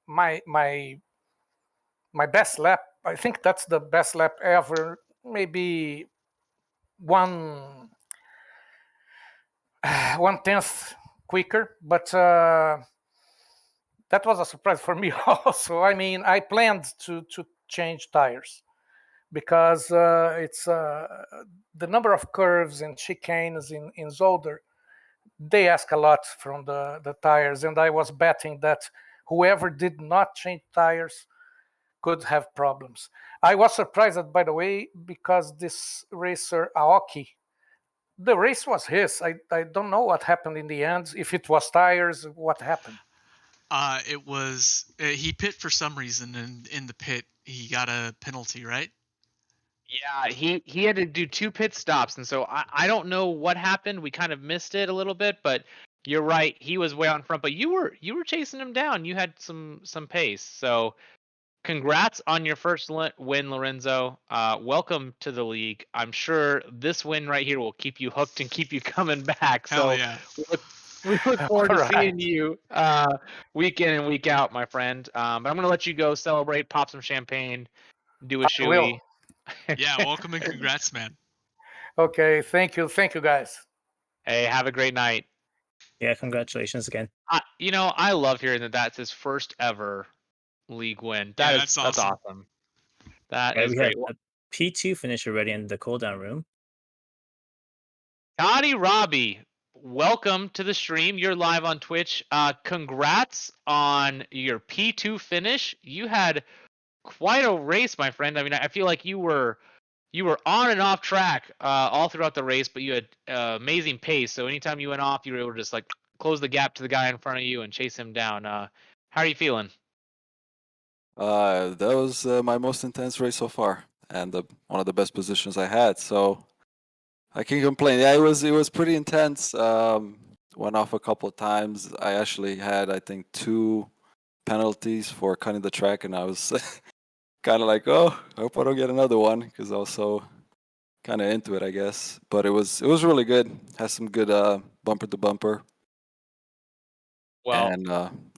Speaker 5: my best lap. I think that's the best lap ever. Maybe one 1/10 quicker, but that was a surprise for me also. I mean, I planned to change tires because it's the number of curves and chicanes in Zolder. They ask a lot from the tires, and I was betting that whoever did not change tires could have problems. I was surprised, by the way, because this racer Aoki, the race was his. I don't know what happened in the end. If it was tires, what happened?
Speaker 1: It was he pit for some reason, and in the pit he got a penalty, right?
Speaker 3: Yeah, he had to do 2 pit stops, and so I don't know what happened. We kind of missed it a little bit, but you're right. He was way out in front, but you were chasing him down. You had some pace. So congrats on your first win, Lorenzo. Welcome to the league. I'm sure this win right here will keep you hooked and keep you coming back.
Speaker 1: Hell
Speaker 3: So
Speaker 1: yeah.
Speaker 3: we look forward to
Speaker 5: All right.
Speaker 3: seeing you week in and week out, my friend. But I'm gonna let you go celebrate, pop some champagne, do a
Speaker 5: I will.
Speaker 3: shoey.
Speaker 1: Yeah, welcome and congrats, man.
Speaker 5: Okay. Thank you, guys.
Speaker 3: Hey, have a great night.
Speaker 2: Yeah, congratulations again.
Speaker 3: I love hearing that that's his first ever league win.
Speaker 1: Yeah,
Speaker 3: That's
Speaker 1: that's awesome.
Speaker 3: awesome. That
Speaker 2: Right,
Speaker 3: is
Speaker 2: we have
Speaker 3: great. Well,
Speaker 2: a P2 finisher ready in the cooldown room.
Speaker 3: Toddy Robbie, welcome to the stream. You're live on Twitch. Congrats on your P2 finish. You had quite a race, my friend. I mean, I feel like you were on and off track all throughout the race, but you had amazing pace. So anytime you went off, you were able to just like close the gap to the guy in front of you and chase him down. How are you feeling?
Speaker 6: That was my most intense race so far, and one of the best positions I had. So I can't complain. Yeah, it was pretty intense. Went off a couple of times. I actually had, I think, 2 penalties for cutting the track, and I was kind of like, oh, I hope I don't get another one, because I was so kind of into it, I guess. But it was really good. Had some good bumper to bumper,
Speaker 3: Well,
Speaker 6: and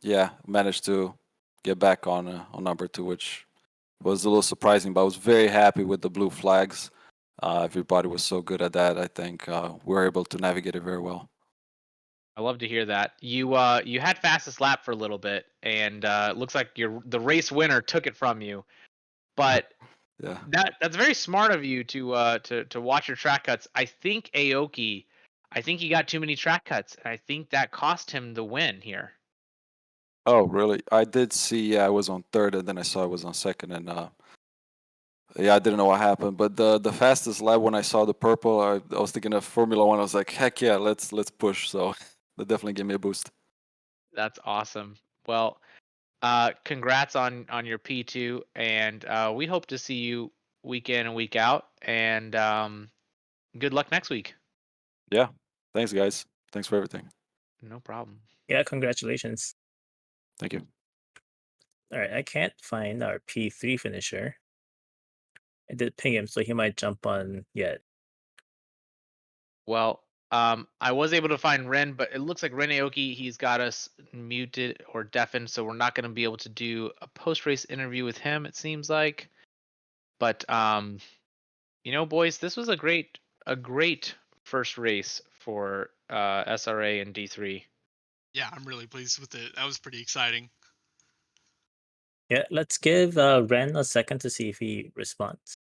Speaker 6: yeah, managed to get back on number 2, which was a little surprising, but I was very happy with the blue flags. Everybody was so good at that. I think we were able to navigate it very well.
Speaker 3: I love to hear that. You had fastest lap for a little bit, and it looks like the race winner took it from you. But
Speaker 6: Yeah.
Speaker 3: that's very smart of you to watch your track cuts. I think Aoki, he got too many track cuts, and I think that cost him the win here.
Speaker 6: Oh, really? I did see. Yeah, I was on 3rd, and then I saw I was on 2nd, and yeah, I didn't know what happened. But the fastest lap, when I saw the purple, I was thinking of Formula One. I was like, heck yeah, let's push. So that definitely gave me a boost.
Speaker 3: That's awesome. Well, congrats on your P2, and we hope to see you week in and week out. And good luck next week.
Speaker 6: Yeah. Thanks, guys. Thanks for everything.
Speaker 3: No problem.
Speaker 2: Yeah, congratulations.
Speaker 6: Thank you.
Speaker 2: All right, I can't find our P3 finisher. I did ping him, so he might jump on yet.
Speaker 3: Well, I was able to find Ren, but it looks like Ren Aoki, he's got us muted or deafened, so we're not going to be able to do a post-race interview with him, it seems like. But boys, this was a great first race for SRA and D3.
Speaker 1: Yeah, I'm really pleased with it. That was pretty exciting.
Speaker 2: Yeah, let's give Ren a second to see if he responds.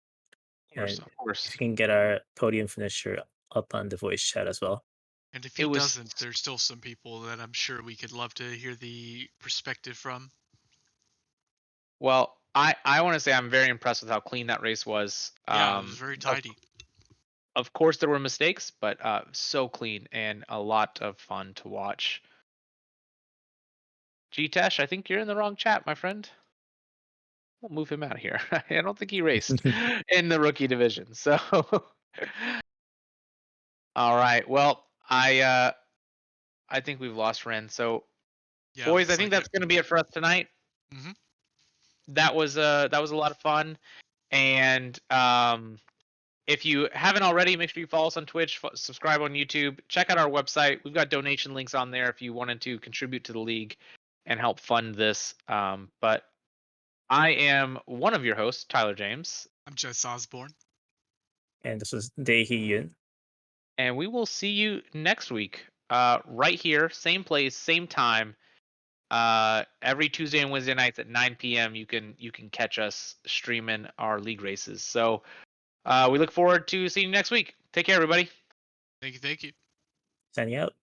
Speaker 2: And
Speaker 3: Of course.
Speaker 2: you can get our podium finisher up on the voice chat as well.
Speaker 1: And if
Speaker 3: It
Speaker 1: he
Speaker 3: was-
Speaker 1: doesn't, there's still some people that I'm sure we could love to hear the perspective from.
Speaker 3: Well, I want to say I'm very impressed with how clean that race was.
Speaker 1: Yeah, it was very tidy.
Speaker 3: Of course, there were mistakes, but so clean and a lot of fun to watch. G-Tesh, I think you're in the wrong chat, my friend. We'll move him out of here. I don't think he raced in the rookie division. So, all right. Well, I think we've lost Ren. So,
Speaker 1: Yeah,
Speaker 3: boys, I
Speaker 1: looks
Speaker 3: think
Speaker 1: like
Speaker 3: that's going to be it for us tonight.
Speaker 1: Mhm.
Speaker 3: That was a lot of fun, and if you haven't already, make sure you follow us on Twitch, subscribe on YouTube, check out our website. We've got donation links on there if you wanted to contribute to the league and help fund this. But I am one of your hosts, Tyler James,
Speaker 1: I'm Jess Osborne.
Speaker 2: And this is Daehee Yun.
Speaker 3: and we will see you next week, right here, same place, same time. Every Tuesday and Wednesday nights at 9 p.m. You can catch us streaming our league races. So we look forward to seeing you next week. Take care, everybody.
Speaker 1: Thank you.
Speaker 2: Signing out.